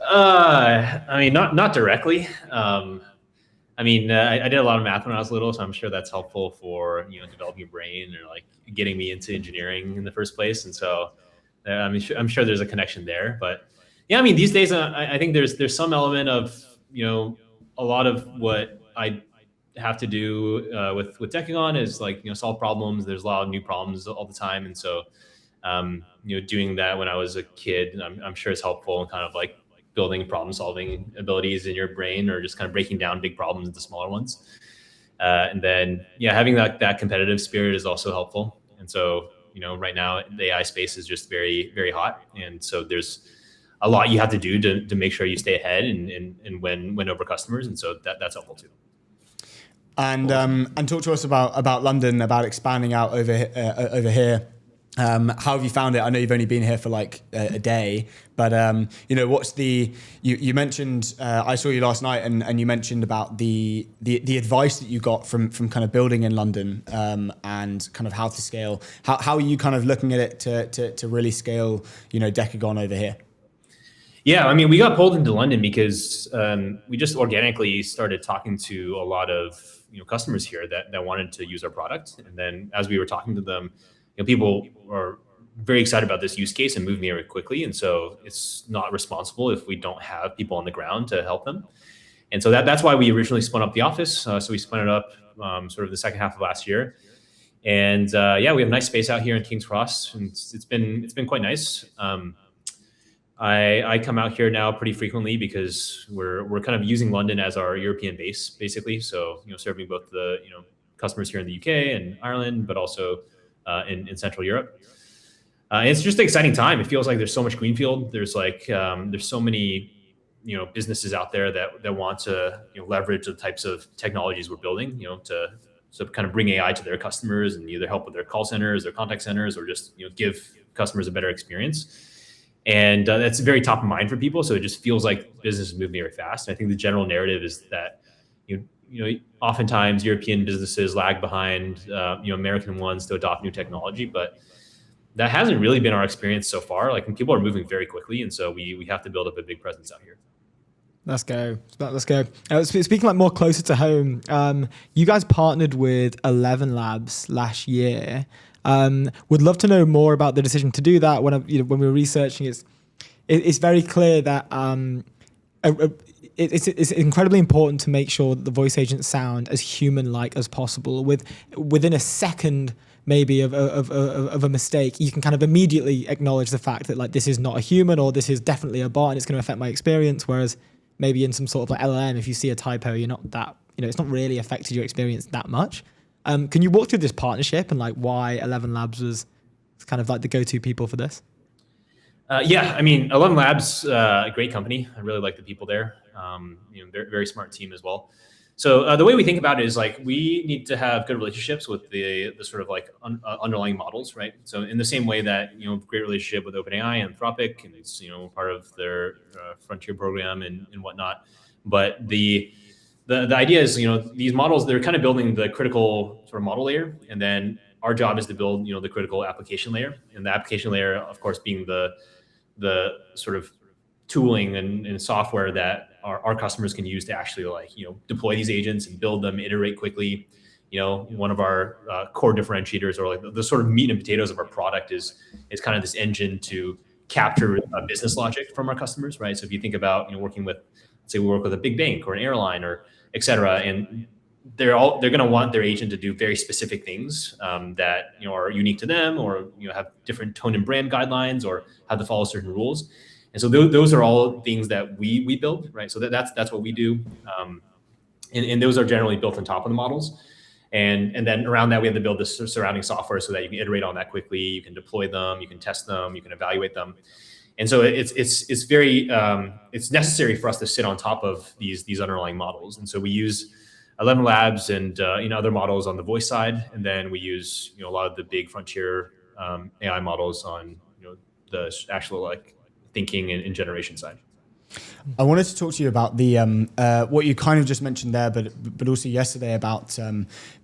I mean, not directly. I did a lot of math when I was little, so I'm sure that's helpful for developing your brain or like getting me into engineering in the first place. And so, I'm sure there's a connection there. But yeah, I mean, these days I think there's some element of a lot of what I have to do with Decagon is like solve problems. There's a lot of new problems all the time, and so doing that when I was a kid, I'm sure it's helpful and kind of like building problem-solving abilities in your brain, or just kind of breaking down big problems into smaller ones. And then, having that competitive spirit is also helpful. And so, right now the AI space is just very, very hot. And so there's a lot you have to do to make sure you stay ahead and win over customers. And so that's helpful too. And talk to us about London, about expanding out over here. How have you found it? I know you've only been here for like a day, but what's you mentioned, I saw you last night and you mentioned about the advice that you got from kind of building in London, and kind of how to scale. How are you kind of looking at it to really scale, Decagon over here? Yeah, I mean, we got pulled into London because we just organically started talking to a lot of customers here that wanted to use our product. And then as we were talking to them, people are very excited about this use case and moving very quickly. And so it's not responsible if we don't have people on the ground to help them. And so that's why we originally spun up the office. So we spun it up sort of the second half of last year. And we have a nice space out here in King's Cross, and it's been quite nice. I come out here now pretty frequently because we're kind of using London as our European base, basically. So serving both the customers here in the UK and Ireland, but also in Central Europe. It's just an exciting time. It feels like there's so much greenfield. There's so many businesses out there that want to leverage the types of technologies we're building, to kind of bring AI to their customers and either help with their call centers, their contact centers, or just give customers a better experience. And that's very top of mind for people. So it just feels like business is moving very fast. And I think the general narrative is that oftentimes European businesses lag behind American ones to adopt new technology, but that hasn't really been our experience so far. Like, people are moving very quickly, and so we have to build up a big presence out here. Let's go. Speaking like more closer to home, you guys partnered with 11 Labs last year. Would love to know more about the decision to do that. When we were researching, it's very clear that it's incredibly important to make sure that the voice agents sound as human-like as possible. Within a second, maybe of a mistake, you can kind of immediately acknowledge the fact that like this is not a human, or this is definitely a bot and it's going to affect my experience. Whereas maybe in some sort of like LLM, if you see a typo, you're not that, it's not really affected your experience that much. Can you walk through this partnership and like why 11 Labs was kind of like the go-to people for this? I mean, 11 Labs, a great company. I really like the people there. Very, very smart team as well. So the way we think about it is like we need to have good relationships with the sort of like underlying models, right? So in the same way that great relationship with OpenAI and Anthropic, and it's part of their frontier program and whatnot. But the idea is these models, they're kind of building the critical sort of model layer, and then our job is to build the critical application layer, and the application layer, of course, being the sort of tooling and software that our customers can use to actually deploy these agents and build them, iterate quickly. One of our core differentiators, or like the sort of meat and potatoes of our product is kind of this engine to capture business logic from our customers, right? So if you think about working with, let's say we work with a big bank or an airline or et cetera, and they're going to want their agent to do very specific things that are unique to them, or have different tone and brand guidelines, or have to follow certain rules. And so those are all things that we build, right? So that's what we do, and those are generally built on top of the models, and then around that we have to build this surrounding software so that you can iterate on that quickly, you can deploy them, you can test them, you can evaluate them, and so it's very it's necessary for us to sit on top of these underlying models, and so we use 11 Labs and other models on the voice side, and then we use a lot of the big frontier AI models on the actual like thinking and generation side. I wanted to talk to you about the what you kind of just mentioned there, but also yesterday about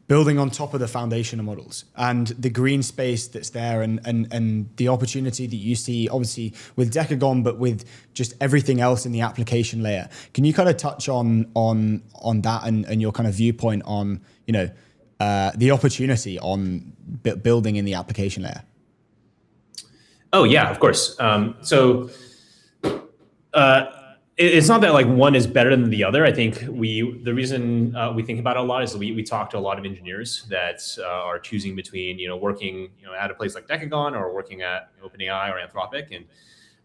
building on top of the foundational models and the green space that's there, and the opportunity that you see, obviously with Decagon, but with just everything else in the application layer. Can you kind of touch on that and your kind of viewpoint on the opportunity on building in the application layer? Oh yeah, of course. It's not that like one is better than the other. I think the reason we think about it a lot is we talk to a lot of engineers that are choosing between working at a place like Decagon or working at OpenAI or Anthropic, and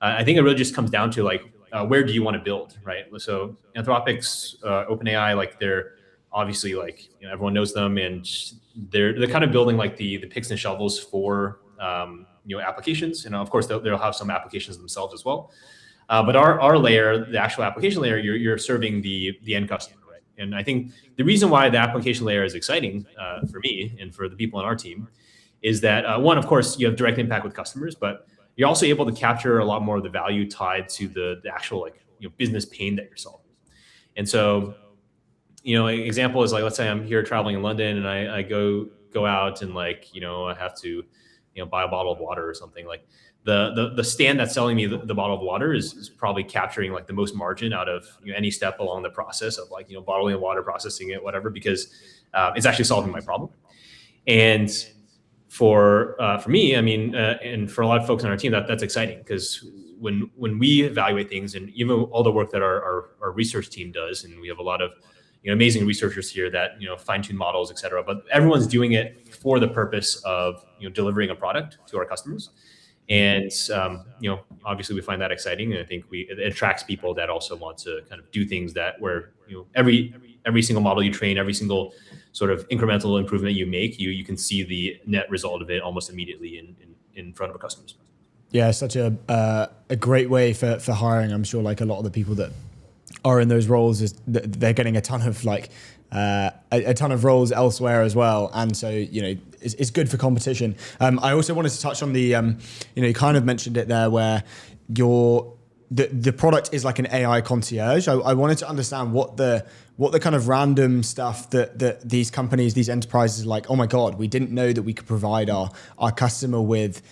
I think it really just comes down to like where do you want to build, right? So Anthropic's OpenAI, like they're obviously like everyone knows them, and they're kind of building like the picks and shovels for applications, and of course they'll have some applications themselves as well. But our layer, the actual application layer, you're serving the end customer, right? And I think the reason why the application layer is exciting for me and for the people on our team is that one, of course, you have direct impact with customers, but you're also able to capture a lot more of the value tied to the actual business pain that you're solving. And so, an example is like, let's say I'm here traveling in London and I go out and I have to buy a bottle of water or something. Like the stand that's selling me the bottle of water is probably capturing like the most margin out of any step along the process of like bottling the water, processing it, whatever, because it's actually solving my problem. And for me, I mean, and for a lot of folks on our team, that's exciting, because when we evaluate things, and even all the work that our research team does, and we have a lot of amazing researchers here that fine-tune models, et cetera, but everyone's doing it for the purpose of delivering a product to our customers. And obviously we find that exciting, and I think it attracts people that also want to kind of do things that where every single model you train, every single sort of incremental improvement you make, you can see the net result of it almost immediately in front of our customers. Yeah, such a great way for hiring. I'm sure like a lot of the people that are in those roles is they're getting a ton of like a ton of roles elsewhere as well, and so it's good for competition. I also wanted to touch on the you kind of mentioned it there, where the product is like an AI concierge. I wanted to understand what the kind of random stuff that these companies, these enterprises are like, oh my God, we didn't know that we could provide our customer with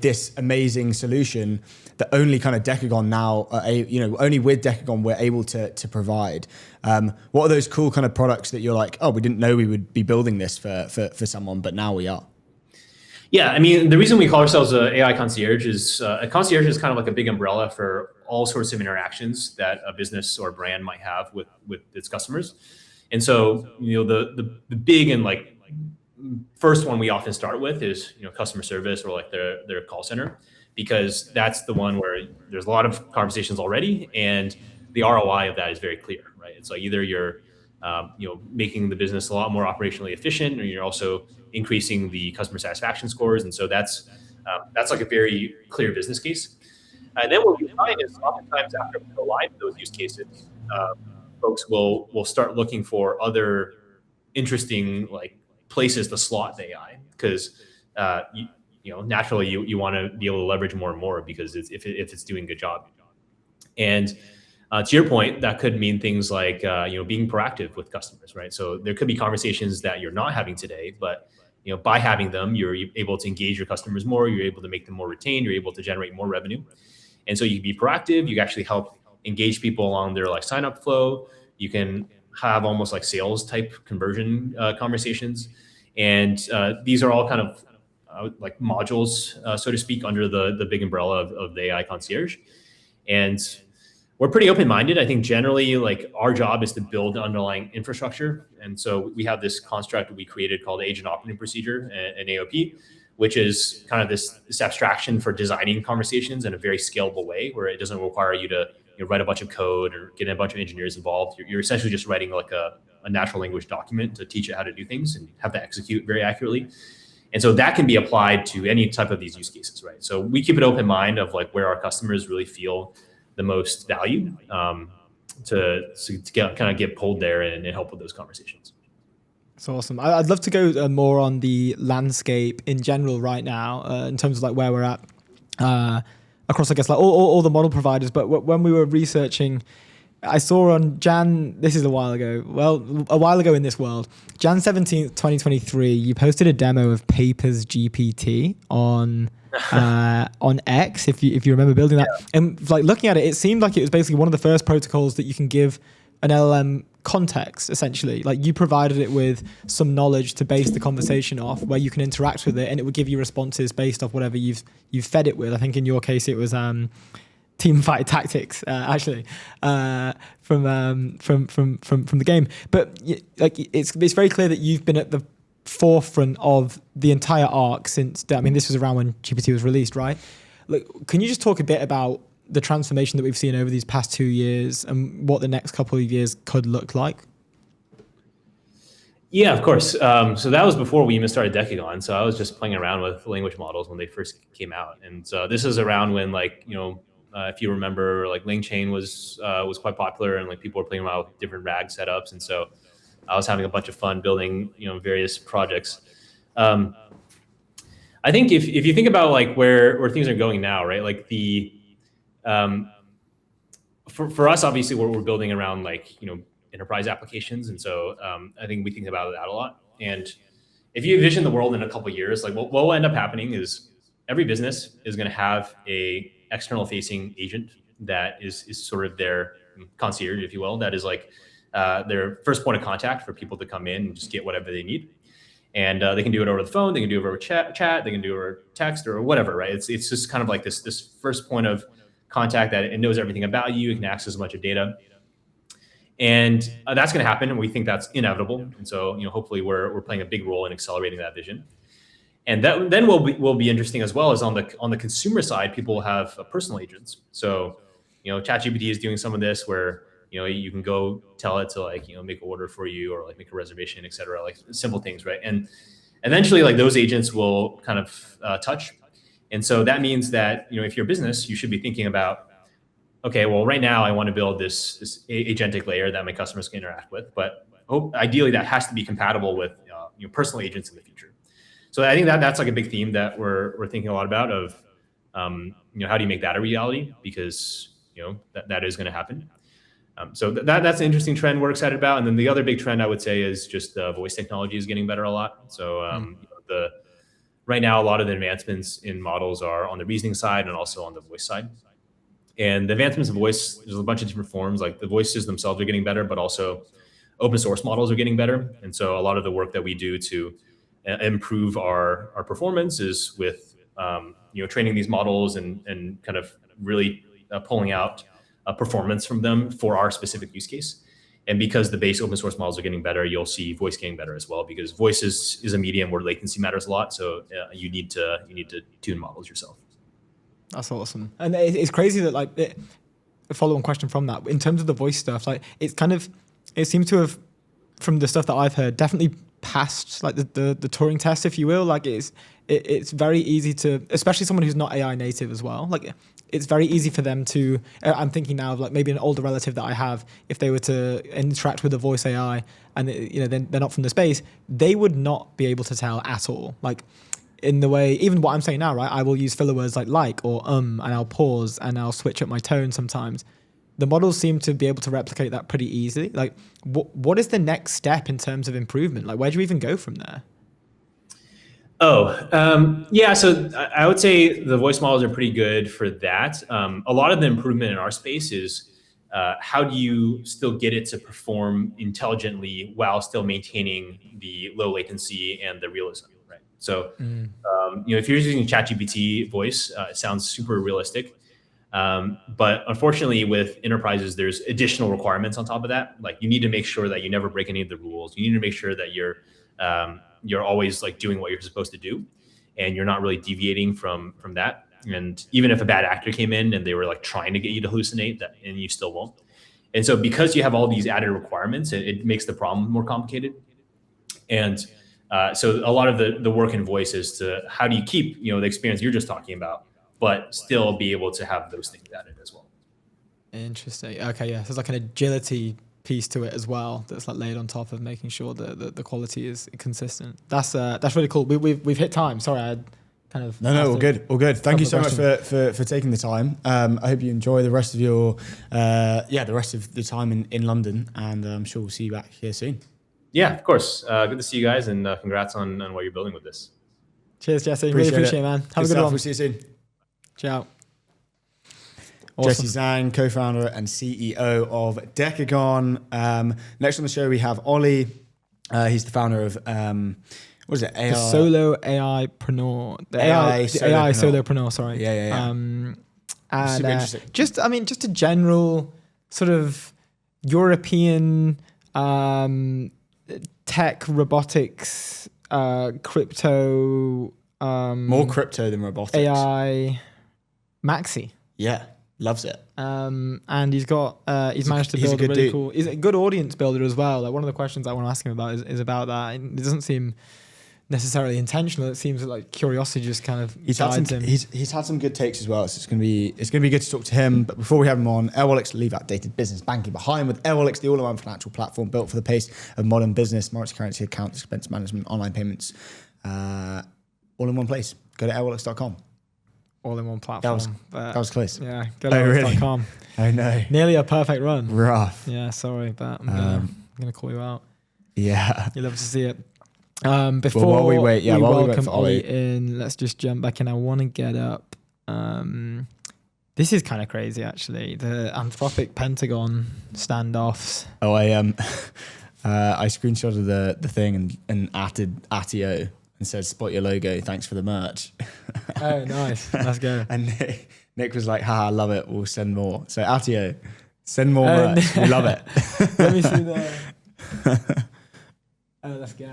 this amazing solution that only kind of Decagon now, only with Decagon we're able to provide. What are those cool kind of products that you're like, oh, we didn't know we would be building this for someone, but now we are? Yeah, I mean, the reason we call ourselves an AI concierge is a concierge is kind of like a big umbrella for all sorts of interactions that a business or brand might have with its customers. And so, the big and like first one we often start with is customer service, or like their call center, because that's the one where there's a lot of conversations already, and the ROI of that is very clear, right? It's like either you're making the business a lot more operationally efficient, or you're also increasing the customer satisfaction scores. And so that's like a very clear business case. And then what we find is oftentimes after we go live with those use cases, folks will start looking for other interesting like places to slot the AI, because naturally you want to be able to leverage more and more, because if it's doing a good job. And to your point, that could mean things like being proactive with customers, right? So there could be conversations that you're not having today, but by having them, you're able to engage your customers more. You're able to make them more retained. You're able to generate more revenue, and so you can be proactive. You can actually help engage people along their like sign up flow. You can have almost like sales type conversion conversations, and these are all kind of like modules, so to speak, under the big umbrella of the AI concierge. And we're pretty open-minded. I think generally, like, our job is to build the underlying infrastructure. And so we have this construct we created called Agent Operating Procedure, an AOP, which is kind of this abstraction for designing conversations in a very scalable way, where it doesn't require you to write a bunch of code or get a bunch of engineers involved. You're essentially just writing like a natural language document to teach it how to do things and have to execute very accurately. And so that can be applied to any type of these use cases, right? So we keep an open mind of like where our customers really feel the most value to get pulled there and help with those conversations. That's awesome. I'd love to go more on the landscape in general right now, in terms of like where we're at across, I guess, like all the model providers. But when we were researching, I saw on this is a while ago in this world, Jan 17th, 2023, you posted a demo of Papers GPT on X, if you remember building that. Yeah. And like looking at it, it seemed like it was basically one of the first protocols that you can give an LLM context, essentially. Like you provided it with some knowledge to base the conversation off, where you can interact with it and it would give you responses based off whatever you've fed it with. I think in your case it was Teamfight Tactics, actually, from the game. But like it's very clear that you've been at the forefront of the entire arc since. I mean, this was around when GPT was released, right? Like, can you just talk a bit about the transformation that we've seen over these past 2 years and what the next couple of years could look like? Yeah, of course. So that was before we even started Decagon. So I was just playing around with language models when they first came out, and so this is around when, like, if you remember, like LangChain was quite popular, and like people were playing around with different RAG setups, and so I was having a bunch of fun building various projects. I think if you think about like where things are going now, right? Like the for us, obviously we're building around like enterprise applications, and so I think we think about that a lot. And if you envision the world in a couple of years, like what will end up happening is every business is going to have a external facing agent that is sort of their concierge, if you will. That is like their first point of contact for people to come in and just get whatever they need. And they can do it over the phone, they can do it over chat, they can do it over text or whatever, right? It's just kind of like this first point of contact that it knows everything about you. It can access a bunch of data. And that's going to happen, and we think that's inevitable. And so, hopefully we're playing a big role in accelerating that vision. And that then will be interesting as well as on the consumer side, people will have personal agents. So, ChatGPT is doing some of this where you can go tell it to make an order for you or make a reservation, et cetera, like simple things, right? And eventually, those agents will kind of touch. And so that means that if you're a business, you should be thinking about, okay, well, right now I want to build this agentic layer that my customers can interact with, but ideally that has to be compatible with personal agents in the future. So I think that's like a big theme that we're thinking a lot about of, how do you make that a reality? Because that is going to happen. So that's an interesting trend we're excited about. And then the other big trend I would say is just voice technology is getting better a lot. So right now a lot of the advancements in models are on the reasoning side and also on the voice side. And the advancements of voice, there's a bunch of different forms. Like the voices themselves are getting better, but also open source models are getting better. And so a lot of the work that we do to improve our performance is with training these models and kind of really pulling out performance from them for our specific use case. And because the base open source models are getting better, you'll see voice getting better as well, because voice is a medium where latency matters a lot. So you need to tune models yourself. That's awesome. And it's crazy that a follow-on question from that, in terms of the voice stuff, it seems to have, from the stuff that I've heard, definitely passed the Turing test, if you will. It's very easy to, especially someone who's not AI native as well. It's very easy for them to, I'm thinking now of maybe an older relative that I have, if they were to interact with a voice AI and then they're not from the space, they would not be able to tell at all. In the way, even what I'm saying now, right? I will use filler words like or and I'll pause and I'll switch up my tone sometimes. The models seem to be able to replicate that pretty easily. What is the next step in terms of improvement? Where do you even go from there? Yeah. So I would say the voice models are pretty good for that. A lot of the improvement in our space is how do you still get it to perform intelligently while still maintaining the low latency and the realism, right? So, if you're using ChatGPT voice, it sounds super realistic. But unfortunately with enterprises, there's additional requirements on top of that. You need to make sure that you never break any of the rules. You need to make sure that you're always doing what you're supposed to do and you're not really deviating from that. And even if a bad actor came in and they were trying to get you to hallucinate that, and you still won't. And so because you have all these added requirements, it makes the problem more complicated. And so a lot of the work in voice is to how do you keep, the experience you're just talking about, but still be able to have those things added as well. Interesting. Okay, yeah. So it's an agility piece to it as well that's laid on top of making sure that the quality is consistent. That's really cool. We've hit time. Sorry, I kind of all good. Thank you so much for taking the time. I hope you enjoy the rest of your the rest of the time in London, and I'm sure we'll see you back here soon. Yeah, of course. Good to see you guys, and congrats on what you're building with this. Cheers, Jesse. Really appreciate it, man. Have a good one. We'll see you soon. Ciao. Awesome. Jesse Zhang, co-founder and CEO of Decagon. Next on the show, we have Ollie. He's the founder of, what is it? The solo AI-preneur. The AI solopreneur, sorry. Yeah. And super interesting. Just a general sort of European tech, robotics, crypto. More crypto than robotics. AI maxi. Yeah. Loves it. And he's managed to build a really cool, he's a good audience builder as well. One of the questions I want to ask him about is about that. It doesn't seem necessarily intentional. It seems curiosity just kind of guides him. He's had some good takes as well. So it's gonna be good to talk to him. But before we have him on, Airwallex, leave outdated business banking behind with Airwallex, the all-in-one financial platform built for the pace of modern business, multi-currency account, expense management, online payments, all in one place. Go to airwallex.com. All-in-one platform. That was close. Yeah, go to airwallex.com. I know. Nearly a perfect run. Rough. Yeah, sorry, but I'm gonna call you out. Yeah. You'll love to see it. Before while we wait welcome for Ollie Ollie. in, let's just jump back in. I want to get up. This is kind of crazy, actually. The Anthropic Pentagon standoffs. Oh, I screenshotted the thing and atted Attio and said, "Spot your logo. Thanks for the merch." Oh, nice. Let's go. And Nick was like, "Haha, love it. We'll send more." So Attio, send more merch. We love it. Let me see the. Oh, let's go.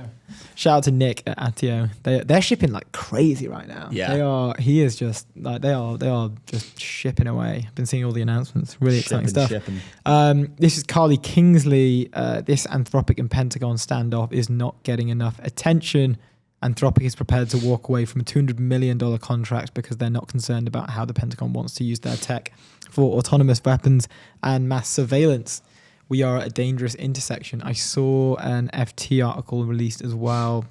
Shout out to Nick at Attio. They're shipping like crazy right now. Yeah. They are. He is just like they are just shipping away. I've been seeing all the announcements. Really exciting stuff. This is Carly Kingsley. This Anthropic and Pentagon standoff is not getting enough attention. Anthropic is prepared to walk away from a $200 million contract because they're not concerned about how the Pentagon wants to use their tech for autonomous weapons and mass surveillance. We are at a dangerous intersection. I saw an FT article released as well.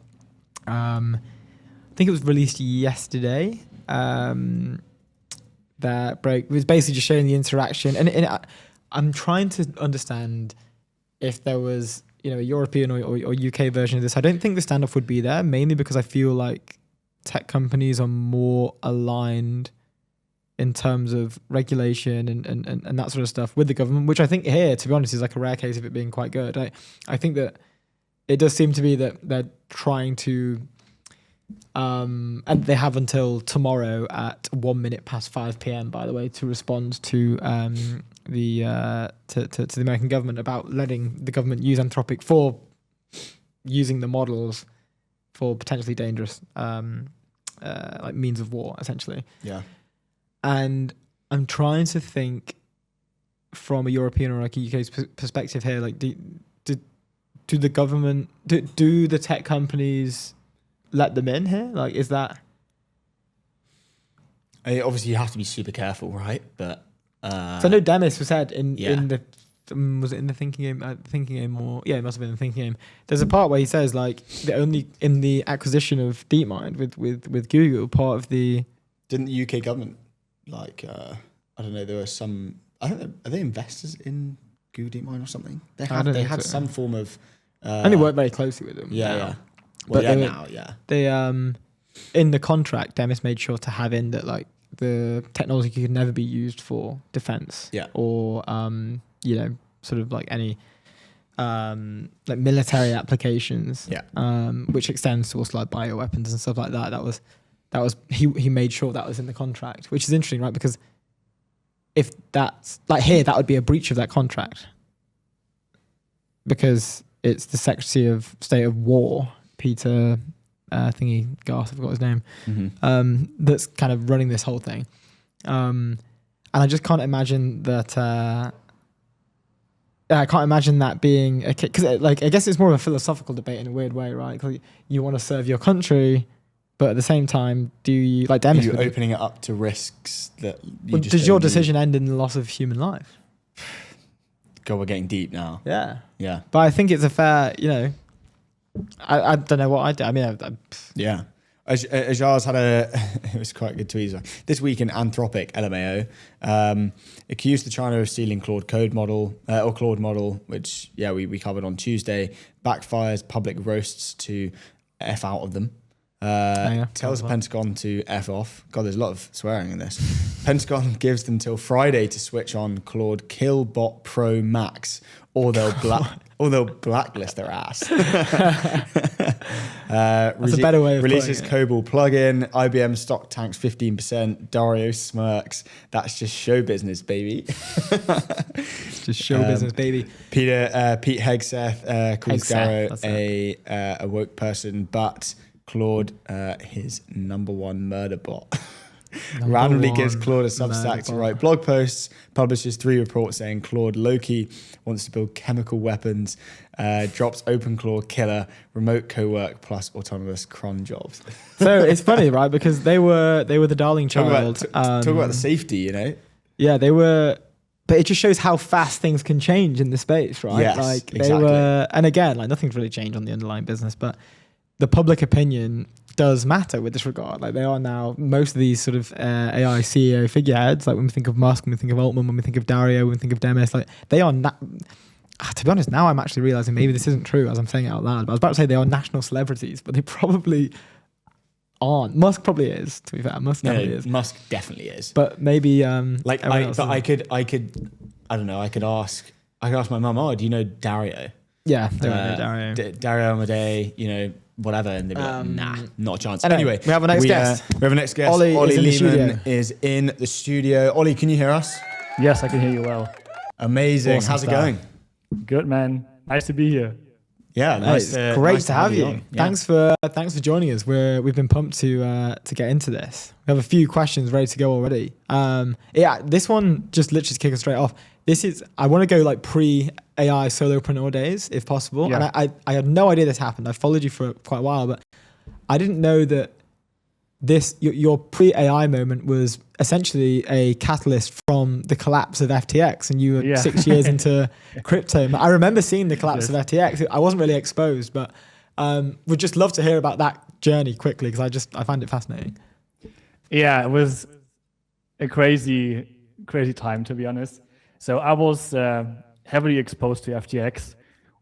I think it was released yesterday. That it was basically just showing the interaction. And I'm trying to understand if there was, a European or UK version of this. I don't think the standoff would be there, mainly because I feel like tech companies are more aligned in terms of regulation and that sort of stuff with the government, which I think here, to be honest, is like a rare case of it being quite good. I think that it does seem to be that they're trying to, and they have until tomorrow at 1 minute past 5 p.m. by the way, to respond to the American government about letting the government use Anthropic for using the models for potentially dangerous like means of war, essentially. Yeah. And I'm trying to think from a European or like a UK perspective here, like do the government, do the tech companies let them in here? Like, is that? Obviously, you have to be super careful, right? But so I know Demis was said in the was it in the thinking game or it must have been in the thinking game. There's a part where he says like in the acquisition of DeepMind with Google, part of the didn't the UK government I don't know, there were some, I think are they investors in Google DeepMind or something? They had some form of I only work very closely with them. Yeah. Well, They in the contract, Demis made sure to have in that like the technology could never be used for defense. Yeah. Or sort of like any like military applications. Yeah. Which extends to also like bioweapons and stuff like that. That was he made sure that was in the contract, which is interesting, right? Because if that's like here, that would be a breach of that contract because it's the Secretary of State of War, Peter Garth, I forgot his name, that's kind of running this whole thing. And I just can't imagine that. I can't imagine that being because like I guess it's more of a philosophical debate in a weird way, right? Like you want to serve your country. But at the same time, do you like Demis? Are you opening it up to risks that you just does your decision end in the loss of human life? God, we're getting deep now. Yeah. Yeah. But I think it's a fair, I don't know what I do. I mean, yeah. Ajaz had it was quite a good tweet. This week in Anthropic, LMAO, accused the China of stealing Claude model, which, we covered on Tuesday, backfires public roasts to F out of them. Tells the Pentagon to F off. God, there's a lot of swearing in this. Pentagon gives them till Friday to switch on Claude Killbot Pro Max, or they'll blacklist their ass. That's a better way of releases COBOL plugin. IBM stock tanks 15%. Dario smirks. That's just show business, baby. It's just show business, baby. Pete Hegseth calls Garrow a woke person, but Claude, his number one murder bot. Randomly gives Claude a Substack to write blog posts, publishes 3 reports saying Claude Loki wants to build chemical weapons, drops OpenClaw killer, remote co-work plus autonomous cron jobs. So it's funny, right? Because they were the darling child. Talk about the safety, Yeah, they were. But it just shows how fast things can change in the space, right? Yes, like exactly. They were, and again, like nothing's really changed on the underlying business, but the public opinion does matter with this regard. Like they are now, most of these sort of AI CEO figureheads, like when we think of Musk, when we think of Altman, when we think of Dario, when we think of Demis, like they are To be honest, now I'm actually realizing maybe this isn't true as I'm saying it out loud. But I was about to say they are national celebrities, but they probably aren't. Musk probably is, to be fair. Musk definitely is. Musk definitely is. But maybe I don't know. I could ask my mum. Oh, do you know Dario? Yeah, Dario. Dario Amadei. Whatever, and they'd be like, nah, not a chance. Anyway, we have a next guest. We have a next guest. Ollie Lehman is in the studio. Ollie, can you hear us? Yes, I can hear you well. Amazing. Awesome How's stuff. it going? Good, man. Nice to be here. Yeah, nice. Great to have you. on. Yeah. Thanks for joining us. We've been pumped to get into this. We have a few questions ready to go already. This one just literally to kick us straight off. I want to go like pre-AI solopreneur days if possible. Yeah. And I had no idea this happened. I followed you for quite a while, but I didn't know that your pre-AI moment was essentially a catalyst from the collapse of FTX, and you were 6 years into crypto. I remember seeing the collapse of FTX. I wasn't really exposed, but would just love to hear about that journey quickly because I find it fascinating. Yeah, it was a crazy time, to be honest. So I was heavily exposed to FTX,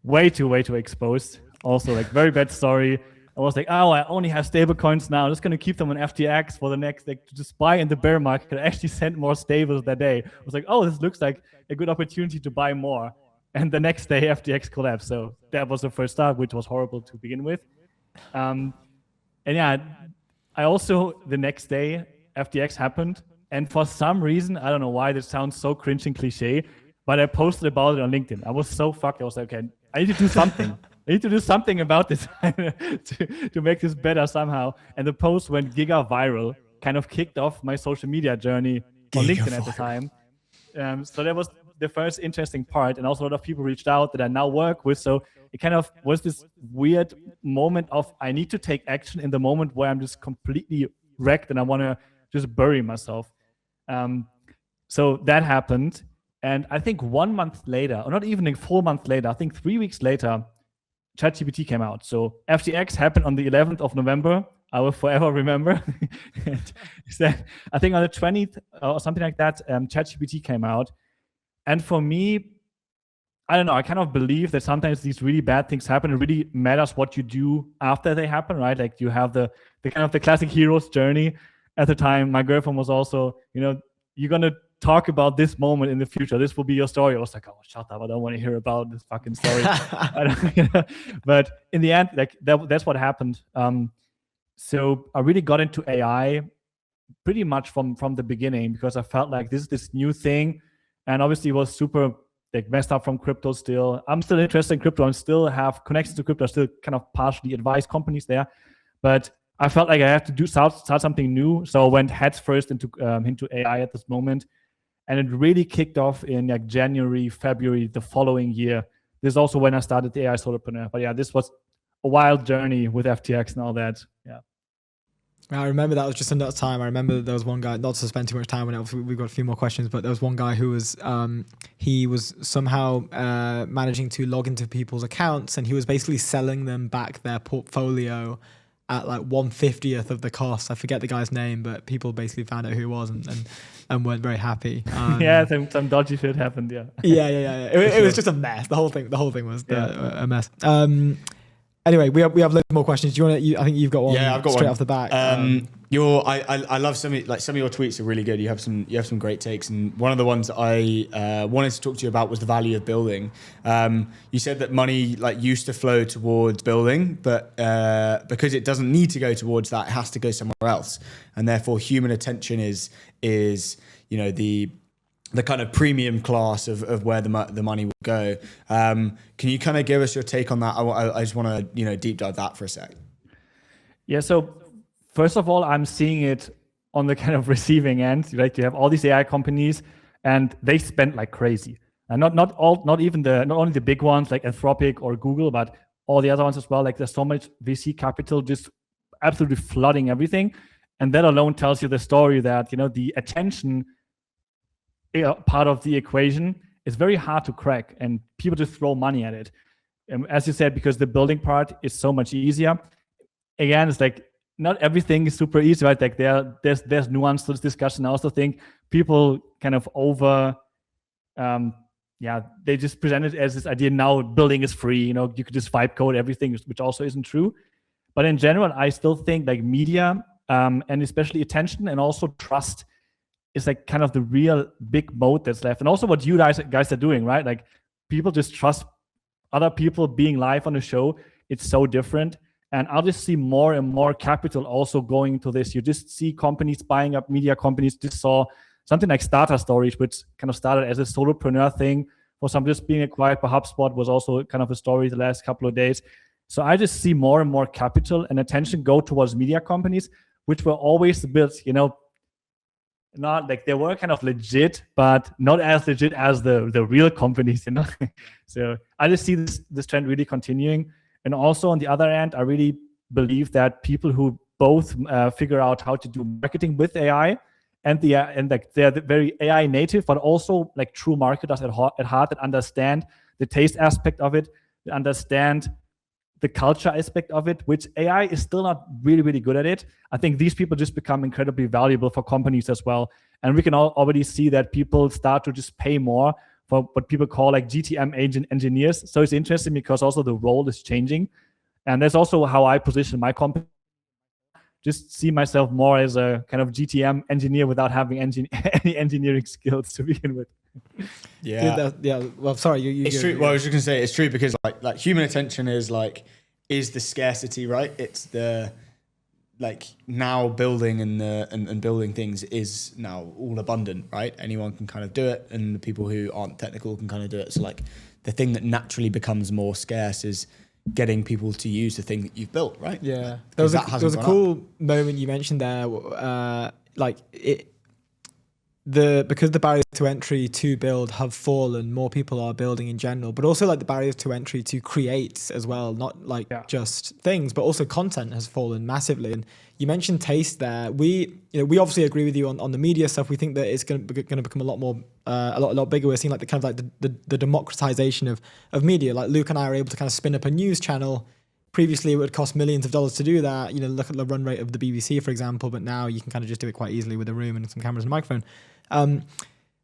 way too exposed. Also, like very bad story. I was like, oh, I only have stable coins now. I'm just going to keep them on FTX for the next, to just buy in the bear market. I actually sent more stables that day. I was like, oh, this looks like a good opportunity to buy more. And the next day, FTX collapsed. So that was the first start, which was horrible to begin with. I also, the next day, FTX happened. And for some reason, I don't know why this sounds so cringe and cliche, but I posted about it on LinkedIn. I was so fucked. I was like, okay, I need to do something. I need to do something about this to make this better somehow. And the post went giga viral, kind of kicked off my social media journey on LinkedIn at the time. So that was the first interesting part. And also a lot of people reached out that I now work with. So it kind of was this weird moment of I need to take action in the moment where I'm just completely wrecked and I want to just bury myself. So that happened. And I think 1 month later, or not even a full month later, I think 3 weeks later, ChatGPT came out. So FTX happened on the 11th of November. I will forever remember. I think on the 20th or something like that, ChatGPT came out. And for me, I don't know, I kind of believe that sometimes these really bad things happen. It really matters what you do after they happen, right? Like you have the kind of the classic hero's journey. At the time, my girlfriend was also, you're going to talk about this moment in the future. This will be your story. I was like, oh, shut up. I don't want to hear about this fucking story. But in the end, like that's what happened. So I really got into AI pretty much from the beginning because I felt like this is this new thing. And obviously it was super messed up from crypto still. I'm still interested in crypto. I still have connections to crypto. I still kind of partially advise companies there. But I felt like I have to start something new. So I went heads first into AI at this moment. And it really kicked off in like January, February, the following year. This is also when I started the AI Solopreneur. But yeah, this was a wild journey with FTX and all that. Yeah. I remember that was just another time. I remember there was one guy, not to spend too much time on it, we've got a few more questions, but there was one guy who was, he was somehow managing to log into people's accounts and he was basically selling them back their portfolio at like 1/50th of the cost. I forget the guy's name, but people basically found out who he was and weren't very happy. Yeah, some dodgy shit happened. Yeah. Yeah. It was just a mess. The whole thing was a mess. Anyway, we have loads more questions. Do you want to? I think you've got one. Yeah, I've got straight one off the back. I love some of your tweets are really good. You have some great takes, and one of the ones I wanted to talk to you about was the value of building. You said that money used to flow towards building, but because it doesn't need to go towards that, it has to go somewhere else, and therefore human attention is the kind of premium class of where the money will go. Can you kind of give us your take on that? I just want to deep dive that for a sec. Yeah. So first of all, I'm seeing it on the kind of receiving end. Right, you have all these AI companies, and they spend like crazy. And not only the big ones like Anthropic or Google, but all the other ones as well. Like there's so much VC capital just absolutely flooding everything, and that alone tells you the story that the attention part of the equation is very hard to crack, and people just throw money at it. As you said, because the building part is so much easier. Again, it's like not everything is super easy, right? Like there's nuance to this discussion. I also think people kind of they just presented it as this idea. Now building is free. You could just vibe code everything, which also isn't true. But in general, I still think like media and especially attention and also trust is like kind of the real big moat that's left. And also what you guys are doing, right? Like people just trust other people being live on the show. It's so different. And I'll just see more and more capital also going into this. You just see companies buying up media companies. Just saw something like Starter Storage, which kind of started as a solopreneur thing for some just being acquired by HubSpot, was also kind of a story the last couple of days. So I just see more and more capital and attention go towards media companies, which were always built, not like they were kind of legit, but not as legit as the real companies, So I just see this trend really continuing. And also on the other end, I really believe that people who both figure out how to do marketing with AI and like they're very AI native, but also like true marketers at heart that understand the taste aspect of it, that understand the culture aspect of it, which AI is still not really, really good at it. I think these people just become incredibly valuable for companies as well. And we can already see that people start to just pay more for what people call like GTM agent engineers. So it's interesting because also the role is changing. And that's also how I position my company. Just see myself more as a kind of GTM engineer without having any engineering skills to begin with. Yeah. Well, sorry. It's true. Well, I was just going to say it's true because like human attention is the scarcity, right? It's the like now building and building things is now all abundant, right? Anyone can kind of do it, and the people who aren't technical can kind of do it. So like the thing that naturally becomes more scarce is getting people to use the thing that you've built, right? Yeah, there was a cool moment you mentioned there, because the barriers to entry to build have fallen, more people are building in general, but also like the barriers to entry to create as well, not like just things, but also content has fallen massively. And you mentioned taste there. We obviously agree with you on the media stuff. We think that it's going to become a lot more, a lot bigger. We're seeing like the kind of like the democratization of media. Like Luke and I are able to kind of spin up a news channel. Previously, it would cost millions of dollars to do that. Look at the run rate of the BBC, for example, but now you can kind of just do it quite easily with a room and some cameras and a microphone.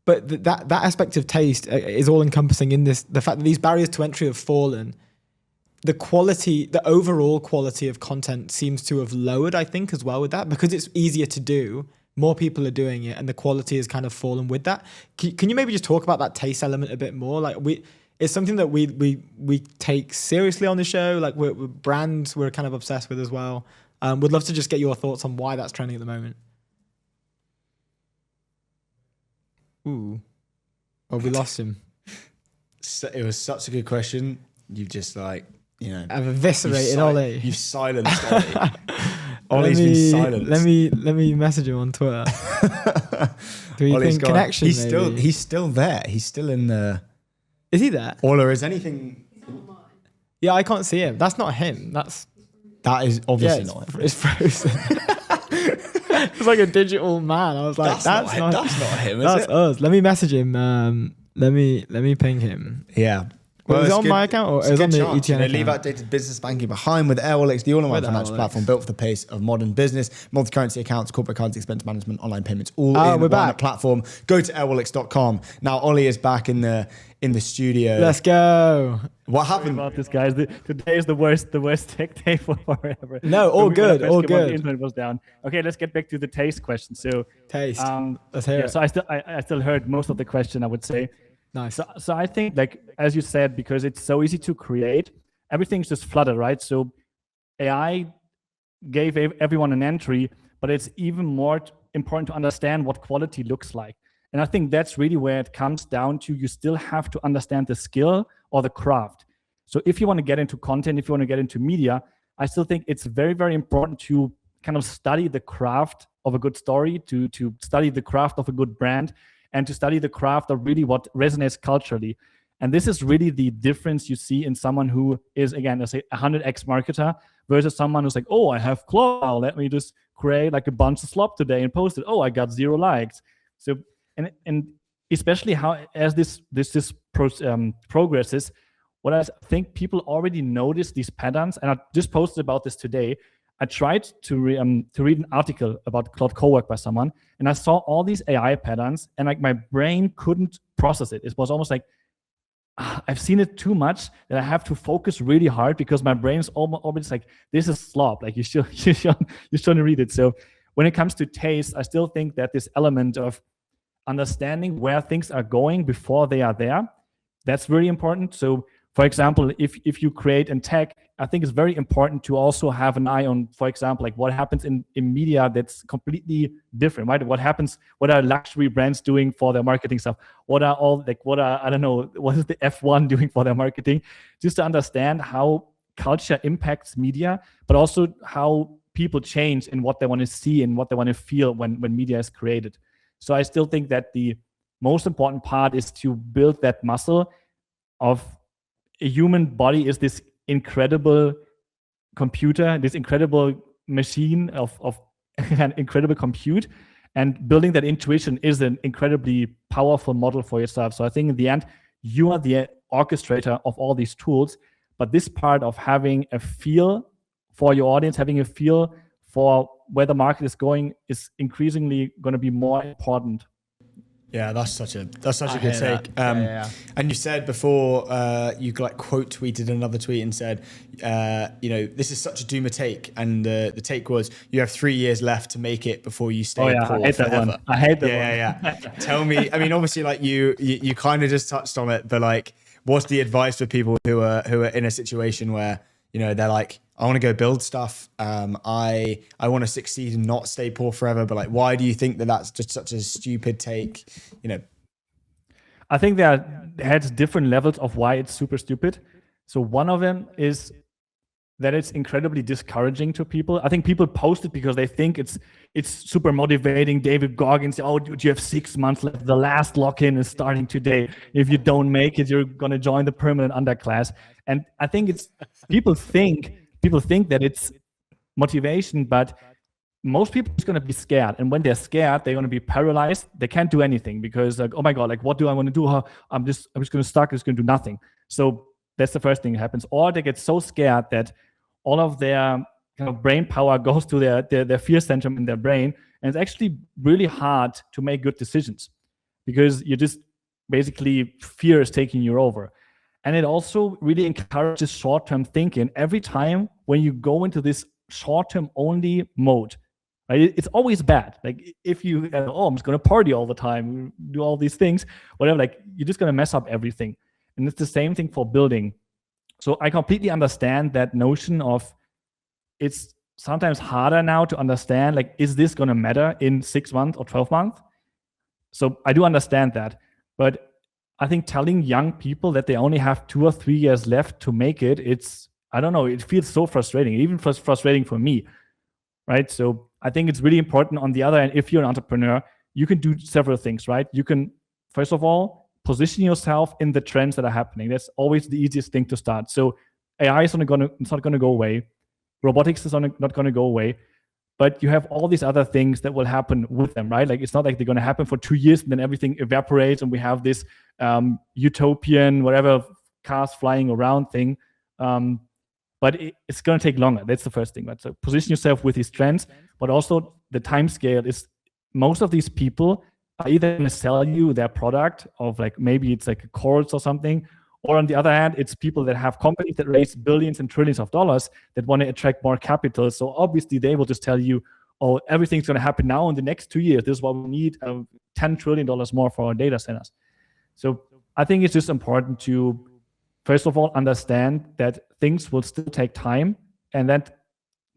But that aspect of taste is all encompassing in this. The fact that these barriers to entry have fallen, the overall quality of content seems to have lowered, I think, as well with that, because it's easier to do. More people are doing it, and the quality has kind of fallen with that. Can you maybe just talk about that taste element a bit more? Like it's something that we take seriously on the show. Like we're brands we're kind of obsessed with as well. Would love to just get your thoughts on why that's trending at the moment. Ooh. Oh, we lost him. It was such a good question. You've just I've eviscerated Ollie. You've silenced Ollie. Ollie's been silenced. Let me message him on Twitter. Do you think connection? He's still there. He's still in the. Is he there? Or is anything? Yeah, I can't see him. That's not him. That is obviously not him. It's frozen. It's like a digital man. I was like, that's not him. That's us. Let me message him. Let me ping him. Yeah. Well, is it on my account or is it on the ETN account? Leave outdated business banking behind with Airwallex, the all-in-one financial platform built for the pace of modern business. Multi-currency accounts, corporate cards, expense management, online payments, all in one platform. Go to airwallex.com. Now Ollie is back in the studio. Let's go. What happened? Sorry about this, guys. Today is the worst tech day forever. No, all good. The internet was down. Okay, let's get back to the taste question. So taste. Let's hear it. So I still heard most of the question, I would say. Nice. So I think, like, as you said, because it's so easy to create, everything's just flooded, right? So AI gave everyone an entry, but it's even more important to understand what quality looks like. And I think that's really where it comes down to. You still have to understand the skill or the craft. So if you want to get into content, if you want to get into media, I still think it's very, very important to kind of study the craft of a good story, to study the craft of a good brand, and to study the craft of really what resonates culturally. And this is really the difference you see in someone who is, again, let's say 100x marketer versus someone who's like, oh, I have clout. Let me just create like a bunch of slop today and post it. Oh, I got 0 likes. So, and especially how as this progresses, what I think people already notice these patterns, and I just posted about this today. I tried to read an article about cloud cowork by someone, and I saw all these AI patterns, and like my brain couldn't process it. It was almost like, I've seen it too much that I have to focus really hard because my brain is always like, this is slop. Like you shouldn't read it. So when it comes to taste, I still think that this element of understanding where things are going before they are there, that's really important. So for example, if you create in tech, I think it's very important to also have an eye on, for example, like what happens in media that's completely different, right? What are luxury brands doing for their marketing stuff? What are I don't know, what is the F1 doing for their marketing? Just to understand how culture impacts media, but also how people change in what they want to see and what they want to feel when media is created. So I still think that the most important part is to build that muscle of a human body is this incredible computer, this incredible machine of an incredible compute, and building that intuition is an incredibly powerful model for yourself. So I think in the end, you are the orchestrator of all these tools, but this part of having a feel for your audience, having a feel for where the market is going is increasingly going to be more important. Yeah, that's such a good take. Yeah. And you said before you like quote tweeted another tweet and said, this is such a doomer take, and the take was you have 3 years left to make it before you stay poor I hate forever. that one. I hate that one. Yeah. Tell me, I mean, obviously, like you kind of just touched on it, but like, what's the advice for people who are in a situation where they're like, I want to go build stuff. I want to succeed and not stay poor forever. But like, why do you think that that's just such a stupid take? I think there had different levels of why it's super stupid. So one of them is that it's incredibly discouraging to people. I think people post it because they think it's super motivating. David Goggins, oh, do you have 6 months left? The last lock-in is starting today. If you don't make it, you're going to join the permanent underclass. And I think people think that it's motivation, but most people are just going to be scared. And when they're scared, they're going to be paralyzed. They can't do anything because like, oh my God, like what do I want to do? I'm just going to stuck. I'm just going to do nothing. So that's the first thing that happens. Or they get so scared that all of their kind of brain power goes to their fear center in their brain. And it's actually really hard to make good decisions because you just basically fear is taking you over. And it also really encourages short-term thinking. Every time when you go into this short-term only mode, right, it's always bad. Like if you, I'm just going to party all the time, do all these things, whatever, like you're just going to mess up everything. And it's the same thing for building. So I completely understand that notion of it's sometimes harder now to understand, like, is this going to matter in 6 months or 12 months? So I do understand that. But I think telling young people that they only have 2 or 3 years left to make it, I don't know, it feels so frustrating, even frustrating for me, right? So I think it's really important on the other end, if you're an entrepreneur, you can do several things, right? You can, first of all, position yourself in the trends that are happening. That's always the easiest thing to start. So AI is it's not going to go away. Robotics is not going to go away. But you have all these other things that will happen with them, right? Like it's not like they're going to happen for 2 years and then everything evaporates and we have this utopian, whatever, cars flying around thing. But it's going to take longer. That's the first thing, right? So position yourself with these trends, but also the time scale is most of these people are either going to sell you their product of like, maybe it's like a course or something, or on the other hand, it's people that have companies that raise billions and trillions of dollars that want to attract more capital. So obviously they will just tell you, oh, everything's going to happen now in the next 2 years. This is what we need, $10 trillion more for our data centers. So I think it's just important to, first of all, understand that things will still take time and that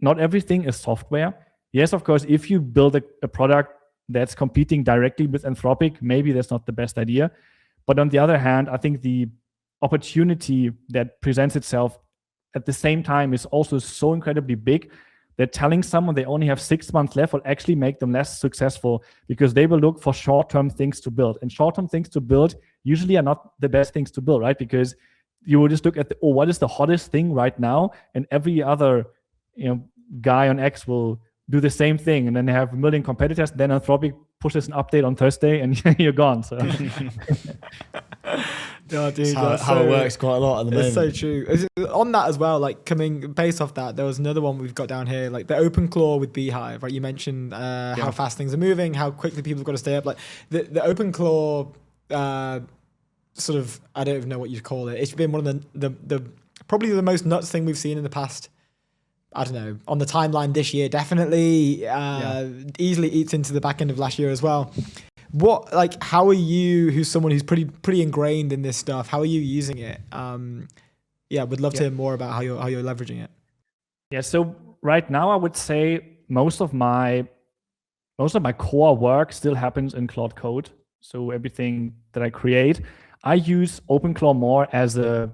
not everything is software. Yes, of course, if you build a product that's competing directly with Anthropic, maybe that's not the best idea. But on the other hand, I think the opportunity that presents itself at the same time is also so incredibly big that telling someone they only have 6 months left will actually make them less successful because they will look for short-term things to build. And short-term things to build usually are not the best things to build, right? Because you will just look at what is the hottest thing right now, and every other guy on X will do the same thing, and then they have a million competitors. Then Anthropic pushes an update on Thursday, and you're gone. So. Oh, dude, how it works quite a lot at the moment. It's so true. On that as well, like coming based off that, there was another one we've got down here, like the open claw with Beehive, right? You mentioned how fast things are moving, how quickly people have got to stay up. Like the open claw sort of, I don't even know what you'd call it. It's been one of the probably the most nuts thing we've seen in the past. I don't know, on the timeline this year, definitely easily eats into the back end of last year as well. What, like, how are you, who's someone who's pretty ingrained in this stuff, how are you using it? Would love to hear more about how you're leveraging it. Yeah, so right now I would say most of my core work still happens in Claude Code. So everything that I create, I use OpenClaw more as an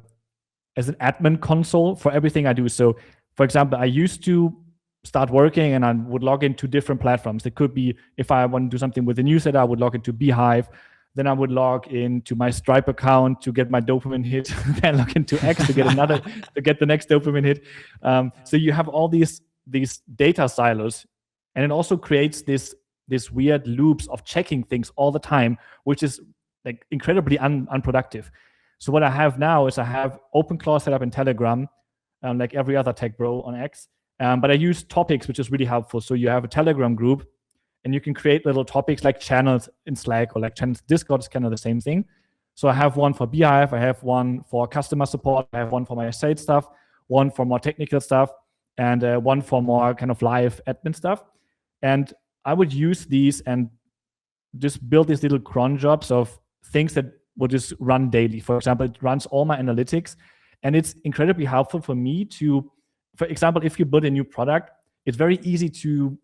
admin console for everything I do. So for example, I used to start working and I would log into different platforms. It could be, if I want to do something with the newsletter, I would log into Beehive. Then I would log into my Stripe account to get my dopamine hit. Then log into X to get to get the next dopamine hit. So you have all these data silos, and it also creates this weird loops of checking things all the time, which is like incredibly unproductive. So what I have now is I have OpenClaw set up in Telegram, like every other tech bro on X. But I use topics, which is really helpful. So you have a Telegram group, and you can create little topics like channels in Slack or like channels. Discord is kind of the same thing. So I have one for Beehive, I have one for customer support, I have one for my sales stuff, one for more technical stuff, and one for more kind of live admin stuff. And I would use these and just build these little cron jobs of things that would just run daily. For example, it runs all my analytics, and it's incredibly helpful for me to, for example, if you build a new product, it's very easy to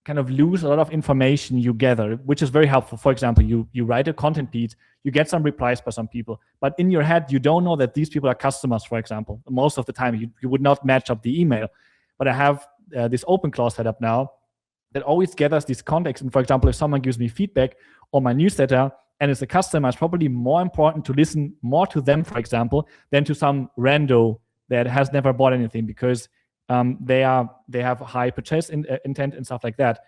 kind of lose a lot of information you gather, which is very helpful. For example, you write a content piece, you get some replies by some people, but in your head, you don't know that these people are customers, for example. Most of the time, you would not match up the email. But I have this OpenClaw set up now that always gathers this context. And for example, if someone gives me feedback on my newsletter and it's a customer, it's probably more important to listen more to them, for example, than to some rando that has never bought anything, because they have high purchase intent and stuff like that.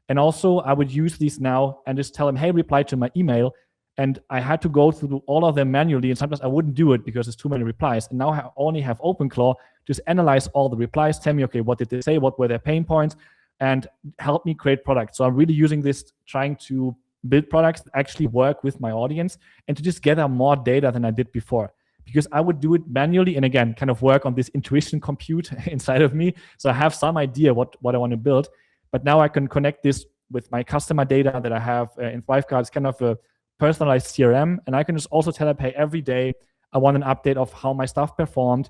And also I would use these now and just tell them, hey, reply to my email. And I had to go through all of them manually, and sometimes I wouldn't do it because there's too many replies. And now I only have OpenClaw, just analyze all the replies, tell me, okay, what did they say, what were their pain points, and help me create products. So I'm really using this, trying to build products that actually work with my audience and to just gather more data than I did before. Because I would do it manually and again, kind of work on this intuition compute inside of me. So I have some idea what I want to build, but now I can connect this with my customer data that I have in Thrivecard. It's kind of a personalized CRM. And I can just also tell it, hey, every day I want an update of how my stuff performed.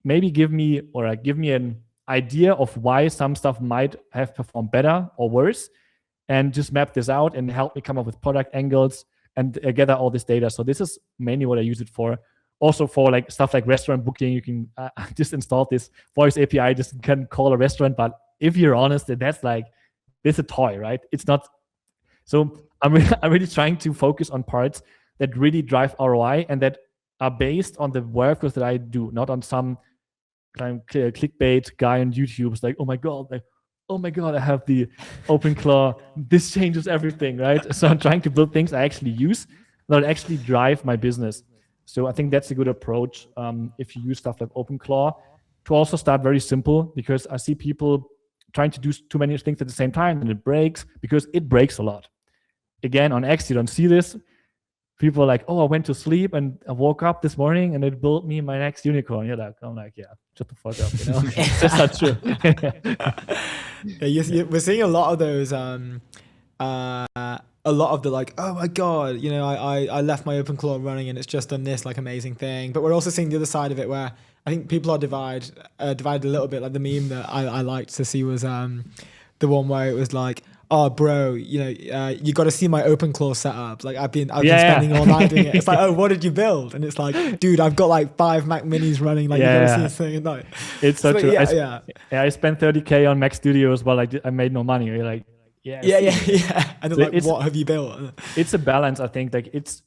Maybe give me an idea of why some stuff might have performed better or worse, and just map this out and help me come up with product angles and gather all this data. So this is mainly what I use it for. Also for like stuff like restaurant booking, you can just install this voice API, just can call a restaurant. But if you're honest, that's like, this is a toy, right? It's not. So I'm really trying to focus on parts that really drive ROI and that are based on the workflows that I do, not on some kind of clickbait guy on YouTube who's like, oh my God, I have the OpenClaw. This changes everything, right? So I'm trying to build things I actually use that actually drive my business. So I think that's a good approach if you use stuff like OpenClaw, to also start very simple, because I see people trying to do too many things at the same time and it breaks, because it breaks a lot. Again, on X, you don't see this. People are like, oh, I went to sleep and I woke up this morning and it built me my next unicorn. I'm like, yeah, shut the fuck up. You know? It's just not true. Yeah, we're seeing a lot of those, a lot of the like, oh my God, you know, I left my OpenClaw running and it's just done this like amazing thing. But we're also seeing the other side of it where I think people are divided a little bit. Like the meme that I liked to see was the one where it was like, oh bro, you know, you got to see my OpenClaw setup. Like I've been spending all night doing it. It's like, oh, what did you build? And it's like, dude, I've got like 5 Mac Minis running. Like you got to see this thing at night. It's so true. I spent 30K on Mac Studios, but I made no money. You're like, yeah. And then like, what have you built? It's a balance, I think. Like it's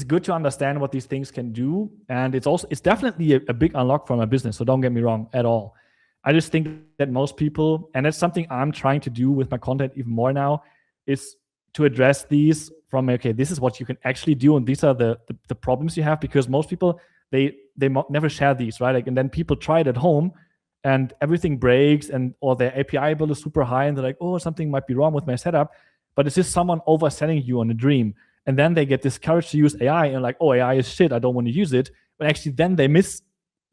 good to understand what these things can do, and it's definitely a big unlock for my business. So don't get me wrong at all. I just think that most people, and that's something I'm trying to do with my content even more now, is to address these from, okay, this is what you can actually do, and these are the problems you have, because most people, they never share these, right? Like, and then people try it at home, and everything breaks, or their API bill is super high, and they're like, oh, something might be wrong with my setup, but it's just someone overselling you on a dream. and then they get discouraged to use AI and like, oh, AI is shit, I don't want to use it. But actually then they miss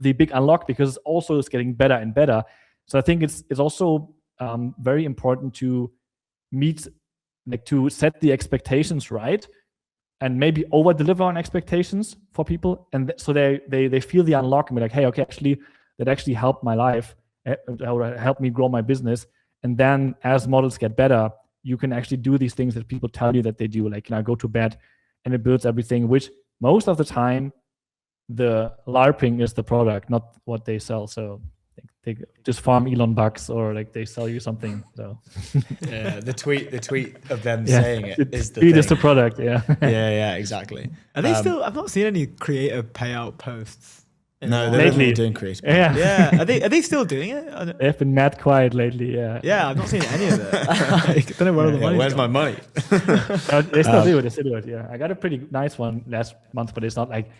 the big unlock because it's getting better and better. So I think it's also very important to to set the expectations right, and maybe over deliver on expectations for people, and so they feel the unlock and be like, hey, okay, actually that actually helped my life, or helped me grow my business. And then as models get better, you can actually do these things that people tell you that they do, like, go to bed, and it builds everything, which most of the time the LARPing is the product, not what they sell. So they just farm Elon bucks, or like they sell you something. So yeah, the tweet of them saying it is the tweet thing. is the product. Yeah. yeah, exactly. Are they still? I've not seen any creator payout posts. No, Lately. they're definitely doing creative. Yeah. Are they still doing it? They've been mad quiet lately. Yeah. Yeah, I've not seen any of it. I don't know where all the money. Where's my money? No, they still do it. They still do it. Yeah. I got a pretty nice one last month, but it's not like,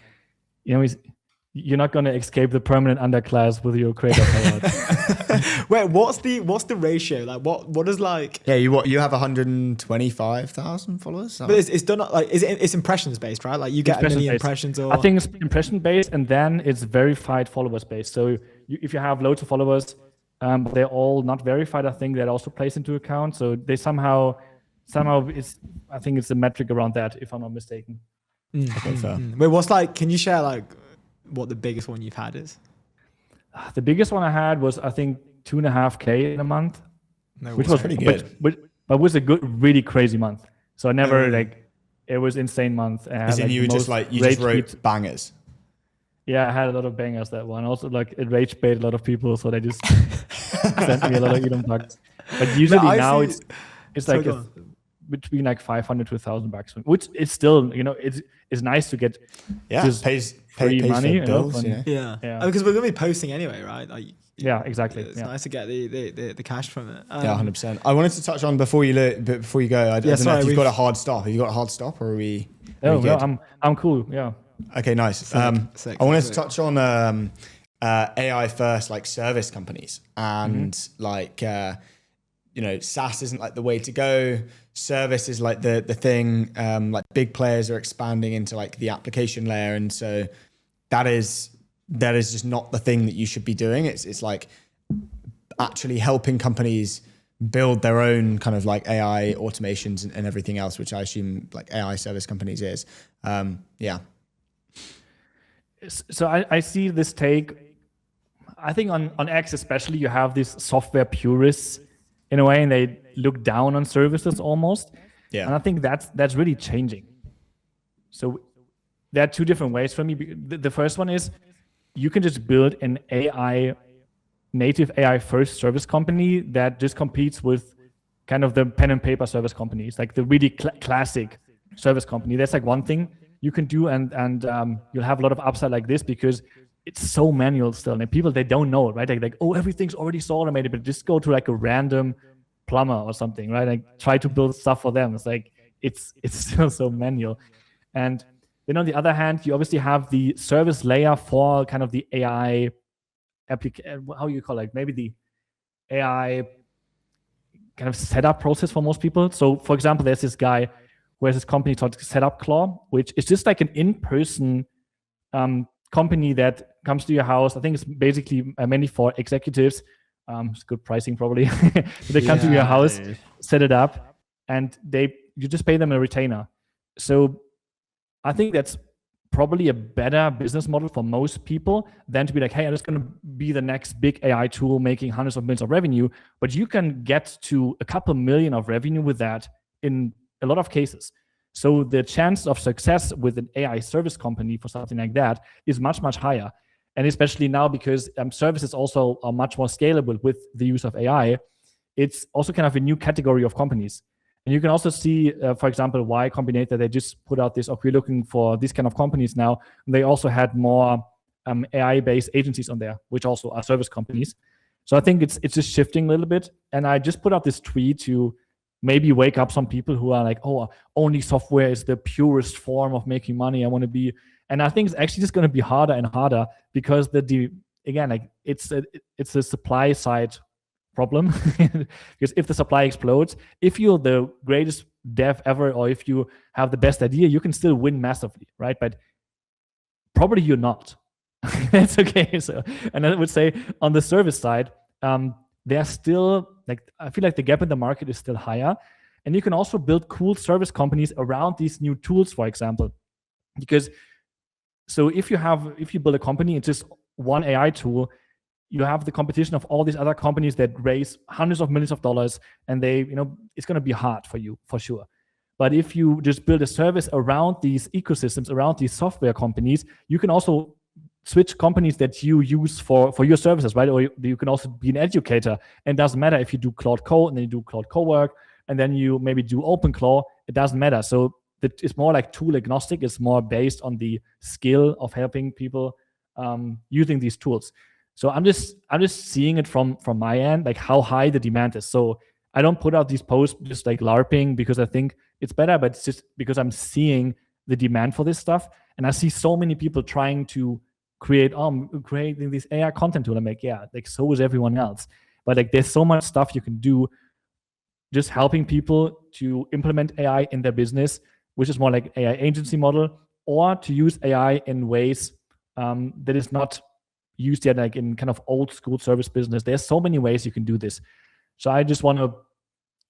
you're not going to escape the permanent underclass with your creator payout. Wait, what's the ratio? Like, what is like? Yeah, you have 125,000 followers. But it's done like it's impressions based, right? Like you get a million impressions, or I think it's impression based, and then it's verified followers based. So if you have loads of followers, they're all not verified. I think that also plays into account. So they somehow I think it's a metric around that, if I'm not mistaken. Okay, fair. Wait, can you share like what the biggest one you've had is? The biggest one I had was, I think, 2.5K in a month, which was pretty good. But was a really crazy month. So I never it was insane month. As in, you just wrote bangers. Yeah, I had a lot of bangers that one. Also, like, it rage bait a lot of people, so they just sent me a lot of Elon bucks. But usually now it's like between like 500 to 1,000 bucks, which is still, it's nice to get just pays free money. Bills, Yeah. Because we're gonna be posting anyway, right? Like, yeah, exactly. It's nice to get the cash from it. 100%. I wanted to touch on before you go. I don't know if you've got a hard stop. Have you got a hard stop, or are we? No, I'm cool. Yeah. Okay, nice. Sick, I wanted to touch on AI first, like service companies, and SaaS isn't like the way to go. Service is like the thing. Like big players are expanding into like the application layer, and so that is just not the thing that you should be doing. It's like actually helping companies build their own kind of like AI automations and everything else, which I assume like AI service companies is. So I see this take. I think on X especially, you have these software purists in a way, and they look down on services almost. Yeah. And I think that's really changing. So there are two different ways for me. The first one is you can just build an native AI first service company that just competes with kind of the pen and paper service companies, like the really classic service company. That's like one thing you can do, and you'll have a lot of upside like this because it's so manual still, and people, they don't know, right? Like, oh, everything's already so automated, but just go to like a random plumber or something, right? Like try to build stuff for them. It's like it's still so manual. And then on the other hand, you obviously have the service layer for kind of the AI application, how you call it, maybe the AI kind of setup process for most people. So for example, there's this guy who has this company called Setup Claw, which is just like an in-person company that comes to your house. I think it's basically mainly for executives. It's good pricing probably. They come to your house, set it up, and you just pay them a retainer. So I think that's probably a better business model for most people than to be like, hey, I'm just going to be the next big AI tool making hundreds of millions of revenue. But you can get to a couple million of revenue with that in a lot of cases. So the chance of success with an AI service company for something like that is much, much higher. And especially now because services also are much more scalable with the use of AI, it's also kind of a new category of companies. And you can also see, for example, Y Combinator, they just put out this, we're looking for these kind of companies now. And they also had more AI-based agencies on there, which also are service companies. So I think it's just shifting a little bit. And I just put out this tweet to maybe wake up some people who are like, oh, only software is the purest form of making money. I want to be, and I think it's actually just going to be harder and harder because again, like it's a supply side problem because if the supply explodes, if you're the greatest dev ever, or if you have the best idea, you can still win massively, right? But probably you're not. That's okay. So, and I would say on the service side, they're still I feel like the gap in the market is still higher, and you can also build cool service companies around these new tools, for example, because so if you build a company, it's just one AI tool, you have the competition of all these other companies that raise hundreds of millions of dollars, and it's going to be hard for you for sure. But if you just build a service around these ecosystems, around these software companies, you can also switch companies that you use for your services, right? Or you can also be an educator. And it doesn't matter if you do Cloud Code and then you do Cloud Cowork and then you maybe do OpenClaw. It doesn't matter. So it's more like tool agnostic. It's more based on the skill of helping people using these tools. So I'm just seeing it from my end, like how high the demand is. So I don't put out these posts just like LARPing because I think it's better, but it's just because I'm seeing the demand for this stuff. And I see so many people trying to creating this AI content tool. I'm like, yeah, like so is everyone else. But like there's so much stuff you can do just helping people to implement AI in their business, which is more like AI agency model, or to use AI in ways that is not used yet, like in kind of old school service business. There's so many ways you can do this. So I just want to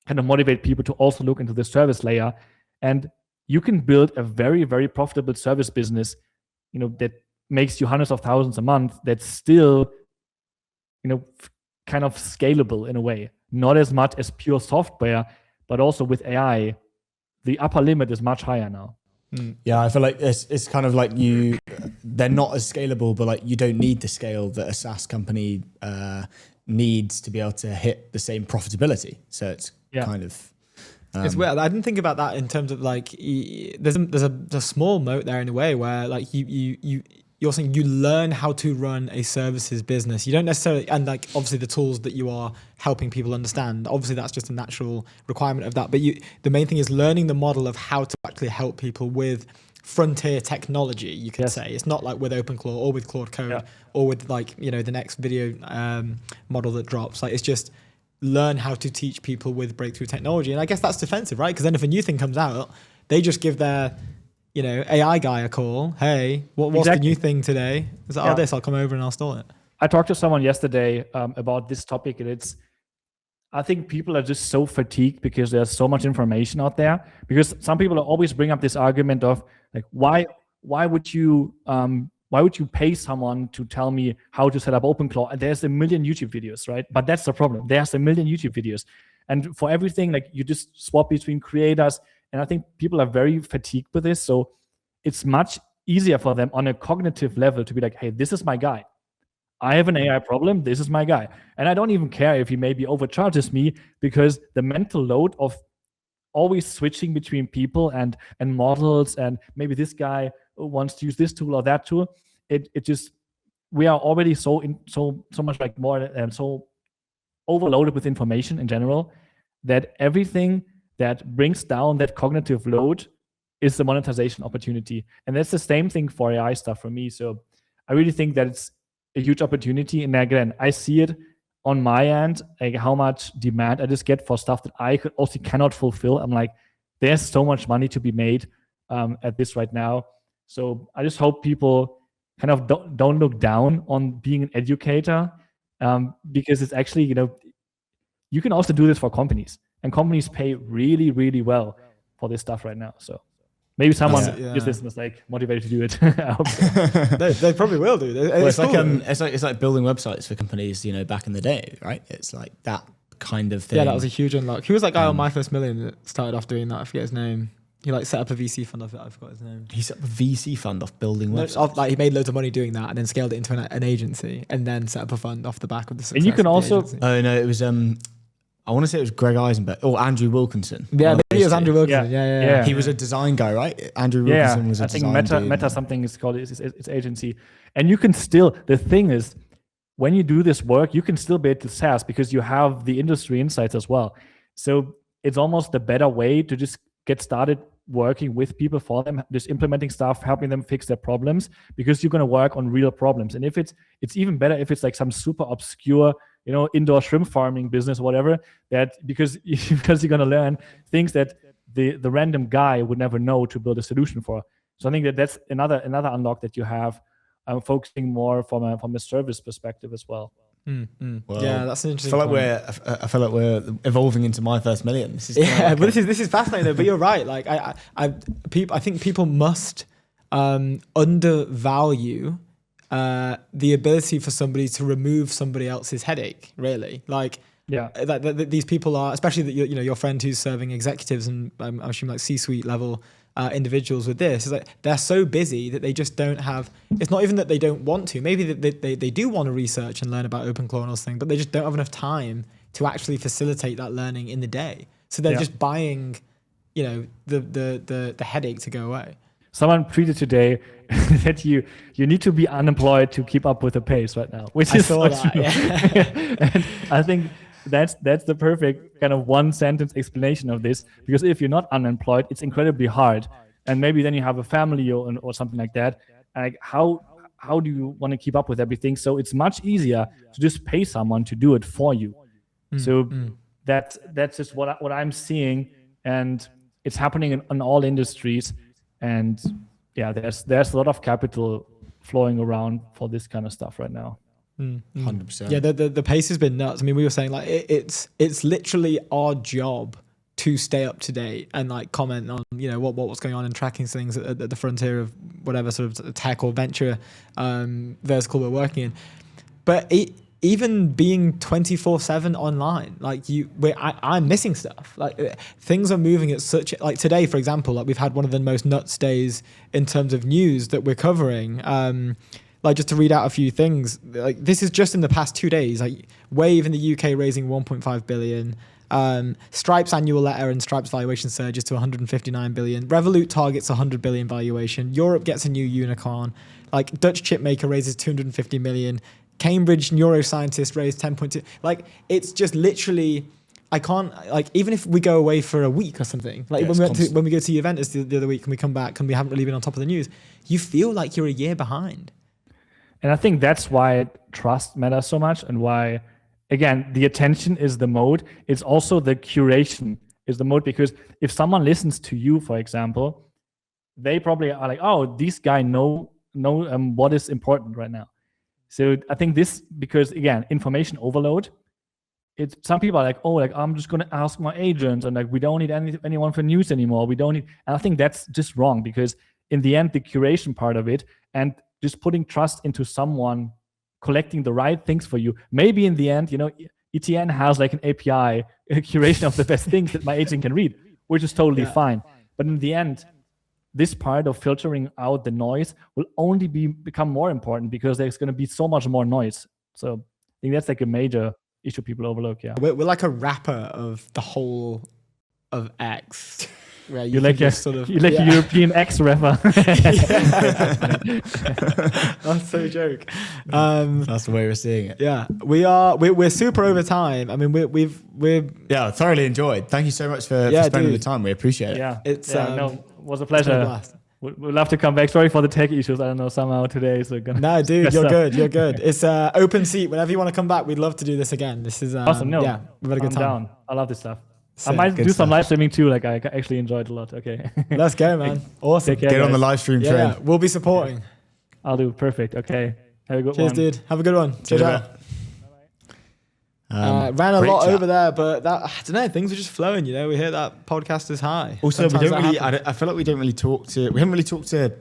kind of motivate people to also look into the service layer, and you can build a very, very profitable service business, that makes you hundreds of thousands a month. That's still, kind of scalable in a way. Not as much as pure software, but also with AI, the upper limit is much higher now. Yeah, I feel like it's kind of like they're not as scalable, but like you don't need the scale that a SaaS company needs to be able to hit the same profitability. So it's kind of it's weird. I didn't think about that in terms of like there's a small moat there in a way where like you're saying you learn how to run a services business. You don't necessarily, and like obviously the tools that you are helping people understand, obviously that's just a natural requirement of that. But the main thing is learning the model of how to actually help people with frontier technology, you could say. It's not like with OpenClaw or with Claude Code or with like, the next video model that drops. Like it's just learn how to teach people with breakthrough technology. And I guess that's defensive, right? Because then if a new thing comes out, they just give their AI guy a call. Hey, what's the new thing today? It's like, this, I'll come over and I'll install it. I talked to someone yesterday about this topic, and I think people are just so fatigued because there's so much information out there. Because some people always bring up this argument of like, why would you pay someone to tell me how to set up OpenClaw? And there's a million YouTube videos, right? But that's the problem. There's a million YouTube videos, and for everything, like you just swap between creators. And I think people are very fatigued with this. So it's much easier for them on a cognitive level to be like, hey, this is my guy. I have an AI problem. This is my guy. And I don't even care if he maybe overcharges me, because the mental load of always switching between people and models, and maybe this guy wants to use this tool or that tool, it just, we are already so much like more so overloaded with information in general, that everything that brings down that cognitive load is the monetization opportunity. And that's the same thing for AI stuff for me. So I really think that it's a huge opportunity. And again, I see it on my end, like how much demand I just get for stuff that I also cannot fulfill. I'm like, there's so much money to be made at this right now. So I just hope people kind of don't look down on being an educator, because it's actually, you can also do this for companies. And companies pay really, really well for this stuff right now. So maybe someone just listens like motivated to do it. I hope so. they probably will do. It's cool, it's like building websites for companies, back in the day, right? It's like that kind of thing. Yeah, that was a huge unlock. Who was that guy on My First Million that started off doing that? I forget his name. He like set up a VC fund off it. I forgot his name. He set up a VC fund off building websites. Like he made loads of money doing that, and then scaled it into an agency, and then set up a fund off the back of the success. And you can also. Oh no, it was I want to say it was Greg Eisenberg or Andrew Wilkinson. Yeah, maybe it was Andrew Wilkinson. Yeah. He was a design guy, right? Andrew Wilkinson was a design I think Meta something is called its agency. And you can still, the thing is, when you do this work, you can still be to SaaS because you have the industry insights as well. So it's almost a better way to just get started working with people for them, just implementing stuff, helping them fix their problems, because you're going to work on real problems. And if it's even better if it's like some super obscure, indoor shrimp farming business or whatever, that because you're going to learn things that the random guy would never know to build a solution for. So I think that's another unlock that you have, focusing more from a service perspective as well. Well, yeah, that's an interesting. I feel like we're evolving into my first million. This is but this is fascinating though. But you're right. Like I think people must undervalue the ability for somebody to remove somebody else's headache. Really, like these people are, especially your friend who's serving executives and I'm assuming like C-suite level individuals with this, is like they're so busy that they just don't have. It's not even that they don't want to. Maybe they do want to research and learn about OpenClaw and all this thing, but they just don't have enough time to actually facilitate that learning in the day. So they're just buying, the headache to go away. Someone tweeted today that you need to be unemployed to keep up with the pace right now, which is so true. Yeah. And I think that's the perfect kind of one sentence explanation of this, because if you're not unemployed, it's incredibly hard, and maybe then you have a family or something like that. Like how do you want to keep up with everything? So it's much easier to just pay someone to do it for you. That's just what I'm seeing, and it's happening in all industries. And yeah, there's a lot of capital flowing around for this kind of stuff right now. 100%. Yeah, the pace has been nuts. I mean, we were saying like it's literally our job to stay up to date and like comment on what's going on and tracking things at the frontier of whatever sort of tech or venture vertical we're working in. But even being 24/7 online, like I'm missing stuff. Like things are moving at such, like today, for example, like we've had one of the most nuts days in terms of news that we're covering. Like just to read out a few things, like this is just in the past 2 days. Like Wayve in the UK raising 1.5 billion. Stripe's annual letter and Stripe's valuation surges to 159 billion. Revolut targets 100 billion valuation. Europe gets a new unicorn. Like Dutch chip maker raises 250 million. Cambridge neuroscientist raised 10.2. Like it's just literally, I can't, like even if we go away for a week or something, like when we go to Juventus the other week and we come back and we haven't really been on top of the news, you feel like you're a year behind. And I think that's why trust matters so much, and why, again, the attention is the mode. It's also the curation is the mode, because if someone listens to you, for example, they probably are like, oh, this guy know what is important right now. So I think this, because again, information overload. Some people are like, oh, like I'm just going to ask my agent, and like we don't need anyone for news anymore. We don't need, and I think that's just wrong, because in the end, the curation part of it and just putting trust into someone collecting the right things for you. Maybe in the end, ETN has like an API, a curation of the best things that my agent can read, which is totally fine. But in the end, this part of filtering out the noise will only become more important, because there's going to be so much more noise. So I think that's like a major issue people overlook. Yeah, we're like a wrapper of the whole of X. Where you're like a European X rapper. That's so joke. That's the way we're seeing it. Yeah, we're super over time. I mean, we're thoroughly enjoyed. Thank you so much for spending the time. We appreciate it. Yeah, it was a pleasure. We'd love to come back. Sorry for the tech issues. I don't know, somehow today is gonna. No, dude, you're good. You're good. It's open seat. Whenever you want to come back, we'd love to do this again. This is awesome. No, yeah, we've had a good time. Down. I love this stuff. I might do some live streaming too. Like I actually enjoyed it a lot. Okay. Let's go, man. Awesome. Take care, Get on the live stream train. Yeah, we'll be supporting. I'll do. Perfect. Okay. Have a good one. Cheers, dude. Have a good one. Cheers. Ran a lot over there, but I don't know. Things are just flowing. We hear that podcast is high. Also, we don't really. I feel like we don't really talk to. We haven't really talked to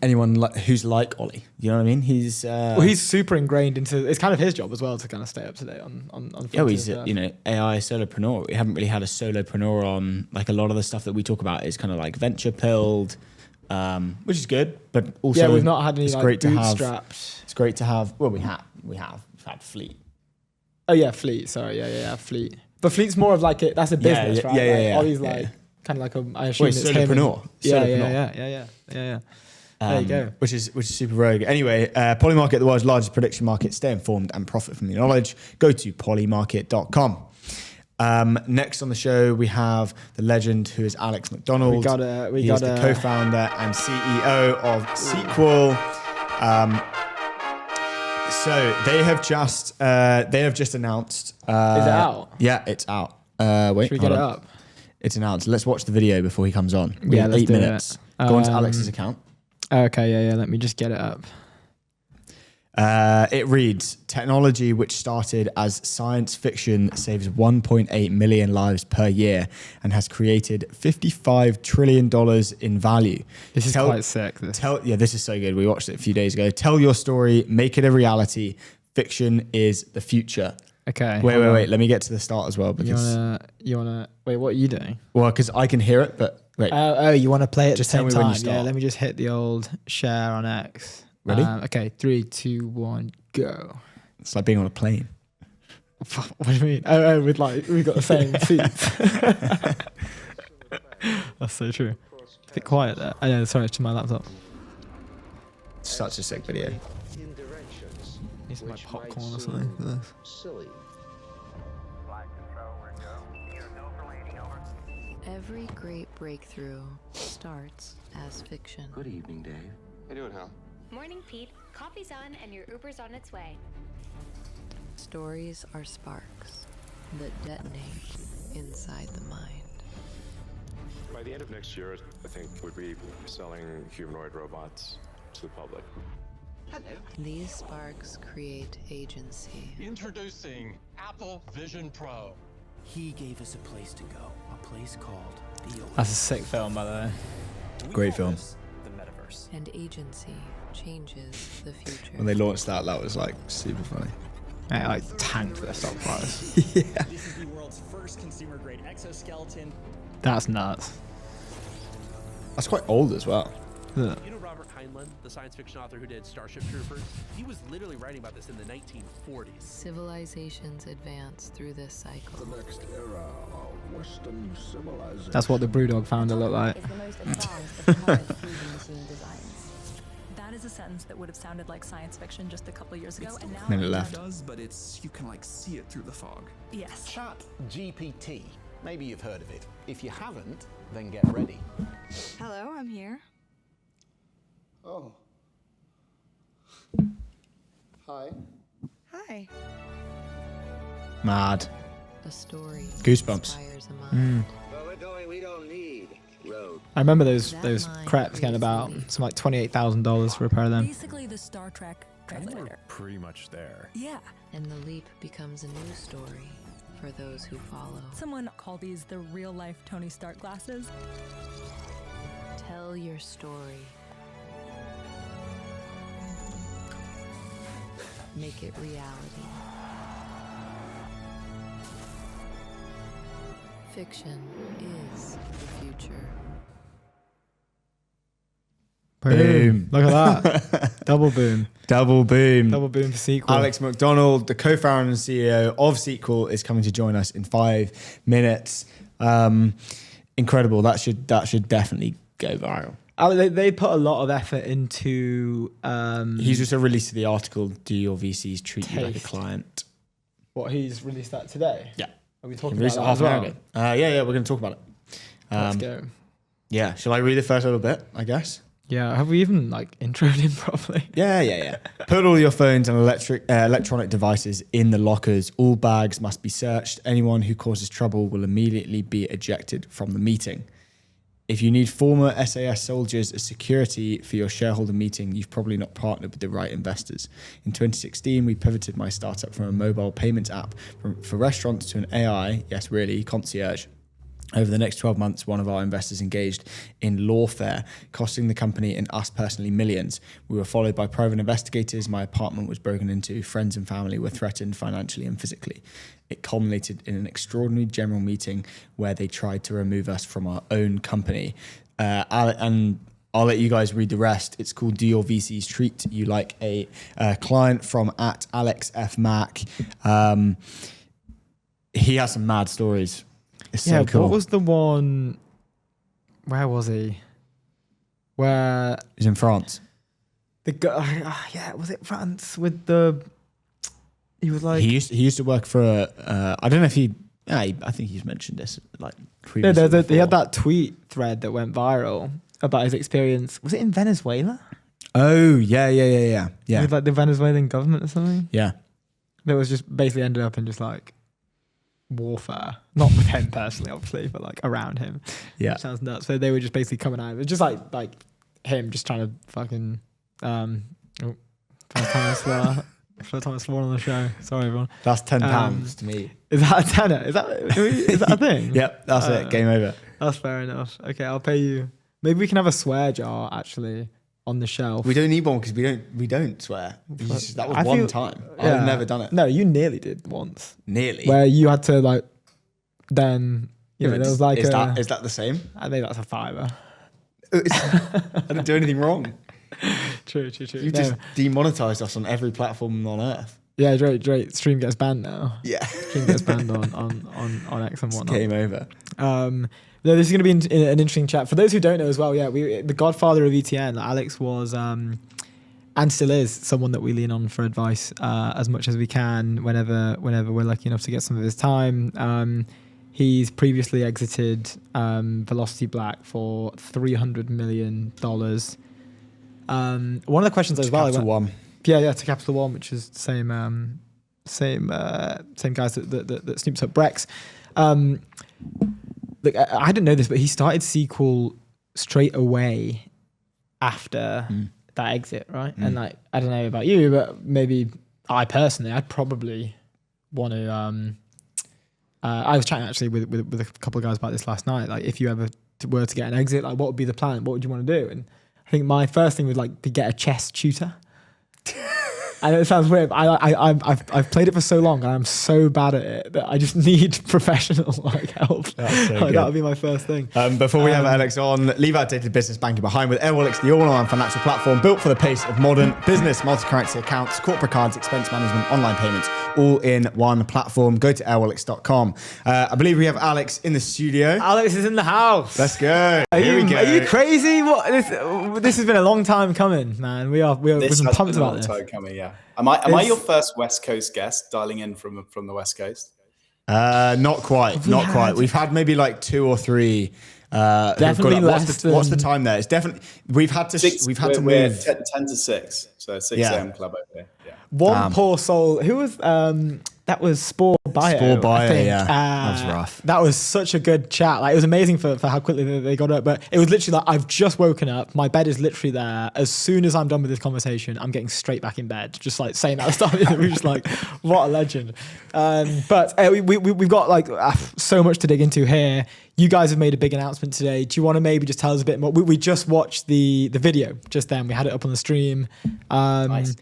anyone who's like Ollie. You know what I mean? He's he's super ingrained into. It's kind of his job as well to kind of stay up to date on. Yeah, he's AI solopreneur. We haven't really had a solopreneur on. Like a lot of the stuff that we talk about is kind of like venture pilled, which is good. But also, we've not had any like bootstrapped. It's great to have. Well, we've had Fleet. Oh yeah, Fleet. Sorry, yeah, Fleet. But Fleet's more of like that's a business, right? Yeah. Ollie's like kind of like I assume it's solopreneur. Yeah. There you go. Which is super rogue. Anyway, Polymarket, the world's largest prediction market. Stay informed and profit from the knowledge. Go to polymarket.com. Next on the show, we have the legend who is Alex McDonald. We got He is the co-founder and CEO of Sequel. So they have just announced. Is it out? Yeah, it's out. Wait, Should we get it on. up? It's announced. Let's watch the video before he comes on. We Yeah, have let's 8 do minutes. it. Go on to Alex's account. Okay, yeah. Let me just get it up. It reads, technology which started as science fiction saves 1.8 million lives per year and has created $55 trillion in value. This is quite sick. This is so good. We watched it a few days ago. Tell your story, make it a reality. Fiction is the future. Okay. Wait. Let me get to the start as well. Because You wanna wait, what are you doing? Well, because I can hear it, but wait. You want to play it Just at tell the me same when you time? start. Yeah, let me just hit the old share on X. Ready? Okay, 3, 2, 1, go. It's like being on a plane. What do you mean? We've got the same seats. That's so true. A bit quiet there. I know, sorry, it's to my laptop. Such a sick video. Need some like popcorn or something for this. Every great breakthrough starts as fiction. Good evening, Dave. How you doing, Hal? Morning, Pete. Coffee's on and your Uber's on its way. Stories are sparks that detonate inside the mind. By the end of next year, I think we'll be selling humanoid robots to the public. These sparks create agency. Introducing Apple Vision Pro. He gave us a place to go, a place called the Oasis. That's a sick film, by the way. Great film. The metaverse. And agency changes the future. When they launched that was like super funny. It like tanked their stock price. Yeah. This is the world's first consumer-grade exoskeleton. That's nuts. That's quite old as well. Yeah. You know Robert Heinlein, the science fiction author who did Starship Troopers? He was literally writing about this in the 1940s. Civilizations advance through this cycle. The next era of Western civilization. That's what the Brewdog founder looked like. Is the most advanced of current fusion machine designs. That is a sentence that would have sounded like science fiction just a couple years ago, and now Minute left. It does, but it's you can like see it through the fog. yes. Chat GPT. Maybe you've heard of it. If you haven't, then get ready. Hello, I'm here. Oh. Hi. Hi. Mad. A story Goosebumps. inspires a mind. Where we're going, we don't need road. I remember those That mind crepes getting about creates some like $28,000 to repair them. Basically, the Star Trek translator. Pretty much there. Yeah. And the leap becomes a new story for those who follow. Someone called these the real-life Tony Stark glasses. Tell your story. Make it reality. Fiction is the future. Boom. Look at that. Double boom. Double boom. Double boom for sequel. Alex McDonald, the co-founder and CEO of Sequel, is coming to join us in 5 minutes. Incredible. That should definitely go viral. They put a lot of effort into. He's just released the article, Do Your VCs Treat You Like a Taste. Client? What, he's released that today? Yeah. Are we He talking about released that it half as an well? hour ago. Yeah, we're going to talk about it. Let's go. Yeah, shall I read the first little bit, I guess? Yeah, have we even like introed him properly? Yeah. Put all your phones and electronic devices in the lockers. All bags must be searched. Anyone who causes trouble will immediately be ejected from the meeting. If you need former SAS soldiers as security for your shareholder meeting, you've probably not partnered with the right investors. In 2016, we pivoted my startup from a mobile payments app for restaurants to an AI, yes, really, concierge. Over the next 12 months, one of our investors engaged in lawfare, costing the company and us personally millions. We were followed by private investigators. My apartment was broken into. Friends and family were threatened financially and physically. It culminated in an extraordinary general meeting where they tried to remove us from our own company. And I'll let you guys read the rest. It's called Do Your VCs Treat You Like a Client from @AlexFMac. He has some mad stories. It's so cool. What was the one? Where was he? Where He's in France. the guy? Was it France with the? He was like He used to work for I don't know if he Yeah, I think he's mentioned this like Yeah, previously. he had that tweet thread that went viral about his experience. Was it in Venezuela? Oh, yeah. With like the Venezuelan government or something? Yeah. That was just basically ended up in just like warfare. Not with him personally, obviously, but like around him. Yeah. Which sounds nuts. So they were just basically coming out. It was just like him just trying to fucking first time I swore on the show. Sorry everyone. That's £10 to me. Is that a tenner? Is that a thing? Yep, that's it. Game over. That's fair enough. Okay, I'll pay you. Maybe we can have a swear jar actually on the shelf. We don't need one because we don't swear. That was one time. Yeah. I've never done it. No, you nearly did once. Nearly. Where you had to like then there was like is that the same? I think that's a $5. I didn't do anything wrong. True. You just demonetized us on every platform on earth. Yeah, Drake. Stream gets banned now. Yeah. Stream gets banned on X and whatnot. Game over. No, this is going to be an interesting chat. For those who don't know as well, the godfather of ETN, Alex was, and still is, someone that we lean on for advice as much as we can whenever we're lucky enough to get some of his time. He's previously exited Velocity Black for $300 million. One of the questions as well. Capital One. Yeah, to Capital One, which is the same guys that Snoop's up Brex. Look, I didn't know this, but he started SQL straight away after that exit, right? And like, I don't know about you, but maybe I'd probably want to. I was chatting actually with a couple of guys about this last night. Like, if you ever were to get an exit, like, what would be the plan? What would you want to do? And I think my first thing would like to get a chess tutor. I know it sounds weird, but I've played it for so long and I'm so bad at it that I just need professional like help. That would be my first thing. Before we have Alex on, leave outdated business banking behind with Airwallex, the all-in-one financial platform built for the pace of modern business, multi-currency accounts, corporate cards, expense management, online payments, all in one platform. Go to airwallex.com. I believe we have Alex in the studio. Alex is in the house. Let's go. Here we go. Are you crazy? What? This has been a long time coming, man. We've been pumped about this. Time coming, yeah. Am I your first West Coast guest dialing in from the West Coast? Not quite. We've had maybe like 2 or 3. Definitely less. What's the time there? It's definitely we've had to move 10 to 6, so 6 a.m. club over here. Yeah. One poor soul. Who was that? Was Spore Bio. Spore Bio, I think. yeah. That was rough. That was such a good chat. Like, it was amazing for how quickly they got up. But it was literally like, I've just woken up. My bed is literally there. As soon as I'm done with this conversation, I'm getting straight back in bed. Just like saying that stuff. We're just like, what a legend. But we've got like so much to dig into here. You guys have made a big announcement today. Do you want to maybe just tell us a bit more? We just watched the video just then. We had it up on the stream. Nice.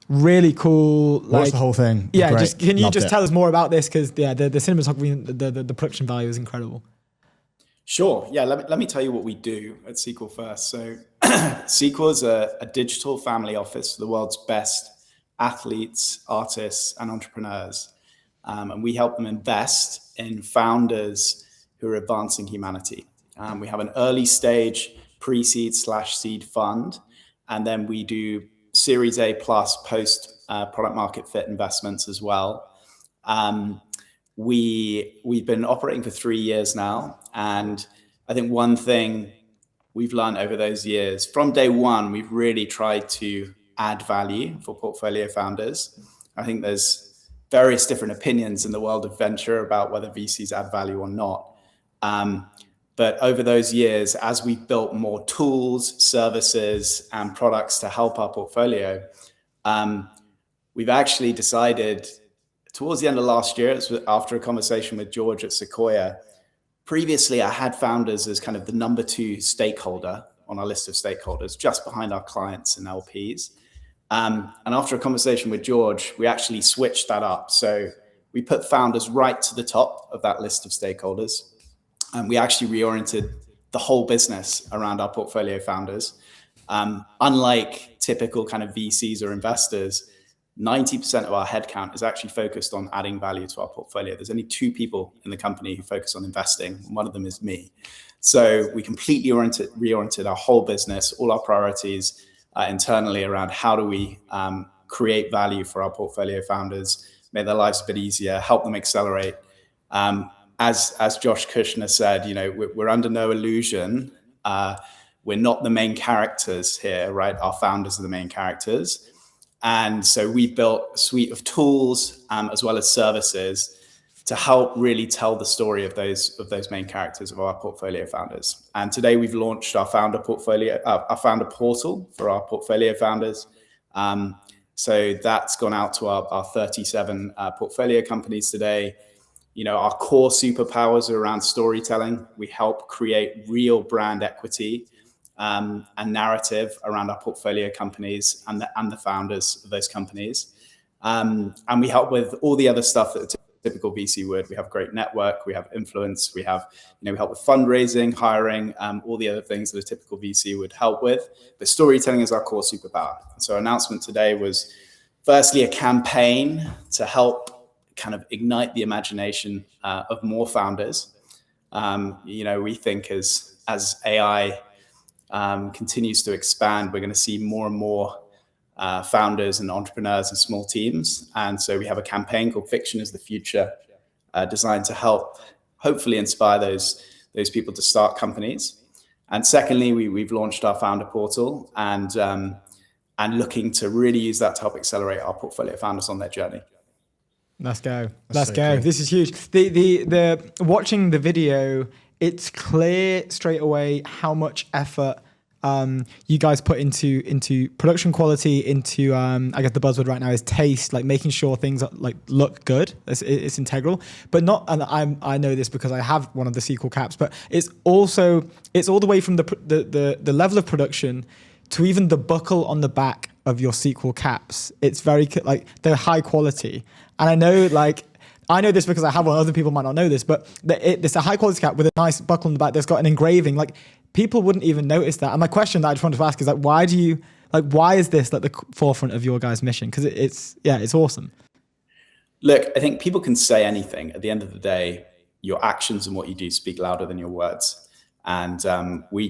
Really cool. What's the whole thing? Yeah, Great. Can you just tell us more about this? Because the cinematography, the production value is incredible. Sure. Yeah. Let me tell you what we do at SQL first. So SQL is a digital family office for the world's best athletes, artists, and entrepreneurs. And we help them invest in founders who are advancing humanity. We have an early stage pre-seed / seed fund, and then we do Series A plus post product market fit investments as well. We've been operating for 3 years now, and I think one thing we've learned over those years, from day one, we've really tried to add value for portfolio founders. I think there's various different opinions in the world of venture about whether VCs add value or not. But over those years, as we've built more tools, services, and products to help our portfolio, we've actually decided towards the end of last year, it was after a conversation with George at Sequoia. Previously, I had founders as kind of the number 2 stakeholder on our list of stakeholders, just behind our clients and LPs. And after a conversation with George, we actually switched that up. So we put founders right to the top of that list of stakeholders. And we actually reoriented the whole business around our portfolio founders. Unlike typical kind of VCs or investors, 90% of our headcount is actually focused on adding value to our portfolio. There's only 2 people in the company who focus on investing. And one of them is me. So we completely reoriented our whole business, all our priorities internally around how do we create value for our portfolio founders, make their lives a bit easier, help them accelerate. As Josh Kushner said, we're under no illusion. We're not the main characters here, right? Our founders are the main characters. And so we built a suite of tools as well as services to help really tell the story of those main characters of our portfolio founders. And today we've launched our founder portfolio, our founder portal for our portfolio founders. So that's gone out to our 37 portfolio companies today. Our core superpowers are around storytelling. We help create real brand equity and narrative around our portfolio companies and the founders of those companies. And we help with all the other stuff that a typical VC would. We have a great network, we have influence, we help with fundraising, hiring, all the other things that a typical VC would help with. But storytelling is our core superpower. So our announcement today was firstly a campaign to help kind of ignite the imagination of more founders. We think as AI continues to expand, we're going to see more and more founders and entrepreneurs and small teams. And so we have a campaign called Fiction is the Future, designed to help hopefully inspire those people to start companies. And secondly, we've launched our founder portal and looking to really use that to help accelerate our portfolio founders on their journey. Let's go. Let's go. Cool. This is huge. The watching the video, it's clear straight away how much effort you guys put into production quality, into I guess the buzzword right now is taste, like making sure things look good. It's integral, but not. And I know this because I have one of the SQL caps, but it's all the way from the level of production to even the buckle on the back of your SQL caps. It's very they're high quality, and I know this because I have one. Other people might not know this, but it's a high quality cap with a nice buckle on the back that's got an engraving. People wouldn't even notice that. And my question that I just wanted to ask is why is this the forefront of your guys' mission? Because it's awesome. Look, I think people can say anything. At the end of the day, your actions and what you do speak louder than your words. And we're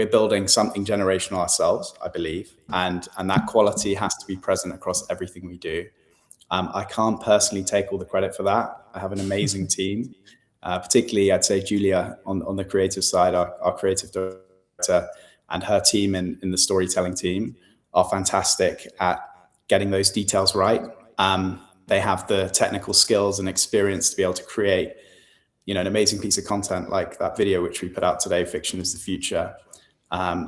building something generational ourselves, I believe, and that quality has to be present across everything we do. I can't personally take all the credit for that. I have an amazing team. Particularly, I'd say Julia on the creative side, our creative director, and her team in the storytelling team are fantastic at getting those details right. They have the technical skills and experience to be able to create, an amazing piece of content like that video which we put out today, Fiction is the Future.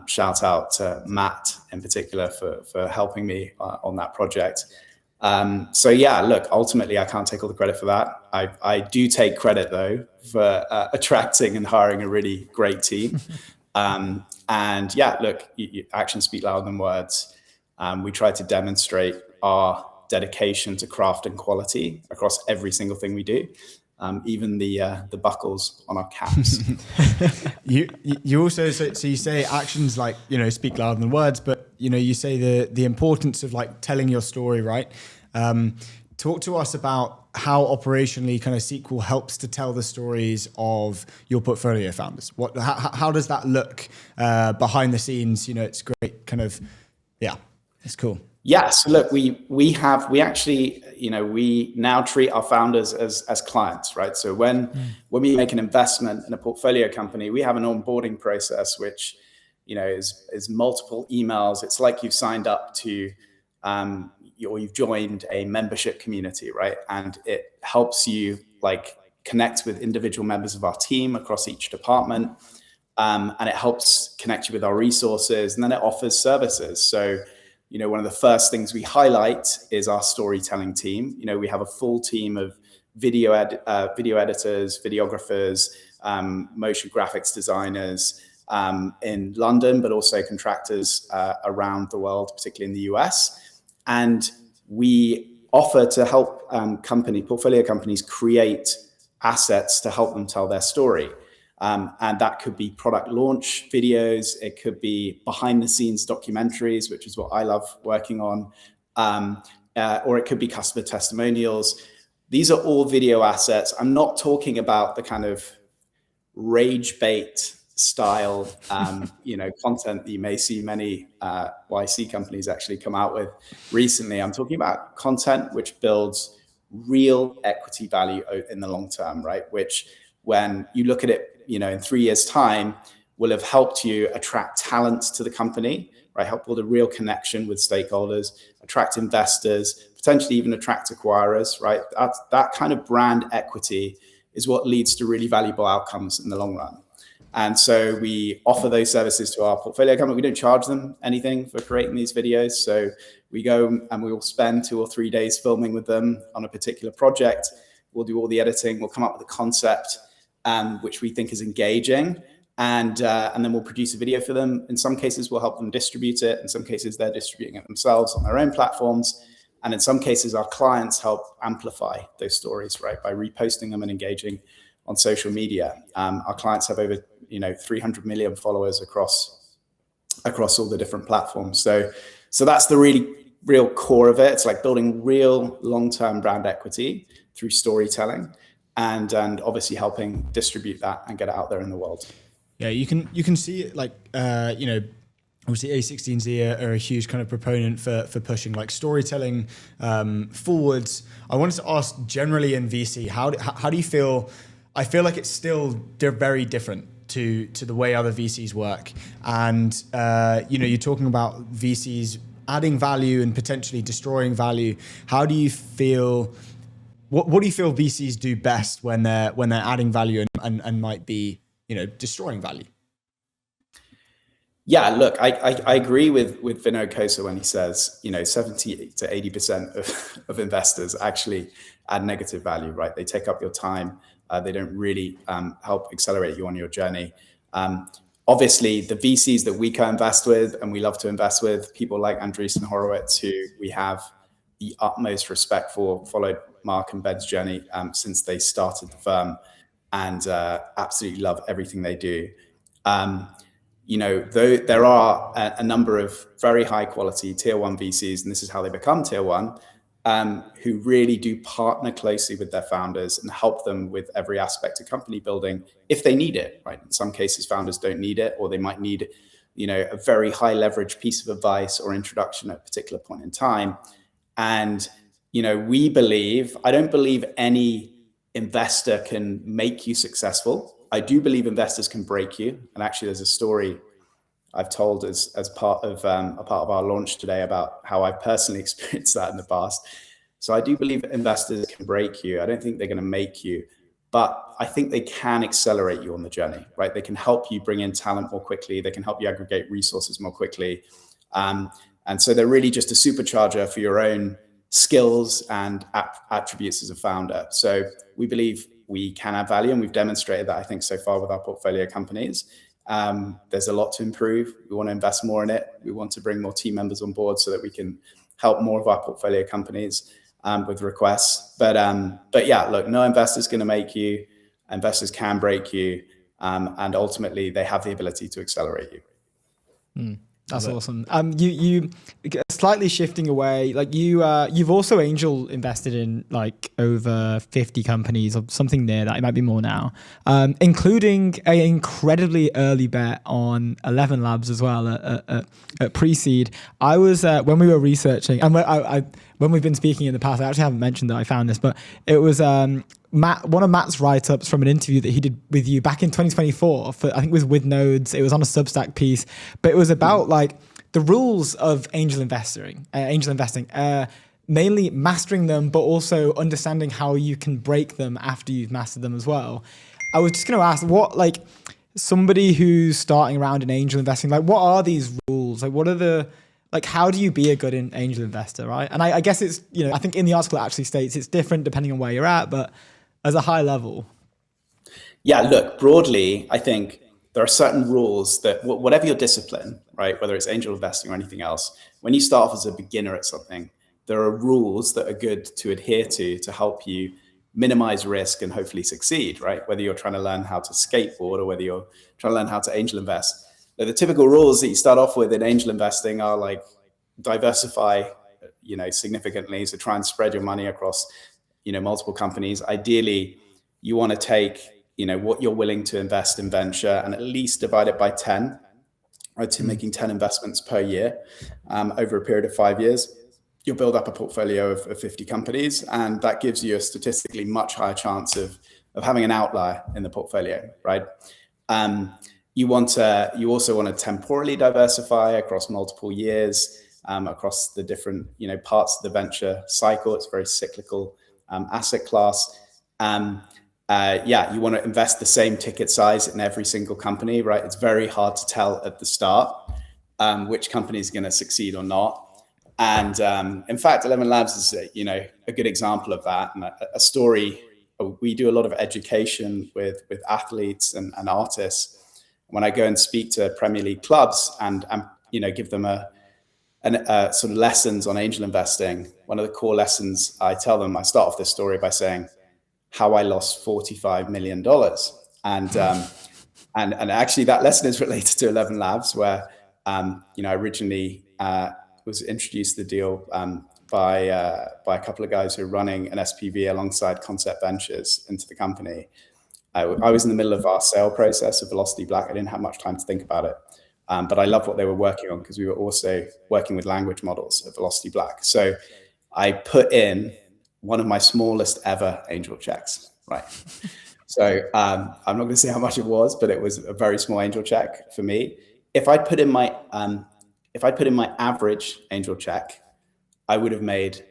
Shout out to Matt in particular for helping me on that project. Look, ultimately I can't take all the credit for that. I do take credit though for attracting and hiring a really great team. Look, actions speak louder than words. We try to demonstrate our dedication to craft and quality across every single thing we do. Even the buckles on our caps. You also so you say actions speak louder than words, but you say the importance of telling your story, right? Talk to us about how operationally kind of SQL helps to tell the stories of your portfolio founders. How does that look behind the scenes? It's great, kind of, it's cool. Yeah, so look, we actually, we now treat our founders as clients, right? So when we make an investment in a portfolio company, we have an onboarding process, which, is multiple emails. It's like you've signed up to, or you've joined a membership community, right? And it helps you connect with individual members of our team across each department. And it helps connect you with our resources, and then it offers services. So, one of the first things we highlight is our storytelling team. We have a full team of video editors, videographers, motion graphics designers in London, but also contractors around the world, particularly in the US. And we offer to help portfolio companies create assets to help them tell their story. And that could be product launch videos. It could be behind the scenes documentaries, which is what I love working on. Or it could be customer testimonials. These are all video assets. I'm not talking about the kind of rage bait style, content that you may see many YC companies actually come out with recently. I'm talking about content which builds real equity value in the long term, right? Which when you look at it, in 3 years' time, will have helped you attract talent to the company, right? Help build a real connection with stakeholders, attract investors, potentially even attract acquirers, right? That kind of brand equity is what leads to really valuable outcomes in the long run. And so we offer those services to our portfolio company. We don't charge them anything for creating these videos. So we go and we will spend 2 or 3 days filming with them on a particular project. We'll do all the editing. We'll come up with a concept, which we think is engaging. And then we'll produce a video for them. In some cases, we'll help them distribute it. In some cases, they're distributing it themselves on their own platforms. And in some cases, our clients help amplify those stories, right, by reposting them and engaging on social media. Our clients have over 300 million followers across all the different platforms. So that's the real core of it. It's like building real long-term brand equity through storytelling, and obviously helping distribute that and get it out there in the world. Yeah, you can see it like obviously A16Z are a huge kind of proponent for pushing like storytelling forwards. I wanted to ask generally in VC, how do you feel? I feel like it's still very different to the way other VCs work, and you're talking about VCs adding value and potentially destroying value. How do you feel? What do you feel VCs do best when they're adding value and might be destroying value? Yeah, look, I agree with Vinod Kosa when he says 70 to 80% of investors actually add negative value, right? They take up your time. They don't really help accelerate you on your journey. Obviously, the VCs that we co-invest with and we love to invest with, people like Andreessen Horowitz, who we have the utmost respect for, followed Mark and Ben's journey since they started the firm, and absolutely love everything they do. Though there are a number of very high quality tier 1 VCs, and this is how they become tier 1, who really do partner closely with their founders and help them with every aspect of company building if they need it, right? In some cases, founders don't need it, or they might need, a very high leverage piece of advice or introduction at a particular point in time. And, I don't believe any investor can make you successful. I do believe investors can break you. And actually, there's a story I've told as part of our launch today about how I've personally experienced that in the past. So I do believe investors can break you. I don't think they're going to make you, but I think they can accelerate you on the journey, right? They can help you bring in talent more quickly. They can help you aggregate resources more quickly. And so they're really just a supercharger for your own skills and attributes as a founder. So we believe we can add value, and we've demonstrated that, I think, so far with our portfolio companies. There's a lot to improve. We want to invest more in it. We want to bring more team members on board so that we can help more of our portfolio companies with requests. But yeah, look, no investor is going to make you. Investors can break you, and ultimately they have the ability to accelerate you. That's awesome. You slightly shifting away, like you've also angel invested in like over 50 companies or something near that. It might be more now, including an incredibly early bet on 11 Labs as well at pre-seed. I was when we were researching, and when we've been speaking in the past, I actually haven't mentioned that I found this, but it was one of Matt's write-ups from an interview that he did with you back in 2024 for, I think it was with Nodes. It was on a Substack piece, but it was about like the rules of angel investing, mainly mastering them, but also understanding how you can break them after you've mastered them as well. I was just going to ask, what, like, somebody who's starting around in angel investing, like, what are these rules? Like, what are the, like, how do you be a good angel investor, right? And I guess it's, I think in the article it actually states it's different depending on where you're at, but as a high level. Yeah, look, broadly, I think there are certain rules that whatever your discipline, right, whether it's angel investing or anything else, when you start off as a beginner at something, there are rules that are good to adhere to help you minimize risk and hopefully succeed, right? Whether you're trying to learn how to skateboard or whether you're trying to learn how to angel invest. The typical rules that you start off with in angel investing are like diversify, significantly. So try and spread your money across, multiple companies. Ideally, you want to take, what you're willing to invest in venture and at least divide it by 10, right? So making 10 investments per year over a period of 5 years. you'll build up a portfolio of 50 companies, and that gives you a statistically much higher chance of having an outlier in the portfolio, right? You also want to temporally diversify across multiple years, across the different parts of the venture cycle. It's a very cyclical asset class. You want to invest the same ticket size in every single company, right? It's very hard to tell at the start which company is going to succeed or not. And in fact, 11 Labs is a good example of that. And a story, we do a lot of education with athletes and artists. When I go and speak to Premier League clubs and give them a sort of lessons on angel investing, one of the core lessons I tell them, I start off this story by saying how I lost $45 million. And actually that lesson is related to 11 Labs, where I originally was introduced to the deal by a couple of guys who are running an SPV alongside Concept Ventures into the company. I was in the middle of our sale process of Velocity Black. I didn't have much time to think about it, but I loved what they were working on because we were also working with language models at Velocity Black. So I put in one of my smallest ever angel checks, right? So I'm not going to say how much it was, but it was a very small angel check for me. If I put in my average angel check, I would have made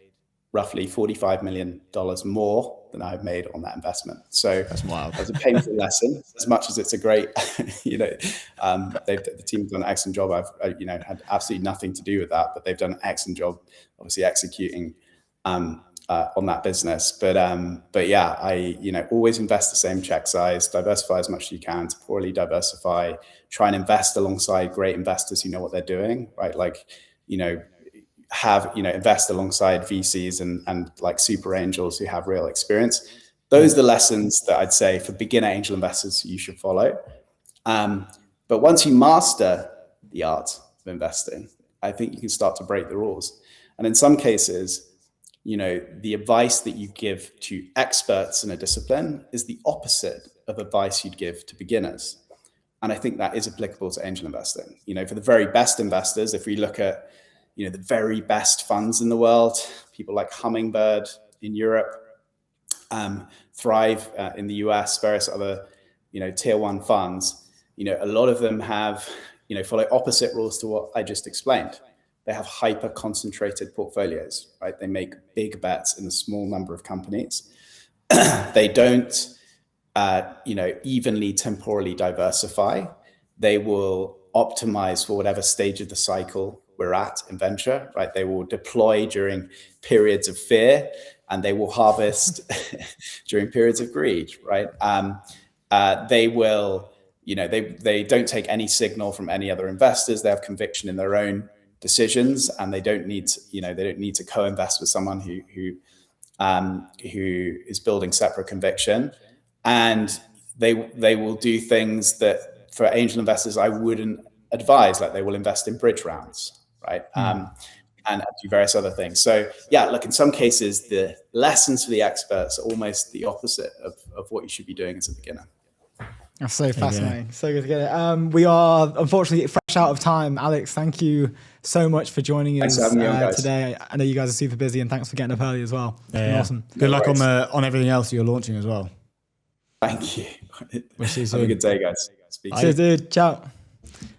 roughly $45 million more than I've made on that investment. So that's wild. It was a painful lesson. As much as it's a great, the team's done an excellent job. I've had absolutely nothing to do with that, but they've done an excellent job, obviously executing on that business. But yeah, I always invest the same check size, diversify as much as you can, to poorly diversify, try and invest alongside great investors who know what they're doing, right? Like, invest alongside VCs and like super angels who have real experience. Those are the lessons that I'd say for beginner angel investors you should follow. But once you master the art of investing, I think you can start to break the rules. And in some cases, the advice that you give to experts in a discipline is the opposite of advice you'd give to beginners. And I think that is applicable to angel investing. For the very best investors, if we look at the very best funds in the world, people like Hummingbird in Europe, Thrive in the US, various other tier one funds, a lot of them have follow opposite rules to what I just explained. They have hyper concentrated portfolios, right? They make big bets in a small number of companies. They don't evenly temporally diversify. They will optimize for whatever stage of the cycle we're at in venture, right? They will deploy during periods of fear, and they will harvest during periods of greed, right? They will, they don't take any signal from any other investors. They have conviction in their own decisions, and they don't need to co-invest with someone who is building separate conviction. And they will do things that for angel investors I wouldn't advise, like they will invest in bridge rounds, right? And do various other things. So yeah, look, in some cases, the lessons for the experts are almost the opposite of what you should be doing as a beginner. That's so fascinating. So good to get it. We are unfortunately fresh out of time. Alex, thank you so much for joining us today. I know you guys are super busy, and thanks for getting up early as well. Yeah. Awesome. Good luck on everything else you're launching as well. Thank you. We'll see you soon. Have a good day, guys. Speak soon, dude. Ciao.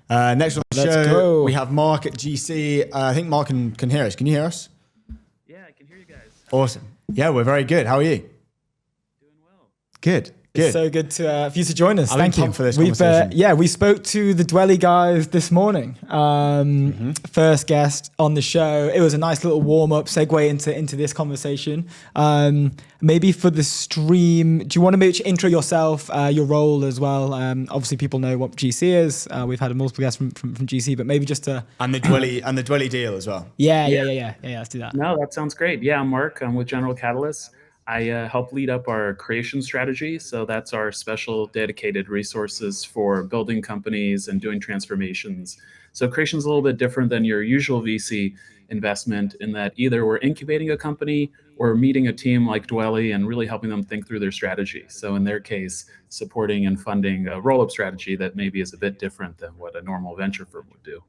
Next on the show, we have Mark at GC. I think Mark can hear us. Can you hear us? Yeah, I can hear you guys. Awesome. Yeah, we're very good. How are you? Doing well. Good. It's so good for you to join us. Thank you for this conversation. We spoke to the Dwelly guys this morning. First guest on the show. It was a nice little warm up segue into this conversation. Maybe for the stream, do you want to maybe intro yourself, your role as well? Obviously, people know what GC is. We've had a multiple guests from GC, but maybe just to and the Dwelly deal as well. Yeah. Let's do that. No, that sounds great. Yeah, I'm Mark. I'm with General Catalyst. I help lead up our creation strategy. So that's our special dedicated resources for building companies and doing transformations. So creation is a little bit different than your usual VC investment in that either we're incubating a company or meeting a team like Dwelly and really helping them think through their strategy. So in their case, supporting and funding a roll-up strategy that maybe is a bit different than what a normal venture firm would do.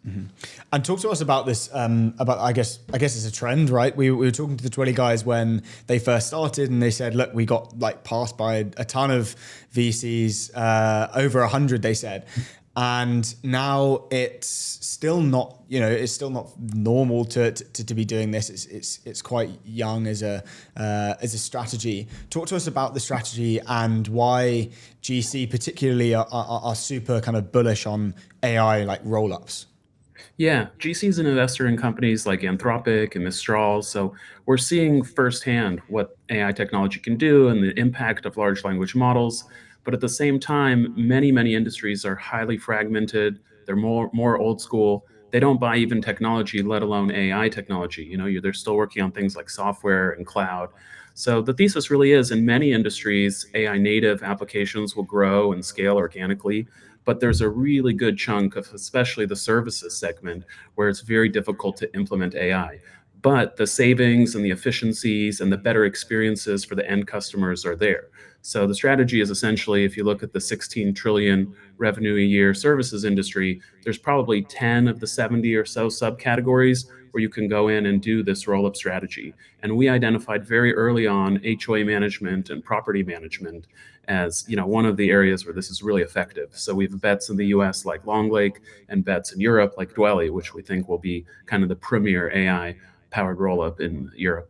And talk to us about this. About I guess it's a trend, right? We were talking to the Dwelly guys when they first started, and they said, "Look, we got like passed by a ton of VCs, over 100." They said, and now it's still not, it's still not normal to be doing this. It's quite young as a strategy. Talk to us about the strategy and why GC particularly are super kind of bullish on AI like roll-ups. Yeah, GC is an investor in companies like Anthropic and Mistral, so we're seeing firsthand what AI technology can do and the impact of large language models. But at the same time, many industries are highly fragmented. They're more old school. They don't buy even technology, let alone AI technology. They're still working on things like software and cloud. So the thesis really is, in many industries, AI native applications will grow and scale organically. But there's a really good chunk of especially the services segment where it's very difficult to implement AI. But the savings and the efficiencies and the better experiences for the end customers are there. So the strategy is essentially, if you look at the 16 trillion revenue a year services industry, there's probably 10 of the 70 or so subcategories where you can go in and do this roll-up strategy. And we identified very early on HOA management and property management as one of the areas where this is really effective. So we have bets in the US like Long Lake and bets in Europe like Dwelly, which we think will be kind of the premier AI powered roll-up in Europe.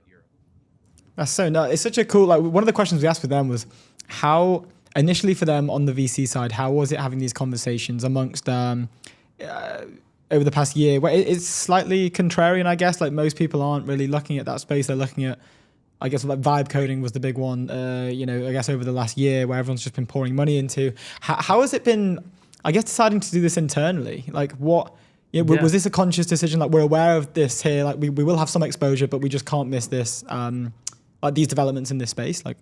That's so nice. It's such a cool, like one of the questions we asked for them was how initially for them on the VC side, how was it having these conversations amongst over the past year, where it's slightly contrarian, I guess, like most people aren't really looking at that space. They're looking at, I guess, like vibe coding was the big one, I guess over the last year where everyone's just been pouring money into. How has it been, I guess, deciding to do this internally? Like what, was this a conscious decision? Like we're aware of this here, like we will have some exposure, but we just can't miss this, like these developments in this space? Like,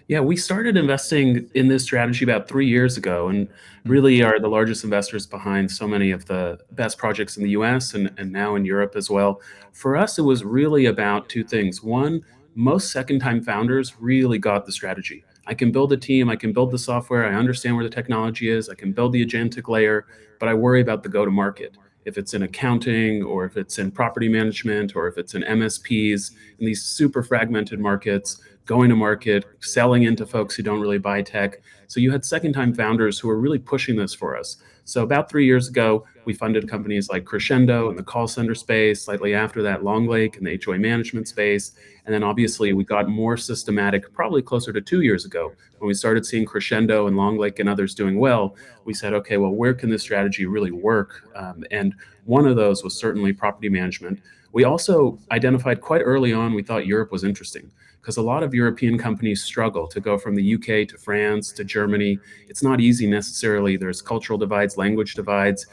yeah, we started investing in this strategy about 3 years ago and really are the largest investors behind so many of the best projects in the US and now in Europe as well. For us, it was really about two things. One, most second-time founders really got the strategy. I can build a team, I can build the software, I understand where the technology is, I can build the agentic layer, but I worry about the go-to-market. If it's in accounting or if it's in property management or if it's in MSPs in these super fragmented markets, going to market, selling into folks who don't really buy tech. So you had second-time founders who were really pushing this for us. So about 3 years ago, we funded companies like Crescendo in the call center space, slightly after that Long Lake in the HOA management space. And then obviously we got more systematic, probably closer to 2 years ago, when we started seeing Crescendo and Long Lake and others doing well. We said, okay, well, where can this strategy really work? And one of those was certainly property management. We also identified quite early on, we thought Europe was interesting because a lot of European companies struggle to go from the UK to France to Germany. It's not easy necessarily. There's cultural divides, language divides,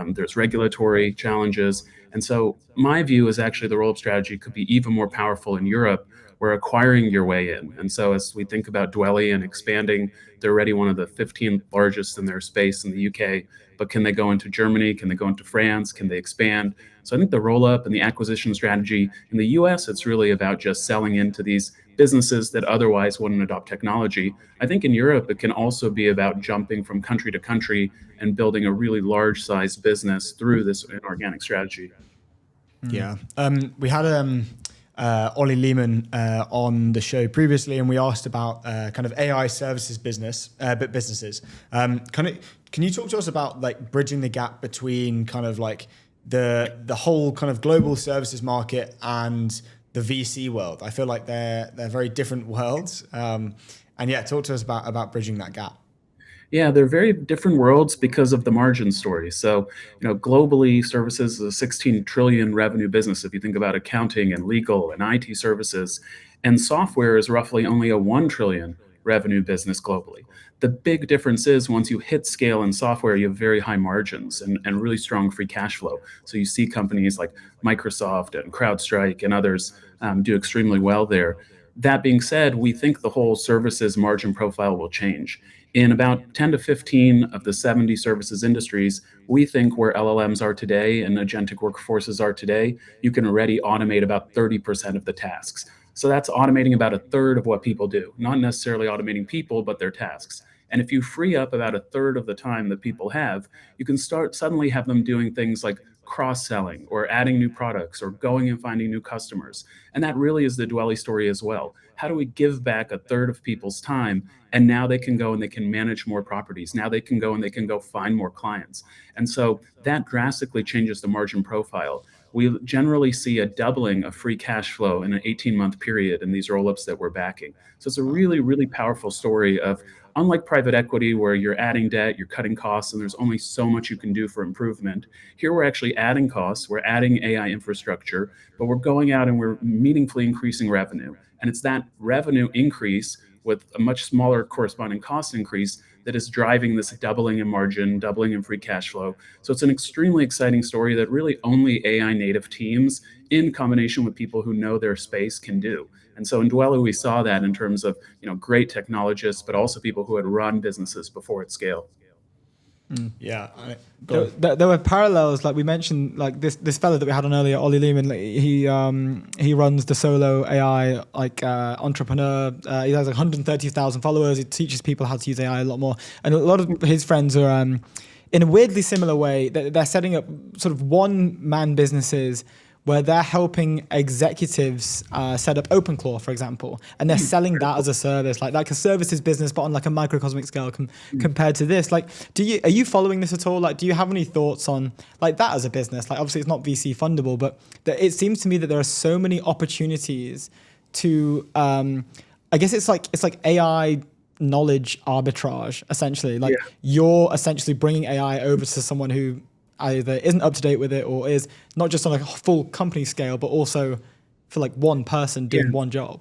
there's regulatory challenges. And so my view is actually the roll-up strategy could be even more powerful in Europe, where acquiring your way in. And so as we think about Dwelly and expanding, they're already one of the 15 largest in their space in the UK, but can they go into Germany? Can they go into France? Can they expand? So I think the roll-up and the acquisition strategy in the US, it's really about just selling into these businesses that otherwise wouldn't adopt technology. I think in Europe, it can also be about jumping from country to country and building a really large size business through this inorganic strategy. Yeah. We had Ollie Lehman on the show previously, and we asked about kind of AI services businesses. Can you talk to us about like bridging the gap between kind of like the whole kind of global services market and the VC world? I feel like they're very different worlds. And yeah, talk to us about bridging that gap. Yeah, they're very different worlds because of the margin story. So, globally, services is a 16 trillion revenue business if you think about accounting and legal and IT services. And software is roughly only a 1 trillion revenue business globally. The big difference is once you hit scale in software, you have very high margins and really strong free cash flow. So you see companies like Microsoft and CrowdStrike and others do extremely well there. That being said, we think the whole services margin profile will change. In about 10 to 15 of the 70 services industries, we think where LLMs are today and agentic workforces are today, you can already automate about 30% of the tasks. So that's automating about a third of what people do, not necessarily automating people, but their tasks. And if you free up about a third of the time that people have, you can start suddenly have them doing things like cross-selling or adding new products or going and finding new customers. And that really is the Dwelly story as well. How do we give back a third of people's time, and now they can go and they can manage more properties. Now they can go and they can go find more clients. And so that drastically changes the margin profile. We generally see a doubling of free cash flow in an 18-month period in these roll-ups that we're backing. So it's a really, really powerful story of, unlike private equity where you're adding debt, you're cutting costs, and there's only so much you can do for improvement. Here we're actually adding costs, we're adding AI infrastructure, but we're going out and we're meaningfully increasing revenue. And it's that revenue increase with a much smaller corresponding cost increase that is driving this doubling in margin, doubling in free cash flow. So it's an extremely exciting story that really only AI native teams in combination with people who know their space can do. And so in Dwelly, we saw that in terms of, great technologists, but also people who had run businesses before at scale. Yeah. There were parallels, like we mentioned, like this fellow that we had on earlier, Ollie Lehman. He runs the solo AI entrepreneur. He has 130,000 followers. He teaches people how to use AI a lot more, and a lot of his friends are in a weirdly similar way. They're setting up sort of one-man businesses where they're helping executives set up OpenClaw, for example, and they're selling that as a service, like a services business, but on like a microcosmic scale compared to this. Like, are you following this at all? Like, do you have any thoughts on like that as a business? Like, obviously it's not VC fundable, but it seems to me that there are so many opportunities to, I guess it's like AI knowledge arbitrage, essentially. Like you're essentially bringing AI over to someone who either isn't up to date with it or is not just on a full company scale, but also for like one person doing one job.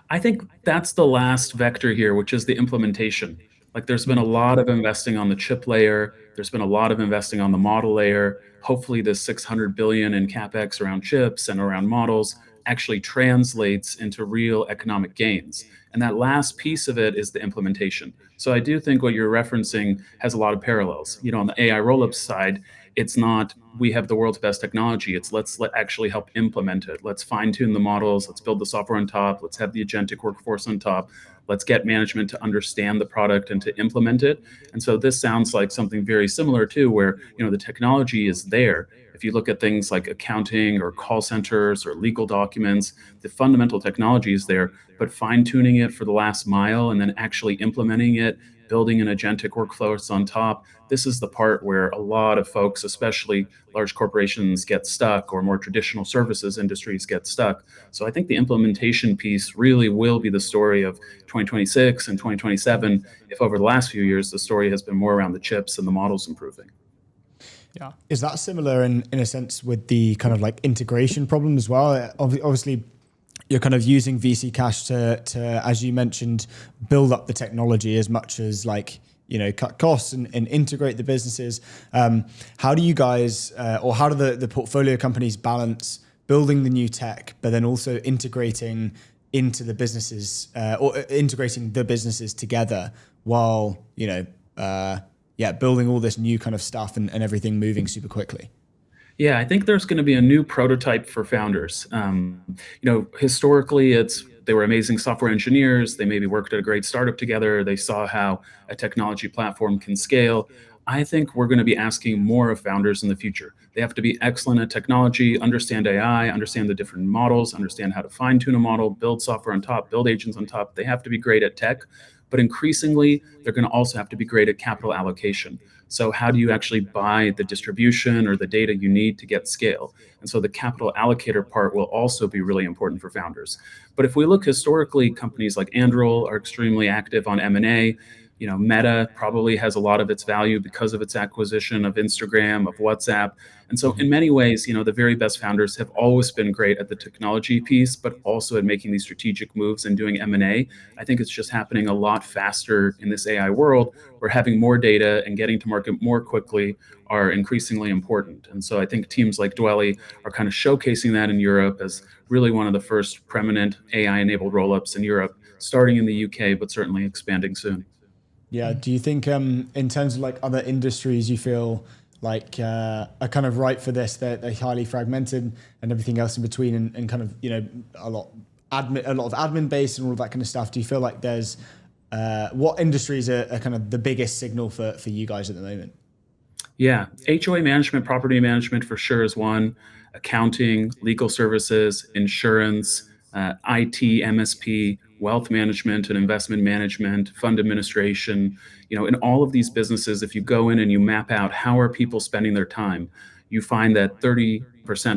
I think that's the last vector here, which is the implementation. Like there's been a lot of investing on the chip layer. There's been a lot of investing on the model layer. Hopefully this 600 billion in CapEx around chips and around models actually translates into real economic gains. And that last piece of it is the implementation. So I do think what you're referencing has a lot of parallels. On the AI rollup side, it's not we have the world's best technology. It's let's actually help implement it. Let's fine tune the models. Let's build the software on top. Let's have the agentic workforce on top. Let's get management to understand the product and to implement it. And so this sounds like something very similar too, where the technology is there. If you look at things like accounting or call centers or legal documents, the fundamental technology is there, but fine-tuning it for the last mile and then actually implementing it, building an agentic workflow on top, this is the part where a lot of folks, especially large corporations, get stuck, or more traditional services industries get stuck. So I think the implementation piece really will be the story of 2026 and 2027, if over the last few years, the story has been more around the chips and the models improving. Yeah. Is that similar in a sense with the kind of like integration problem as well? Obviously, you're kind of using VC cash to, as you mentioned, build up the technology as much as like, cut costs and integrate the businesses. How do you guys, or how do the portfolio companies balance building the new tech, but then also integrating into the businesses, or integrating the businesses together while, building all this new kind of stuff and everything moving super quickly? Yeah, I think there's going to be a new prototype for founders. Historically, they were amazing software engineers. They maybe worked at a great startup together. They saw how a technology platform can scale. I think we're going to be asking more of founders in the future. They have to be excellent at technology, understand AI, understand the different models, understand how to fine tune a model, build software on top, build agents on top. They have to be great at tech. But increasingly, they're going to also have to be great at capital allocation. So how do you actually buy the distribution or the data you need to get scale? And so the capital allocator part will also be really important for founders. But if we look historically, companies like Anduril are extremely active on M&A. Meta probably has a lot of its value because of its acquisition of Instagram, of WhatsApp. And so in many ways, the very best founders have always been great at the technology piece, but also at making these strategic moves and doing M&A. I think it's just happening a lot faster in this AI world, where having more data and getting to market more quickly are increasingly important. And so I think teams like Dwelly are kind of showcasing that in Europe as really one of the first preeminent AI-enabled rollups in Europe, starting in the UK, but certainly expanding soon. Yeah. Do you think in terms of like other industries you feel like are kind of ripe for this? They're highly fragmented and everything else in between and kind of, a lot of admin based and all of that kind of stuff. Do you feel like there's what industries are kind of the biggest signal for you guys at the moment? Yeah, HOA management, property management for sure is one. Accounting, legal services, insurance, IT, MSP, wealth management and investment management, fund administration. In all of these businesses, if you go in and you map out how are people spending their time, you find that 30%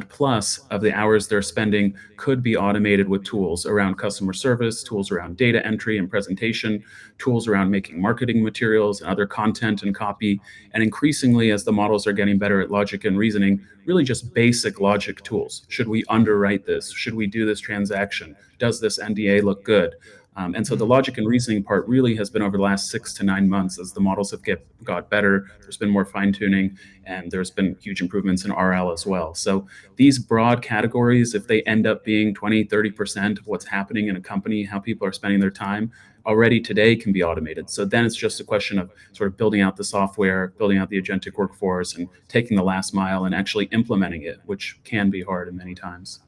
plus of the hours they're spending could be automated with tools around customer service, tools around data entry and presentation, tools around making marketing materials and other content and copy. And increasingly, as the models are getting better at logic and reasoning, really just basic logic tools. Should we underwrite this? Should we do this transaction? Does this NDA look good? And so the logic and reasoning part really has been over the last 6 to 9 months as the models have got better. There's been more fine tuning and there's been huge improvements in RL as well. So these broad categories, if they end up being 20, 30% of what's happening in a company, how people are spending their time, already today can be automated. So then it's just a question of sort of building out the software, building out the agentic workforce and taking the last mile and actually implementing it, which can be hard in many times.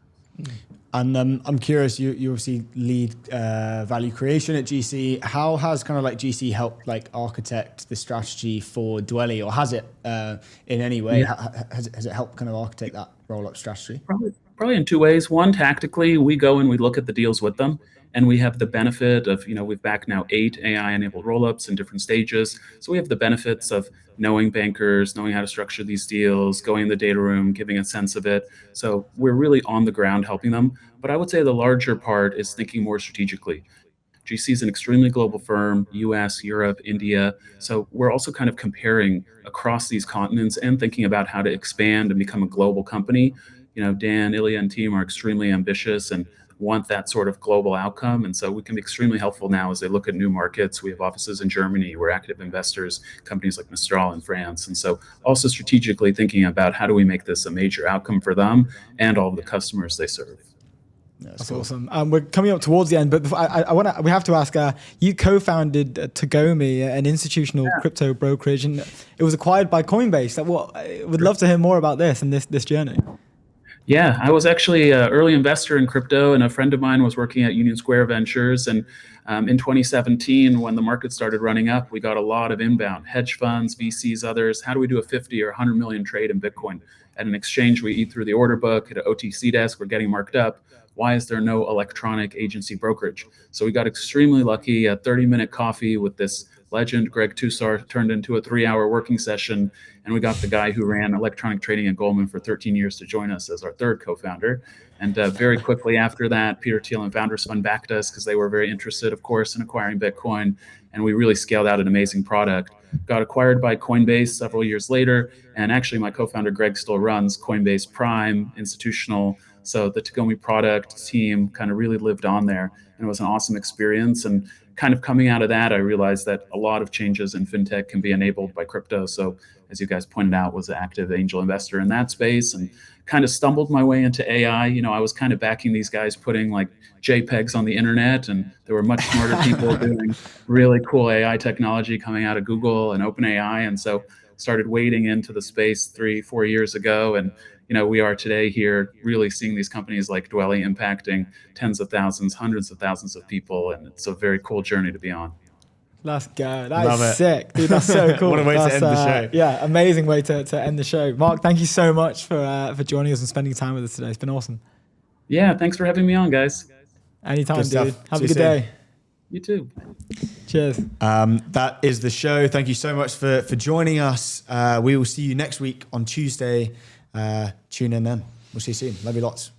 And I'm curious, you obviously lead value creation at GC. How has kind of like GC helped like architect the strategy for Dwelly, or has it in any way? Yeah. Has it helped kind of architect that roll-up strategy? Probably in two ways. One, tactically, we go and we look at the deals with them, and we have the benefit of, we've backed now 8 AI-enabled roll-ups in different stages. So we have the benefits of knowing bankers, knowing how to structure these deals, going in the data room, giving a sense of it. So we're really on the ground helping them. But I would say the larger part is thinking more strategically. GC is an extremely global firm, US, Europe, India. So we're also kind of comparing across these continents and thinking about how to expand and become a global company. Dan, Ilya, and team are extremely ambitious and want that sort of global outcome. And so we can be extremely helpful now as they look at new markets. We have offices in Germany. We're active investors, companies like Mistral in France. And so also strategically thinking about how do we make this a major outcome for them and all of the customers they serve. That's cool. Awesome. We're coming up towards the end, but before, we have to ask, you co-founded Tagomi, an institutional crypto brokerage, and it was acquired by Coinbase. Would love to hear more about this and this journey. Yeah, I was actually an early investor in crypto, and a friend of mine was working at Union Square Ventures. And in 2017, when the market started running up, we got a lot of inbound hedge funds, VCs, others. How do we do a 50 or 100 million trade in Bitcoin? At an exchange, we eat through the order book. At an OTC desk, we're getting marked up. Why is there no electronic agency brokerage? So we got extremely lucky. A 30-minute coffee with this legend, Greg Tussar, turned into a 3-hour working session. And we got the guy who ran electronic trading at Goldman for 13 years to join us as our third co-founder. And very quickly after that, Peter Thiel and Founders Fund backed us because they were very interested, of course, in acquiring Bitcoin. And we really scaled out an amazing product. Got acquired by Coinbase several years later. And actually, my co-founder, Greg, still runs Coinbase Prime, institutional. So the Tagomi product team kind of really lived on there. And it was an awesome experience. And kind of coming out of that, I realized that a lot of changes in fintech can be enabled by crypto. So as you guys pointed out, was an active angel investor in that space and kind of stumbled my way into AI. I was kind of backing these guys putting like JPEGs on the internet, and there were much smarter people doing really cool AI technology coming out of Google and OpenAI. And so started wading into the space 3-4 years ago. And we are today here really seeing these companies like Dwelly impacting tens of thousands, hundreds of thousands of people. And it's a very cool journey to be on. Let's go. That's sick. Dude, that's so cool. What a way to end the show. Yeah, amazing way to end the show. Mark, thank you so much for joining us and spending time with us today. It's been awesome. Yeah, thanks for having me on, guys. Anytime, dude. Have a good day. You too. Cheers. That is the show. Thank you so much for joining us. We will see you next week on Tuesday. Tune in then. We'll see you soon. Love you lots.